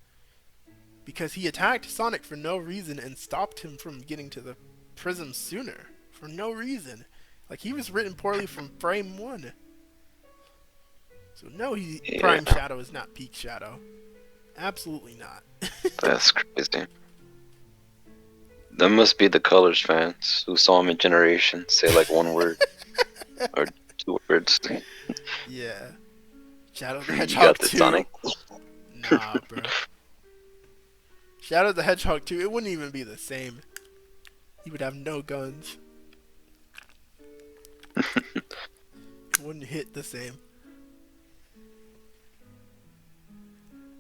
Because he attacked Sonic for no reason and stopped him from getting to the prism sooner. For no reason. Like, he was written poorly from frame 1. So no, Prime Shadow is not Peak Shadow. Absolutely not. That's crazy. That must be the Colors fans who saw him in Generation say like one word. Or 2 words. Yeah. Shadow the You Hedgehog got the 2. Sonic? Nah, bro. Shadow the Hedgehog 2, it wouldn't even be the same. He would have no guns. It wouldn't hit the same.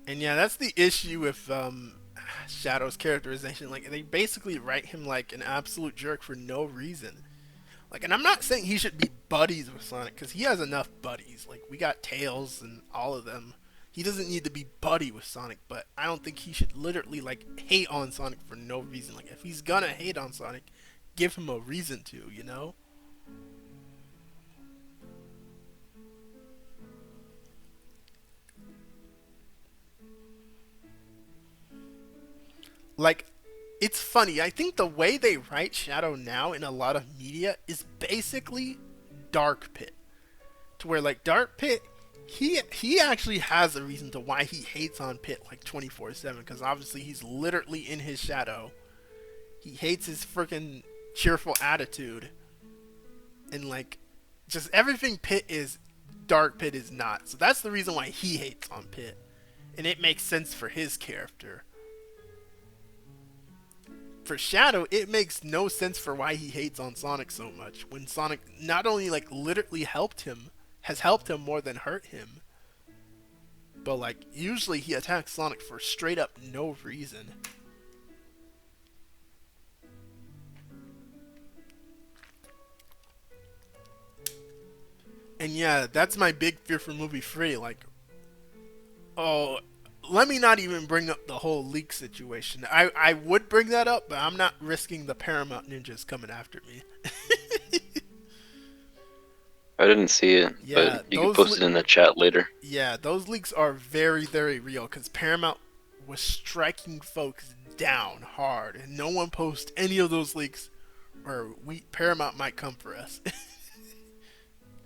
And yeah, that's the issue with Shadow's characterization. Like, they basically write him like an absolute jerk for no reason. Like, and I'm not saying he should be buddies with Sonic, because he has enough buddies. Like, we got Tails and all of them. He doesn't need to be buddy with Sonic, but I don't think he should literally, like, hate on Sonic for no reason. Like, if he's gonna hate on Sonic, give him a reason to, you know? Like, it's funny. I think the way they write Shadow now in a lot of media is basically Dark Pit. To where, like, Dark Pit, he actually has a reason to why he hates on Pit, like, 24/7. Because obviously he's literally in his shadow. He hates his freaking cheerful attitude. And, like, just everything Pit is, Dark Pit is not. So that's the reason why he hates on Pit. And it makes sense for his character. For Shadow, it makes no sense for why he hates on Sonic so much. When Sonic not only, like, literally helped him, has helped him more than hurt him. But, like, usually he attacks Sonic for straight up no reason. And yeah, that's my big fear for Movie Free. Like, oh, let me not even bring up the whole leak situation. I would bring that up, but I'm not risking the Paramount ninjas coming after me. I didn't see it, but Yeah, you can post it in the chat later. yeah, those leaks are very, very real because Paramount was striking folks down hard, and no one posts any of those leaks, or Paramount might come for us.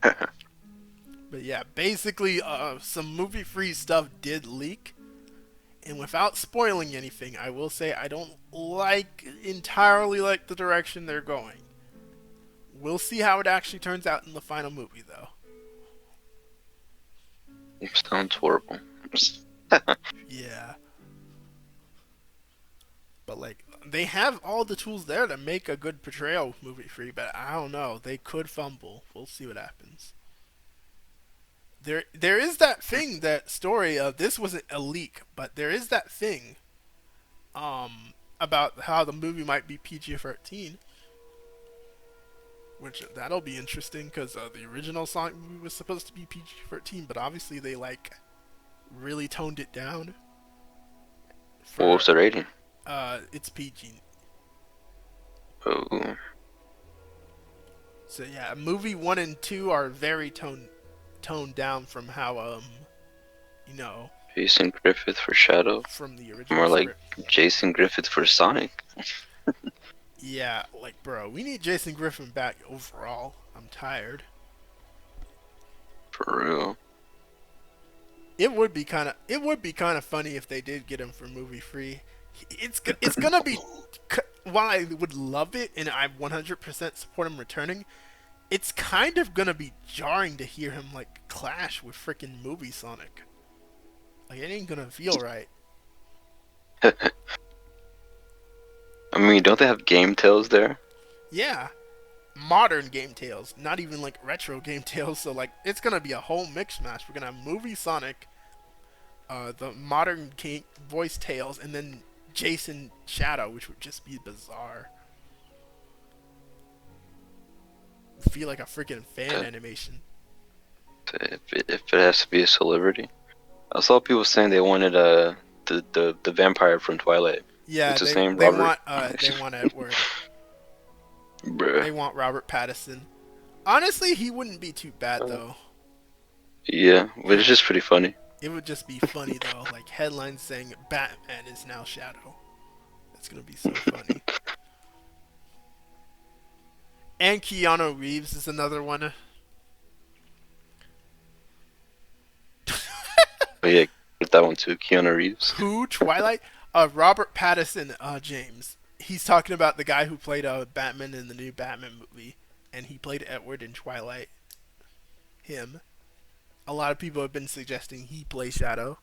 But yeah, basically, some movie free stuff did leak, and without spoiling anything, I will say I don't entirely like the direction they're going. We'll see how it actually turns out in the final movie, though. It sounds horrible. Yeah. But like, they have all the tools there to make a good portrayal movie free, but I don't know. They could fumble. We'll see what happens. There is that thing, that story of this wasn't a leak, but there is that thing about how the movie might be PG-13, which that'll be interesting because the original Sonic movie was supposed to be PG-13, but obviously they like really toned it down. What was the rating? It's PG. Oh. So yeah, movie 1 and 2 are very toned down from how Jason Griffith for Shadow. from the original More like script. Jason Griffith for Sonic. Yeah, like bro, we need Jason Griffin back overall. I'm tired. For real. It would be kind of funny if they did get him for movie free. It's gonna be, while I would love it and I 100% support him returning, it's kind of gonna be jarring to hear him like clash with freaking movie Sonic. Like, it ain't gonna feel right. I mean, don't they have Game Tales there? Yeah, modern Game Tales, not even like retro Game Tales. So like, it's gonna be a whole mix match. We're gonna have movie Sonic, the modern voice Tales, and then Jason Shadow, which would just be bizarre. Feel like a freaking fan animation. If it has to be a celebrity. I saw people saying they wanted the vampire from Twilight. Yeah, What's his they name? Robert? want Edward. Bruh. They want Robert Pattinson. Honestly, he wouldn't be too bad though. Yeah, but it's just pretty funny. It would just be funny though, like headlines saying Batman is now Shadow. That's gonna be so funny. And Keanu Reeves is another one. But yeah, get that one too. Keanu Reeves. Who? Twilight? Robert Pattinson, James. He's talking about the guy who played Batman in the new Batman movie, and he played Edward in Twilight. Him. A lot of people have been suggesting he play Shadow.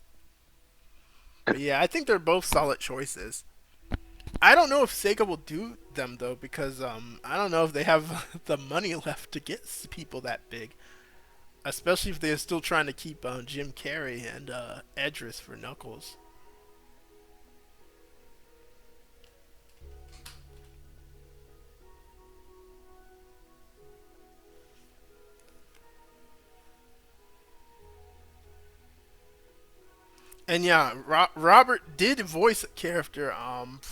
But yeah, I think they're both solid choices. I don't know if Sega will do them though, because I don't know if they have the money left to get people that big. Especially if they're still trying to keep Jim Carrey and Edris for Knuckles. And yeah, Robert did voice a character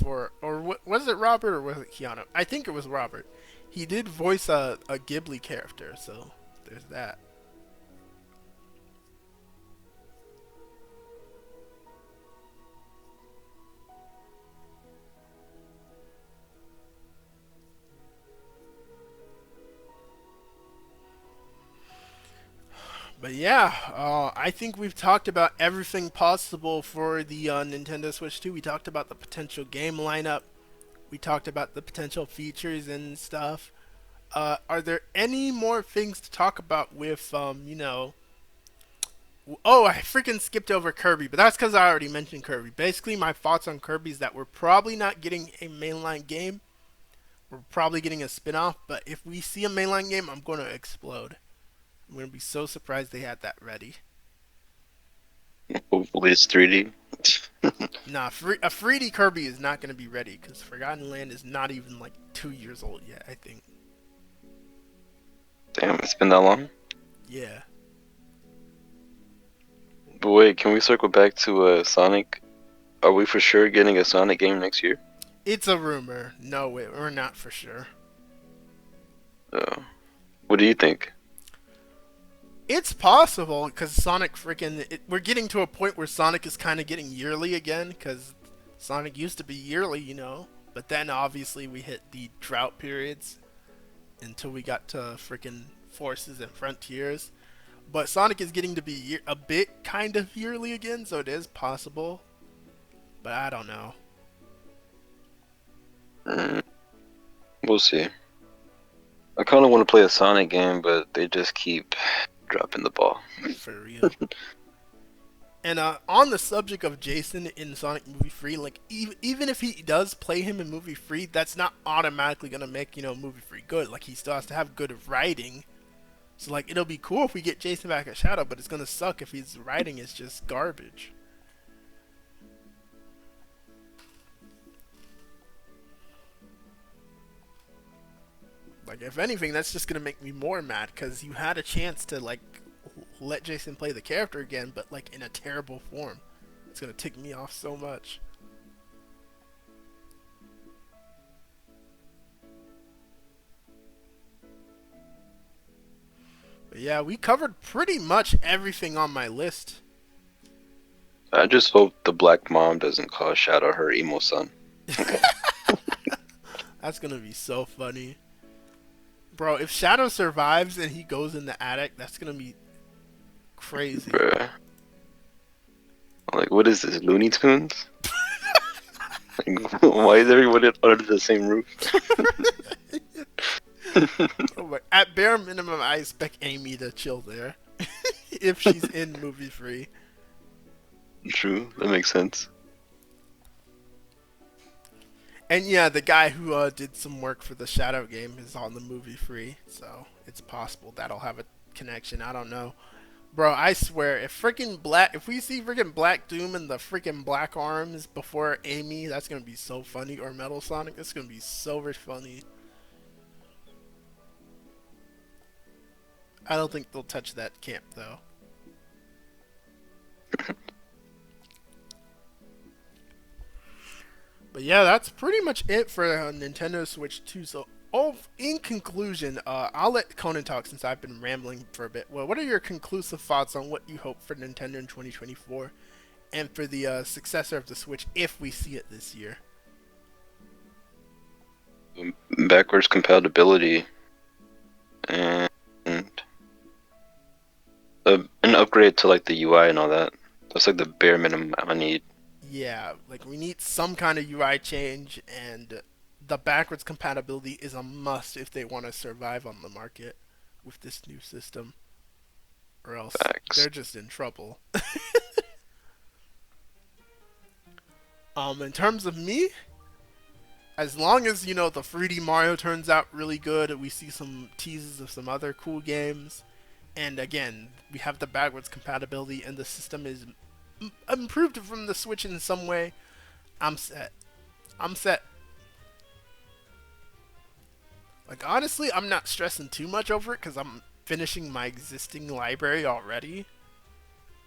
was it Robert or was it Keanu? I think it was Robert. He did voice a Ghibli character, so there's that. But yeah, I think we've talked about everything possible for the Nintendo Switch 2. We talked about the potential game lineup. We talked about the potential features and stuff. Are there any more things to talk about with, Oh, I freaking skipped over Kirby, but that's because I already mentioned Kirby. Basically, my thoughts on Kirby is that we're probably not getting a mainline game. We're probably getting a spin-off, but if we see a mainline game, I'm going to explode. I'm going to be so surprised they had that ready. Hopefully it's 3D. Nah, a 3D Kirby is not going to be ready because Forgotten Land is not even like 2 years old yet, I think. Damn, it's been that long? Yeah. But wait, can we circle back to Sonic? Are we for sure getting a Sonic game next year? It's a rumor. No, we're not for sure. Uh, what do you think? It's possible because Sonic we're getting to a point where Sonic is kind of getting yearly again because Sonic used to be yearly, you know. But then obviously we hit the drought periods until we got to freaking Forces and Frontiers. But Sonic is getting to be a bit kind of yearly again, so it is possible. But I don't know. Mm, we'll see. I kind of want to play a Sonic game, but they just keep dropping the ball. For real. And on the subject of Jason in Sonic Movie Free, like even if he does play him in Movie Free, that's not automatically gonna make Movie Free good. Like he still has to have good writing. So like it'll be cool if we get Jason back at Shadow, but it's gonna suck if his writing is just garbage. Like if anything, that's just gonna make me more mad because you had a chance to like let Jason play the character again, but like in a terrible form. It's gonna tick me off so much. But yeah, we covered pretty much everything on my list. I just hope the black mom doesn't call Shadow her emo son. That's gonna be so funny. Bro, if Shadow survives and he goes in the attic, that's gonna be crazy. Bruh. Like, what is this, Looney Tunes? Like, why is everybody under the same roof? Oh, at bare minimum, I expect Amy to chill there. If she's in Movie Free. True, that makes sense. And yeah, the guy who did some work for the Shadow game is on the Movie Free, so it's possible that'll have a connection. I don't know. Bro, I swear, if we see freaking Black Doom and the freaking Black Arms before Amy, that's gonna be so funny. Or Metal Sonic, that's gonna be so very funny. I don't think they'll touch that camp though. But yeah, that's pretty much it for Nintendo Switch 2. So, in conclusion, I'll let Konon talk since I've been rambling for a bit. Well, what are your conclusive thoughts on what you hope for Nintendo in 2024 and for the successor of the Switch if we see it this year? Backwards compatibility and an upgrade to like the UI and all that. That's like the bare minimum I need. Yeah, like we need some kind of UI change, and the backwards compatibility is a must if they want to survive on the market with this new system, or else Facts. they're just in trouble. In terms of me, as long as the 3D Mario turns out really good, we see some teases of some other cool games, and again we have the backwards compatibility, and the system is improved from the Switch in some way, I'm set. I'm set. Like honestly, I'm not stressing too much over it because I'm finishing my existing library already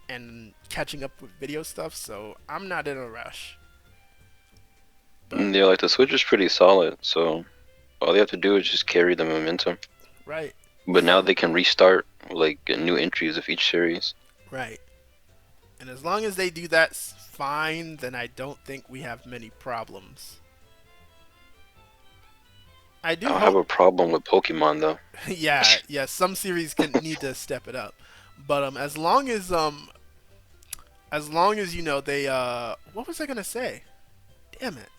and catching up with video stuff, so I'm not in a rush. Yeah, like the Switch is pretty solid, so all they have to do is just carry the momentum. Right. But now they can restart like new entries of each series. Right. And as long as they do that fine, then I don't think we have many problems. I do I don't have a problem with Pokemon though. yeah, some series can need to step it up. But as long as they what was I gonna say? Damn it.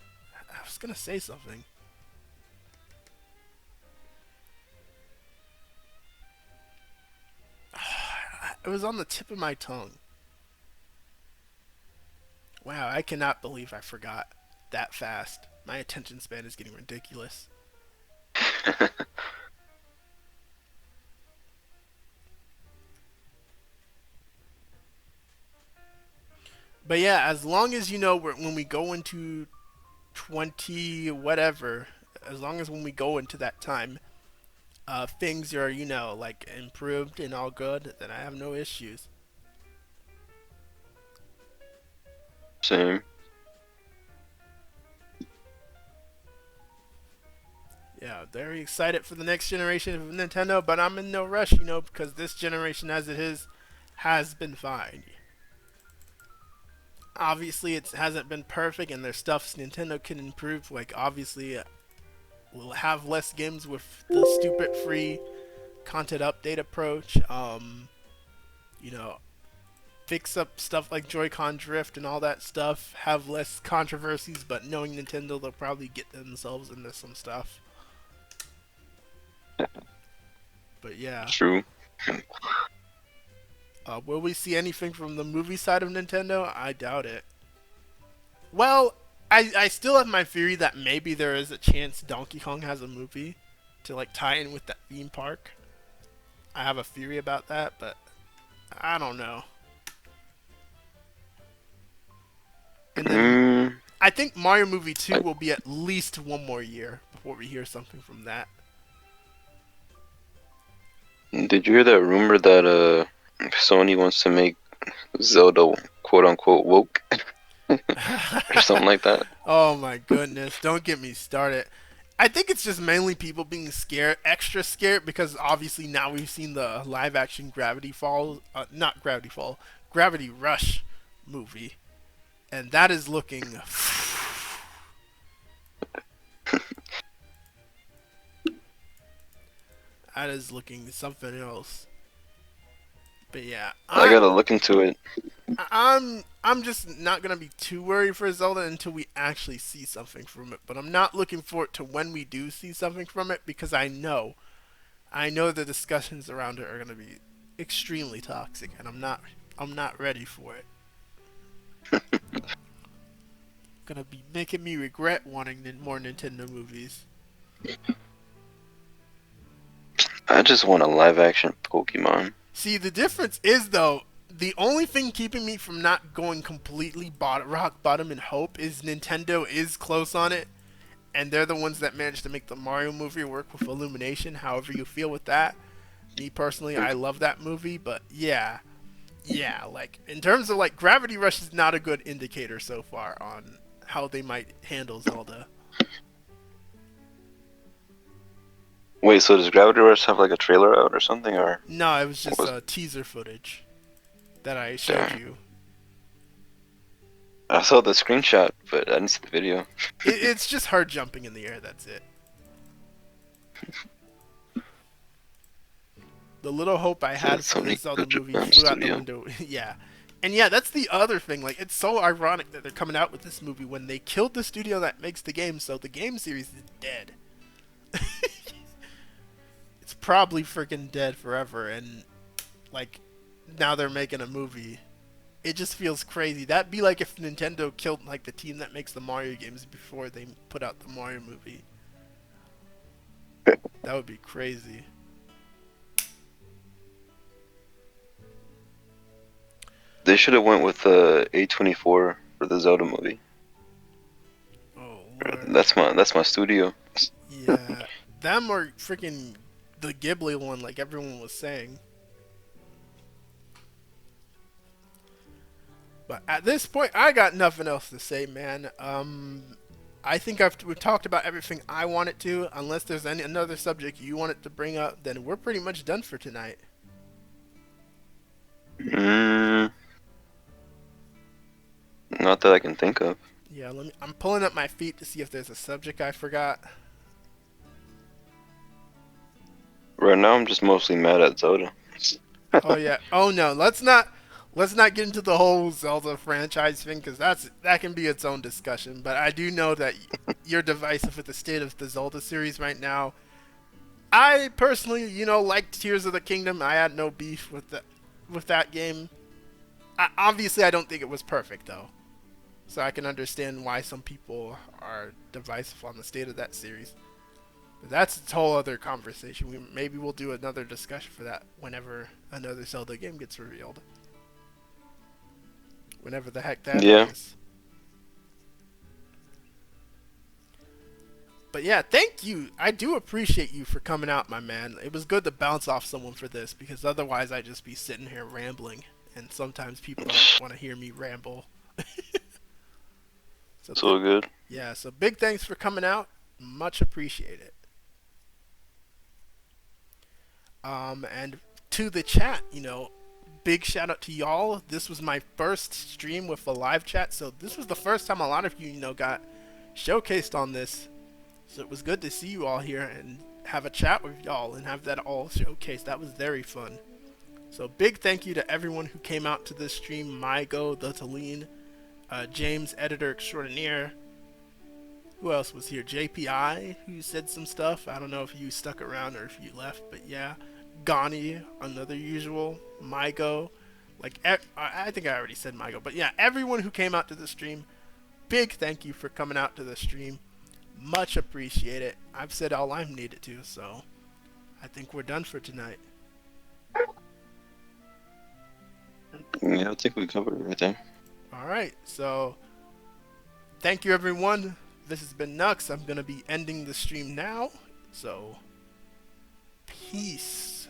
I was gonna say something. It was on the tip of my tongue. Wow, I cannot believe I forgot that fast. My attention span is getting ridiculous. But yeah, as long as when we go into 20 whatever, as long as when we go into that time, things are like improved and all good, then I have no issues. Same. Yeah, very excited for the next generation of Nintendo, but I'm in no rush, you know, because this generation as it is has been fine. Obviously, it hasn't been perfect, and there's stuff Nintendo can improve. Like, obviously, we'll have less games with the stupid free content update approach. You know, fix up stuff like Joy-Con drift and all that stuff. Have less controversies, but knowing Nintendo, they'll probably get themselves into some stuff. But yeah. True. Will we see anything from the movie side of Nintendo? I doubt it. Well, I still have my theory that maybe there is a chance Donkey Kong has a movie to like tie in with that theme park. I have a theory about that, but I don't know. And then I think Mario Movie 2 will be at least one more year before we hear something from that. Did you hear that rumor that Sony wants to make Zelda quote unquote woke or something like that? Oh my goodness, don't get me started. I think it's just mainly people being scared, extra scared, because obviously now we've seen the live action Gravity Rush movie. And that is looking that is looking something else. But yeah, I gotta look into it. I'm just not gonna be too worried for Zelda until we actually see something from it. But I'm not looking forward to when we do see something from it, because I know the discussions around it are gonna be extremely toxic, and I'm not ready for it. Gonna be making me regret wanting more Nintendo movies. I just want a live action Pokemon. See, the difference is, though, the only thing keeping me from not going completely rock bottom in hope is Nintendo is close on it, and they're the ones that managed to make the Mario movie work with Illumination, however you feel with that. Me, personally, I love that movie, but yeah, like, in terms of, like, Gravity Rush is not a good indicator so far on how they might handle Zelda. Wait, so does Gravity Rush have like a trailer out or something, or? No, it was just teaser footage that I showed you. I saw the screenshot, but I didn't see the video. It's just her jumping in the air, that's it. The little hope I had for the Zelda movie flew out the window. Yeah. And yeah, that's the other thing. Like, it's so ironic that they're coming out with this movie when they killed the studio that makes the game, so the game series is dead. It's probably freaking dead forever, and like now they're making a movie. It just feels crazy. That'd be like if Nintendo killed like the team that makes the Mario games before they put out the Mario movie. That would be crazy. They should have went with A24 for the Zelda movie. Oh Lord. That's my studio. Yeah, them or freaking the Ghibli one, like everyone was saying. But at this point, I got nothing else to say, man. I think we've talked about everything I wanted to. Unless there's another subject you wanted to bring up, then we're pretty much done for tonight. Not that I can think of. Yeah, I'm pulling up my feet to see if there's a subject I forgot. Right now, I'm just mostly mad at Zelda. Oh yeah. Oh no. Let's not get into the whole Zelda franchise thing, because that can be its own discussion. But I do know that you're divisive with the state of the Zelda series right now. I personally, like Tears of the Kingdom. I had no beef with that game. Obviously, I don't think it was perfect though, so I can understand why some people are divisive on the state of that series. But that's a whole other conversation. Maybe we'll do another discussion for that whenever another Zelda game gets revealed. Whenever the heck that is. But yeah, thank you. I do appreciate you for coming out, my man. It was good to bounce off someone for this, because otherwise I'd just be sitting here rambling. And sometimes people don't want to hear me ramble. So It's all good. yeah, so big thanks for coming out. Much appreciated. And to the chat, big shout out to y'all. This was my first stream with a live chat, so this was the first time a lot of you, got showcased on this. So it was good to see you all here and have a chat with y'all and have that all showcased. That was very fun. So big thank you to everyone who came out to this stream. 𝗀𝗂𝗍𝗂, the Talene, James, editor extraordinaire. Who else was here? JPI, who said some stuff. I don't know if you stuck around or if you left, but yeah. Gani, another usual. 𝗀𝗂𝗍𝗂. I think I already said 𝗀𝗂𝗍𝗂, but yeah, everyone who came out to the stream, big thank you for coming out to the stream. Much appreciate it. I've said all I'm needed to, so I think we're done for tonight. Yeah, I think we covered everything. Alright, so thank you everyone. This has been 𝗀𝗃. I'm going to be ending the stream now, so peace.